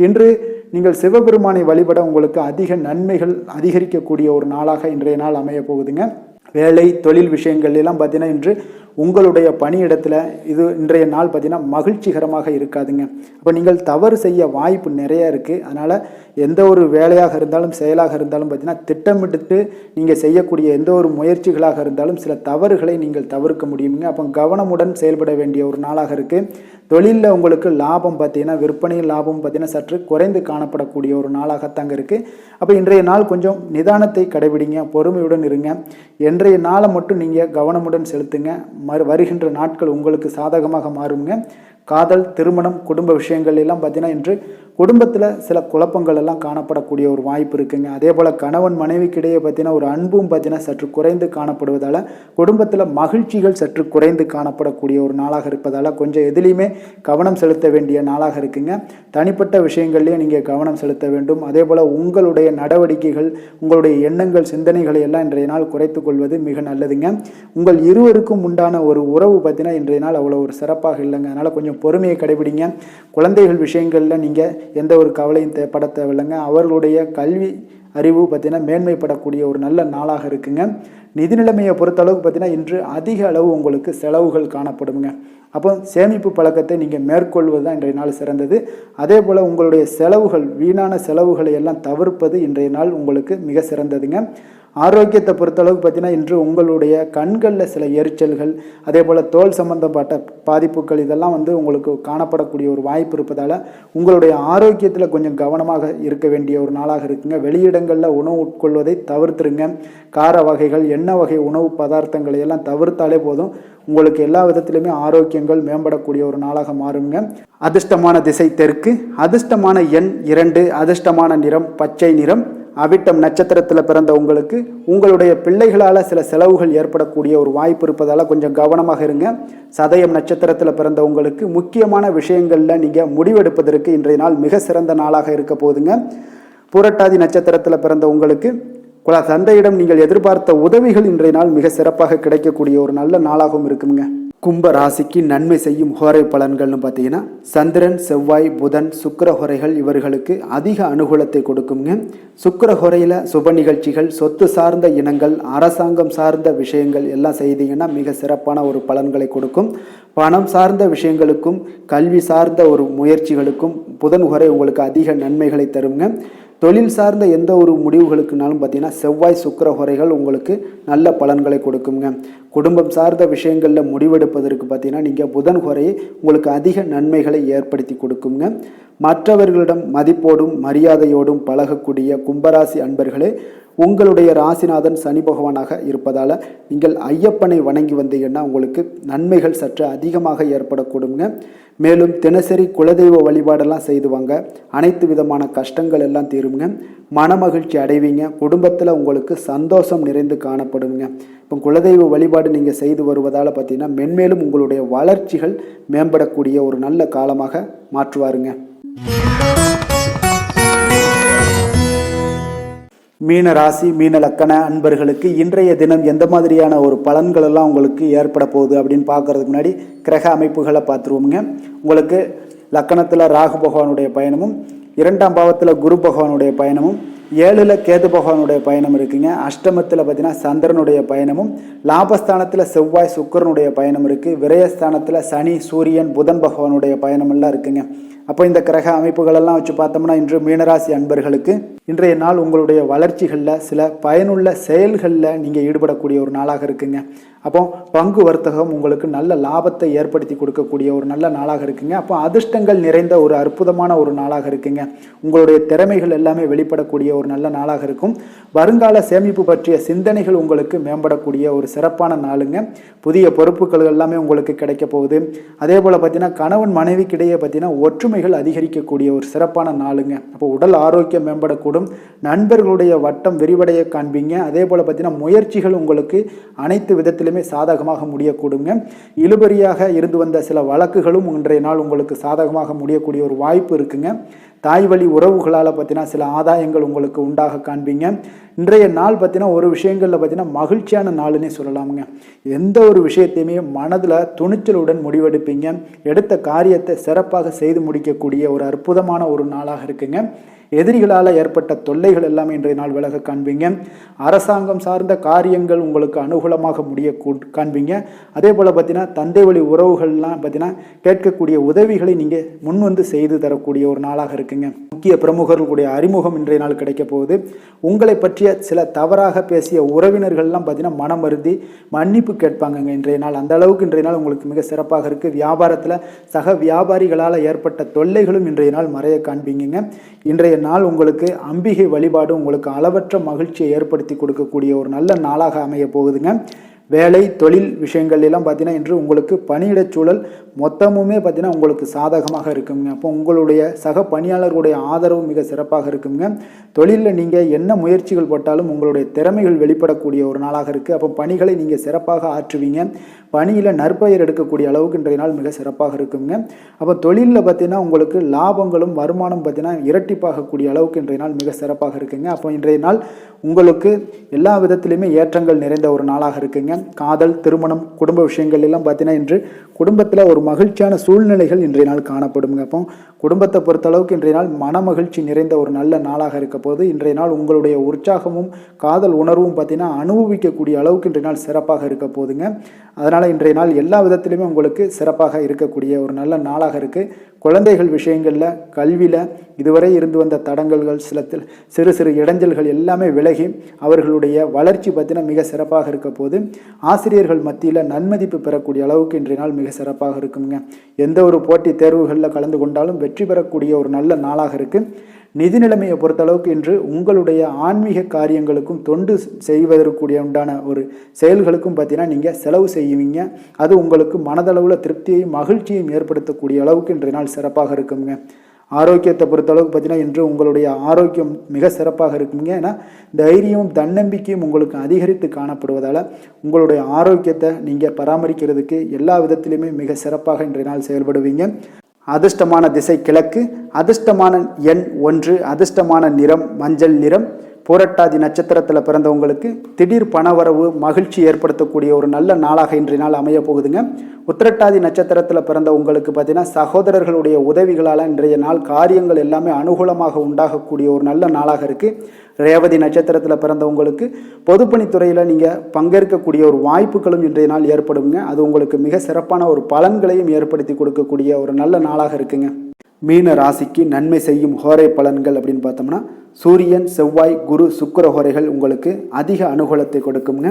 இன்று நீங்கள் சிவபெருமானை வழிபட உங்களுக்கு அதிக நன்மைகள் அதிகரிக்கக்கூடிய ஒரு நாளாக இன்றைய நாள் அமைய போகுதுங்க. வேலை தொழில் விஷயங்கள் எல்லாம் பார்த்தீங்கன்னா இன்று உங்களுடைய பணியிடத்தில் இது இன்றைய நாள் பார்த்தீங்கன்னா மகிழ்ச்சிகரமாக இருக்காதுங்க. அப்போ நீங்கள் தவறு செய்ய வாய்ப்பு நிறைய இருக்குது. அதனால் எந்த ஒரு வேலையாக இருந்தாலும் செயலாக இருந்தாலும் பார்த்தீங்கன்னா திட்டமிட்டு நீங்கள் செய்யக்கூடிய எந்த ஒரு முயற்சிகளாக இருந்தாலும் சில தவறுகளை நீங்கள் தவிர்க்க முடியுங்க. அப்போ கவனமுடன் செயல்பட வேண்டிய ஒரு நாளாக இருக்குது. தொழிலில் உங்களுக்கு லாபம் பார்த்தீங்கன்னா விற்பனையில் லாபம் பார்த்தீங்கன்னா சற்று குறைந்து காணப்படக்கூடிய ஒரு நாளாகத்தாங்க இருக்குது. அப்போ இன்றைய நாள் கொஞ்சம் நிதானத்தை கடைபிடிங்க, பொறுமையுடன் இருங்க. இன்றைய நாளை மட்டும் நீங்கள் கவனமுடன் செலுத்துங்க. வருகின்ற நாட்கள் உங்களுக்கு சாதகமாக மாறுங்க. காதல் திருமணம் குடும்ப விஷயங்கள் எல்லாம் பார்த்தீங்கன்னா இன்று குடும்பத்தில் சில குழப்பங்கள் எல்லாம் காணப்படக்கூடிய ஒரு வாய்ப்பு இருக்குங்க. அதே போல் கணவன் மனைவிக்கிடையே பார்த்தீங்கன்னா ஒரு அன்பும் பார்த்தீங்கன்னா சற்று குறைந்து காணப்படுவதால் குடும்பத்தில் மகிழ்ச்சிகள் சற்று குறைந்து காணப்படக்கூடிய ஒரு நாளாக இருப்பதால் கொஞ்சம் எதிலையுமே கவனம் செலுத்த வேண்டிய நாளாக இருக்குங்க. தனிப்பட்ட விஷயங்கள்லேயும் நீங்கள் கவனம் செலுத்த வேண்டும். அதே போல் உங்களுடைய நடவடிக்கைகள் உங்களுடைய எண்ணங்கள் சிந்தனைகளை எல்லாம் இன்றைய நாள் குறைத்து கொள்வது மிக நல்லதுங்க. உங்கள் இருவருக்கும் உண்டான ஒரு உறவு பார்த்தீங்கன்னா இன்றைய நாள் அவ்வளோ ஒரு சிறப்பாக இல்லைங்க. அதனால் கொஞ்சம் பொறுமையை கடைபிடிங்க. குழந்தைகள் விஷயங்களில் நீங்கள் எந்த ஒரு கவலையும் பட தேவையில்லைங்க. அவர்களுடைய கல்வி அறிவு பார்த்தீங்கன்னா மேன்மைப்படக்கூடிய ஒரு நல்ல நாளாக இருக்குங்க. நிதி நிலைமையை பொறுத்தளவுக்கு பார்த்தீங்கன்னா இன்று அதிக அளவு உங்களுக்கு செலவுகள் காணப்படுங்க. அப்போ சேமிப்பு பழக்கத்தை நீங்கள் மேற்கொள்வது தான் இன்றைய நாள் சிறந்தது. அதே போல் உங்களுடைய செலவுகள் வீணான செலவுகளை எல்லாம் தவிர்ப்பது இன்றைய நாள் உங்களுக்கு மிக சிறந்ததுங்க. ஆரோக்கியத்தை பொறுத்தளவுக்கு பார்த்தீங்கன்னா இன்று உங்களுடைய கண்களில் சில எரிச்சல்கள் அதே போல் தோல் சம்பந்தப்பட்ட பாதிப்புகள் இதெல்லாம் உங்களுக்கு காணப்படக்கூடிய ஒரு வாய்ப்பு இருப்பதால் உங்களுடைய ஆரோக்கியத்தில் கொஞ்சம் கவனமாக இருக்க வேண்டிய ஒரு நாளாக இருக்குங்க. வெளியிடங்களில் உணவு உட்கொள்வதை தவிர்த்துருங்க. கார வகைகள் எண்ணெய் வகை உணவு பதார்த்தங்களை எல்லாம் தவிர்த்தாலே போதும். உங்களுக்கு எல்லா விதத்திலுமே ஆரோக்கியங்கள் மேம்படக்கூடிய ஒரு நாளாக மாறுங்க. அதிர்ஷ்டமான திசை தெற்கு, அதிர்ஷ்டமான எண் 2, அதிர்ஷ்டமான நிறம் பச்சை நிறம். அவிட்டம் நட்சத்திரத்தில் பிறந்த உங்களுக்கு உங்களுடைய பிள்ளைகளால் சில செலவுகள் ஏற்படக்கூடிய ஒரு வாய்ப்பு இருப்பதால் கொஞ்சம் கவனமாக இருங்க. சதயம் நட்சத்திரத்தில் பிறந்த உங்களுக்கு முக்கியமான விஷயங்களில் நீங்கள் முடிவெடுப்பதற்கு இன்றைய நாள் மிக சிறந்த நாளாக இருக்க போகுதுங்க. பூரட்டாதி நட்சத்திரத்தில் பிறந்த உங்களுக்கு தந்தையிடம் நீங்கள் எதிர்பார்த்த உதவிகள் இன்றைய நாள் மிக சிறப்பாக கிடைக்கக்கூடிய ஒரு நல்ல நாளாகவும் இருக்குங்க. கும்ப ராசிக்கு நன்மை செய்யும் ஹோரை பலன்கள்னு பார்த்தீங்கன்னா சந்திரன் செவ்வாய் புதன் சுக்கிர ஹோரைகள் இவர்களுக்கு அதிக அனுகூலத்தை கொடுக்குங்க. சுக்கிர ஹோரையில் சுப நிகழ்ச்சிகள் சொத்து சார்ந்த இனங்கள் அரசாங்கம் சார்ந்த விஷயங்கள் எல்லாம் செய்தீங்கன்னா மிக சிறப்பான ஒரு பலன்களை கொடுக்கும். பணம் சார்ந்த விஷயங்களுக்கும் கல்வி சார்ந்த ஒரு முயற்சிகளுக்கும் புதன் ஹோரை உங்களுக்கு அதிக நன்மைகளை தருங்க. தொழில் சார்ந்த எந்த ஒரு முடிவுகளுக்குனாலும் பார்த்தீங்கன்னா செவ்வாய் சுக்கிர ஹோரைகள் உங்களுக்கு நல்ல பலன்களை கொடுக்குங்க. குடும்பம் சார்ந்த விஷயங்களில் முடிவெடுப்பதற்கு பார்த்தீங்கன்னா நீங்கள் புதன் ஹோரையை உங்களுக்கு அதிக நன்மைகளை ஏற்படுத்தி கொடுக்குங்க. மற்றவர்களிடம் மதிப்போடும் மரியாதையோடும் பழகக்கூடிய கும்பராசி அன்பர்களே, உங்களுடைய ராசிநாதன் சனி பகவானாக இருப்பதால் நீங்கள் ஐயப்பனை வணங்கி வந்தீங்கன்னா உங்களுக்கு நன்மைகள் சற்று அதிகமாக ஏற்படக்கூடுங்க. மேலும் தினசரி குலதெய்வ வழிபாடெல்லாம் செய்து வாங்க, அனைத்து விதமான கஷ்டங்கள் எல்லாம் தீருங்க, மனமகிழ்ச்சி அடைவீங்க, குடும்பத்தில் உங்களுக்கு சந்தோஷம் நிறைந்து காணப்படுங்க. இப்போ குலதெய்வ வழிபாடு நீங்கள் செய்து வருவதால் பார்த்தீங்கன்னா மென்மேலும் உங்களுடைய வளர்ச்சிகள் மேம்படக்கூடிய ஒரு நல்ல காலமாக மாற்றுவாருங்க. மீன ராசி மீன லக்கண அன்பர்களுக்கு இன்றைய தினம் எந்த மாதிரியான ஒரு பலன்கள் எல்லாம் உங்களுக்கு ஏற்பட போகுது அப்படின்னு பார்க்கறதுக்கு முன்னாடி கிரக அமைப்புகளை பார்த்துருவோங்க. உங்களுக்கு லக்கணத்தில் ராகு பகவானுடைய பயணமும், 2ஆம் பாவத்தில் குரு பகவானுடைய பயணமும், 7ல் கேது பகவானுடைய பயணம் இருக்குங்க. அஷ்டமத்தில் பார்த்தீங்கன்னா சந்திரனுடைய பயணமும், லாபஸ்தானத்தில் செவ்வாய் சுக்கிரனுடைய பயணம் இருக்குது. விரயஸ்தானத்தில் சனி சூரியன் புதன் பகவானுடைய பயணமெல்லாம் இருக்குங்க. அப்போ இந்த கிரக அமைப்புகளெல்லாம் வச்சு பார்த்தோம்னா இன்று மீனராசி அன்பர்களுக்கு இன்றைய நாள் உங்களுடைய வளர்ச்சிகளில் சில பயனுள்ள செயல்களில் நீங்கள் ஈடுபடக்கூடிய ஒரு நாளாக இருக்குங்க. அப்போ பங்கு வர்த்தகம் உங்களுக்கு நல்ல லாபத்தை ஏற்படுத்தி கொடுக்கக்கூடிய ஒரு நல்ல நாளாக இருக்குங்க. அப்போ அதிர்ஷ்டங்கள் நிறைந்த ஒரு அற்புதமான ஒரு நாளாக இருக்குங்க. உங்களுடைய திறமைகள் எல்லாமே வெளிப்படக்கூடிய ஒரு நல்ல நாளாக இருக்கும். வருங்கால சேமிப்பு பற்றிய சிந்தனைகள் உங்களுக்கு மேம்படக்கூடிய ஒரு சிறப்பான நாளுங்க. புதிய பொறுப்புகள் எல்லாமே உங்களுக்கு கிடைக்க போகுது. அதே போல் பார்த்தீங்கன்னா கணவன் மனைவிக்கிடையே பார்த்தீங்கன்னா ஒற்றுமைகள் அதிகரிக்கக்கூடிய ஒரு சிறப்பான நாளுங்க. அப்போ உடல் ஆரோக்கியம் மேம்படக்கூடும், நண்பர்களுடைய வட்டம் விரிவடைய காண்பீங்க. அதே போல் பார்த்தீங்கன்னா முயற்சிகள் உங்களுக்கு அனைத்து விதத்திலும் சாதகமாக முடியக்கூடுங்க. இழுபறியாக இருந்து வந்த சில வழக்குகளும் இன்றைய நாள் உங்களுக்கு சாதகமாக முடியக்கூடிய ஒரு வாய்ப்பு இருக்குங்க. தாய் வழி உறவுகளால் பார்த்தீங்கன்னா சில ஆதாயங்கள் உங்களுக்கு உண்டாக காண்பீங்க. இன்றைய நாள் பார்த்தீங்கன்னா ஒரு விஷயங்களில் பார்த்தீங்கன்னா மகிழ்ச்சியான நாளுன்னே சொல்லலாமுங்க. எந்த ஒரு விஷயத்தையுமே மனதில் துணிச்சலுடன் முடிவெடுப்பீங்க. எடுத்த காரியத்தை சிறப்பாக செய்து முடிக்கக்கூடிய ஒரு அற்புதமான ஒரு நாளாக இருக்குங்க. எதிரிகளால் ஏற்பட்ட தொல்லைகள் எல்லாமே இன்றைய நாள் விலக காண்பீங்க. அரசாங்கம் சார்ந்த காரியங்கள் உங்களுக்கு அனுகூலமாக முடிய காண்பீங்க. அதே போல் பார்த்தீங்கன்னா தந்தை வழி உறவுகள்லாம் பார்த்தீங்கன்னா கேட்கக்கூடிய உதவிகளை நீங்கள் முன்வந்து செய்து தரக்கூடிய ஒரு நாளாக இருக்குங்க. முக்கிய பிரமுகர்களுடைய அறிமுகம் இன்றைய நாள் கிடைக்க போகுது. உங்களை பற்றிய சில தவறாக பேசிய உறவினர்கள்லாம் பார்த்தீங்கன்னா மனம் வருந்தி மன்னிப்பு கேட்பாங்கங்க இன்றைய நாள். அந்த அளவுக்கு இன்றைய நாள் உங்களுக்கு மிக சிறப்பாக இருக்குது. வியாபாரத்தில் சக வியாபாரிகளால் ஏற்பட்ட தொல்லைகளும் இன்றைய நாள் மறைய காண்பீங்க. இன்றைய நாள் உங்களுக்கு அம்பிகை வழிபாடு உங்களுக்கு அளவற்ற மகிழ்ச்சியை ஏற்படுத்தி கொடுக்கக்கூடிய ஒரு நல்ல நாளாக அமைய போகுதுங்க. வேலை தொழில் விஷயங்கள் எல்லாம் பார்த்தீங்கன்னா இன்று உங்களுக்கு பணியிடச் சூழல் மொத்தமுமே பார்த்தீங்கன்னா உங்களுக்கு சாதகமாக இருக்குங்க. அப்போ உங்களுடைய சக பணியாளர்களுடைய ஆதரவு மிக சிறப்பாக இருக்குங்க. தொழிலில் நீங்கள் என்ன முயற்சிகள் போட்டாலும் உங்களுடைய திறமைகள் வெளிப்படக்கூடிய ஒரு நாளாக இருக்குது. அப்போ பணிகளை நீங்கள் சிறப்பாக ஆற்றுவீங்க. பணியில் நற்பெயர் எடுக்கக்கூடிய அளவுக்கு இன்றைய நாள் மிக சிறப்பாக இருக்குங்க. அப்போ தொழிலில் பார்த்தீங்கன்னா உங்களுக்கு லாபங்களும் வருமானம் பார்த்தீங்கன்னா இரட்டிப்பாகக்கூடிய அளவுக்கு இன்றைய நாள் மிக சிறப்பாக இருக்குங்க. அப்போ இன்றைய நாள் உங்களுக்கு எல்லா விதத்திலையுமே ஏற்றங்கள் நிறைந்த ஒரு நாளாக இருக்குங்க. காதல், திருமணம், குடும்ப விஷயங்கள் எல்லாம் பார்த்தீங்கன்னா இன்று குடும்பத்தில் ஒரு மகிழ்ச்சியான சூழ்நிலைகள் இன்றைய நாள் காணப்படுங்க. அப்போ குடும்பத்தை பொறுத்தளவுக்கு இன்றைய நாள் மன மகிழ்ச்சி நிறைந்த ஒரு நல்ல நாளாக இருக்க போது இன்றைய நாள் உங்களுடைய உற்சாகமும் காதல் உணர்வும் பார்த்தீங்கன்னா அனுபவிக்கக்கூடிய அளவுக்கு இன்றைய நாள் சிறப்பாக இருக்க போதுங்க. அதனால் இன்றைய நாள் எல்லா விதத்திலுமே உங்களுக்கு சிறப்பாக இருக்கக்கூடிய ஒரு நல்ல நாளாக இருக்குது. குழந்தைகள் விஷயங்களில் கல்வியில் இதுவரை இருந்து வந்த தடங்கல்கள் சிறு சிறு இடைஞ்சல்கள் எல்லாமே விலகி அவர்களுடைய வளர்ச்சி பார்த்தீங்கன்னா மிக சிறப்பாக இருக்க போது ஆசிரியர்கள் மத்தியில் நன்மதிப்பு பெறக்கூடிய அளவுக்கு இன்றைய நாள் மிக சிறப்பாக இருக்குங்க. எந்த ஒரு போட்டித் தேர்வுகளில் கலந்து கொண்டாலும் வெற்றி பெறக்கூடிய ஒரு நல்ல நாளாக இருக்குது. நிதி நிலைமையை பொறுத்தளவுக்கு இன்று உங்களுடைய ஆன்மீக காரியங்களுக்கும் தொண்டு செய்வதற்குரிய உண்டான ஒரு செயல்களுக்கும் பார்த்தீங்கன்னா நீங்கள் செலவு செய்வீங்க. அது உங்களுக்கு மனதளவில் திருப்தியையும் மகிழ்ச்சியையும் ஏற்படுத்தக்கூடிய அளவுக்கு இன்றைய நாள் சிறப்பாக இருக்குங்க. ஆரோக்கியத்தை பொறுத்தளவுக்கு பார்த்தீங்கன்னா இன்று உங்களுடைய ஆரோக்கியம் மிக சிறப்பாக இருக்குங்க. ஏன்னா தைரியமும் தன்னம்பிக்கையும் உங்களுக்கு அதிகரித்து காணப்படுவதால் உங்களுடைய ஆரோக்கியத்தை நீங்கள் பராமரிக்கிறதுக்கு எல்லா விதத்திலையுமே மிக சிறப்பாக இன்றைய நாள் செயல்படுவீங்க. அதிர்ஷ்டமான திசை கிழக்கு, அதிர்ஷ்டமான எண் 1, அதிர்ஷ்டமான நிறம் மஞ்சள் நிறம். பூரட்டாதி நட்சத்திரத்தில் பிறந்தவங்களுக்கு திடீர் பணவரவு மகிழ்ச்சி ஏற்படுத்தக்கூடிய ஒரு நல்ல நாளாக இன்றைய நாள் அமைய போகுதுங்க. உத்திரட்டாதி நட்சத்திரத்தில் பிறந்த உங்களுக்கு பார்த்தீங்கன்னா சகோதரர்களுடைய உதவிகளால் இன்றைய நாள் காரியங்கள் எல்லாமே அனுகூலமாக உண்டாகக்கூடிய ஒரு நல்ல நாளாக இருக்குது. ரேவதி நட்சத்திரத்தில் பிறந்தவங்களுக்கு பொதுப்பணித்துறையில் நீங்கள் பங்கேற்கக்கூடிய ஒரு வாய்ப்புகளும் இன்றைய நாள் ஏற்படுங்க. அது உங்களுக்கு மிக சிறப்பான ஒரு பலன்களையும் ஏற்படுத்தி கொடுக்கக்கூடிய ஒரு நல்ல நாளாக இருக்குங்க. மீன ராசிக்கு நன்மை செய்யும் ஹோரை பலன்கள் அப்படின்னு பார்த்தோம்னா சூரியன், செவ்வாய், குரு, சுக்கிர ஹோரைகள் உங்களுக்கு அதிக அனுகூலத்தை கொடுக்குங்க.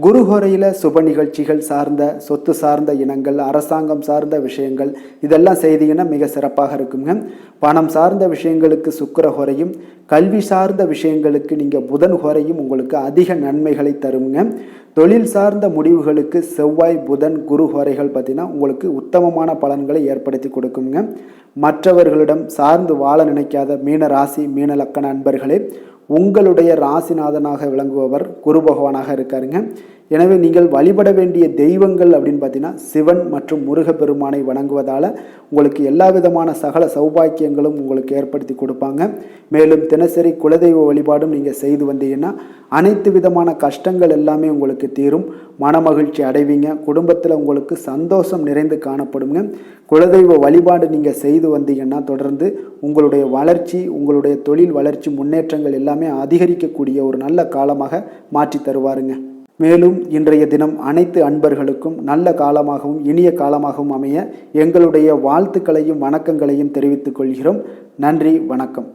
குரு ஹோரையில் சுப நிகழ்ச்சிகள் சார்ந்த, சொத்து சார்ந்த இனங்கள், அரசாங்கம் சார்ந்த விஷயங்கள் இதெல்லாம் செய்தீங்கன்னா மிக சிறப்பாக இருக்குங்க. பணம் சார்ந்த விஷயங்களுக்கு சுக்கிர ஹோரையும், கல்வி சார்ந்த விஷயங்களுக்கு நீங்கள் புதன் ஹோரையும் உங்களுக்கு அதிக நன்மைகளை தருங்க. தொழில் சார்ந்த முடிவுகளுக்கு செவ்வாய், புதன், குரு ஹோரைகள் பார்த்தீங்கன்னா உங்களுக்கு உத்தமமான பலன்களை ஏற்படுத்தி கொடுக்குங்க. மற்றவர்களிடம் சார்ந்து வாழ நினைக்காத மீன ராசி, மீன லக்கண அன்பர்களே, உங்களுடைய ராசிநாதனாக விளங்குபவர் குரு பகவானாக இருக்காருங்க. எனவே நீங்கள் வழிபட வேண்டிய தெய்வங்கள் அப்படின்னு பார்த்தீங்கன்னா சிவன் மற்றும் முருகப்பெருமானை வணங்குவதால் உங்களுக்கு எல்லா விதமான சகல சௌபாக்கியங்களும் உங்களுக்கு ஏற்படுத்தி கொடுப்பாங்க. மேலும் தினசரி குலதெய்வ வழிபாடும் நீங்கள் செய்து வந்தீங்கன்னா அனைத்து விதமான கஷ்டங்கள் எல்லாமே உங்களுக்கு தீரும், மனமகிழ்ச்சி அடைவீங்க, குடும்பத்தில் உங்களுக்கு சந்தோஷம் நிறைந்து காணப்படுங்க. குலதெய்வ வழிபாடு நீங்கள் செய்து வந்தீங்கன்னா தொடர்ந்து உங்களுடைய வளர்ச்சி, உங்களுடைய தொழில் வளர்ச்சி, முன்னேற்றங்கள் எல்லாமே அதிகரிக்கக்கூடிய ஒரு நல்ல காலமாக மாற்றி தருவாருங்க. மேலும் இன்றைய தினம் அனைத்து அன்பர்களுக்கும் நல்ல காலமாகவும் இனிய காலமாகவும் அமைய எங்களுடைய வாழ்த்துக்களையும் வணக்கங்களையும் தெரிவித்துக் கொள்கிறோம். நன்றி, வணக்கம்.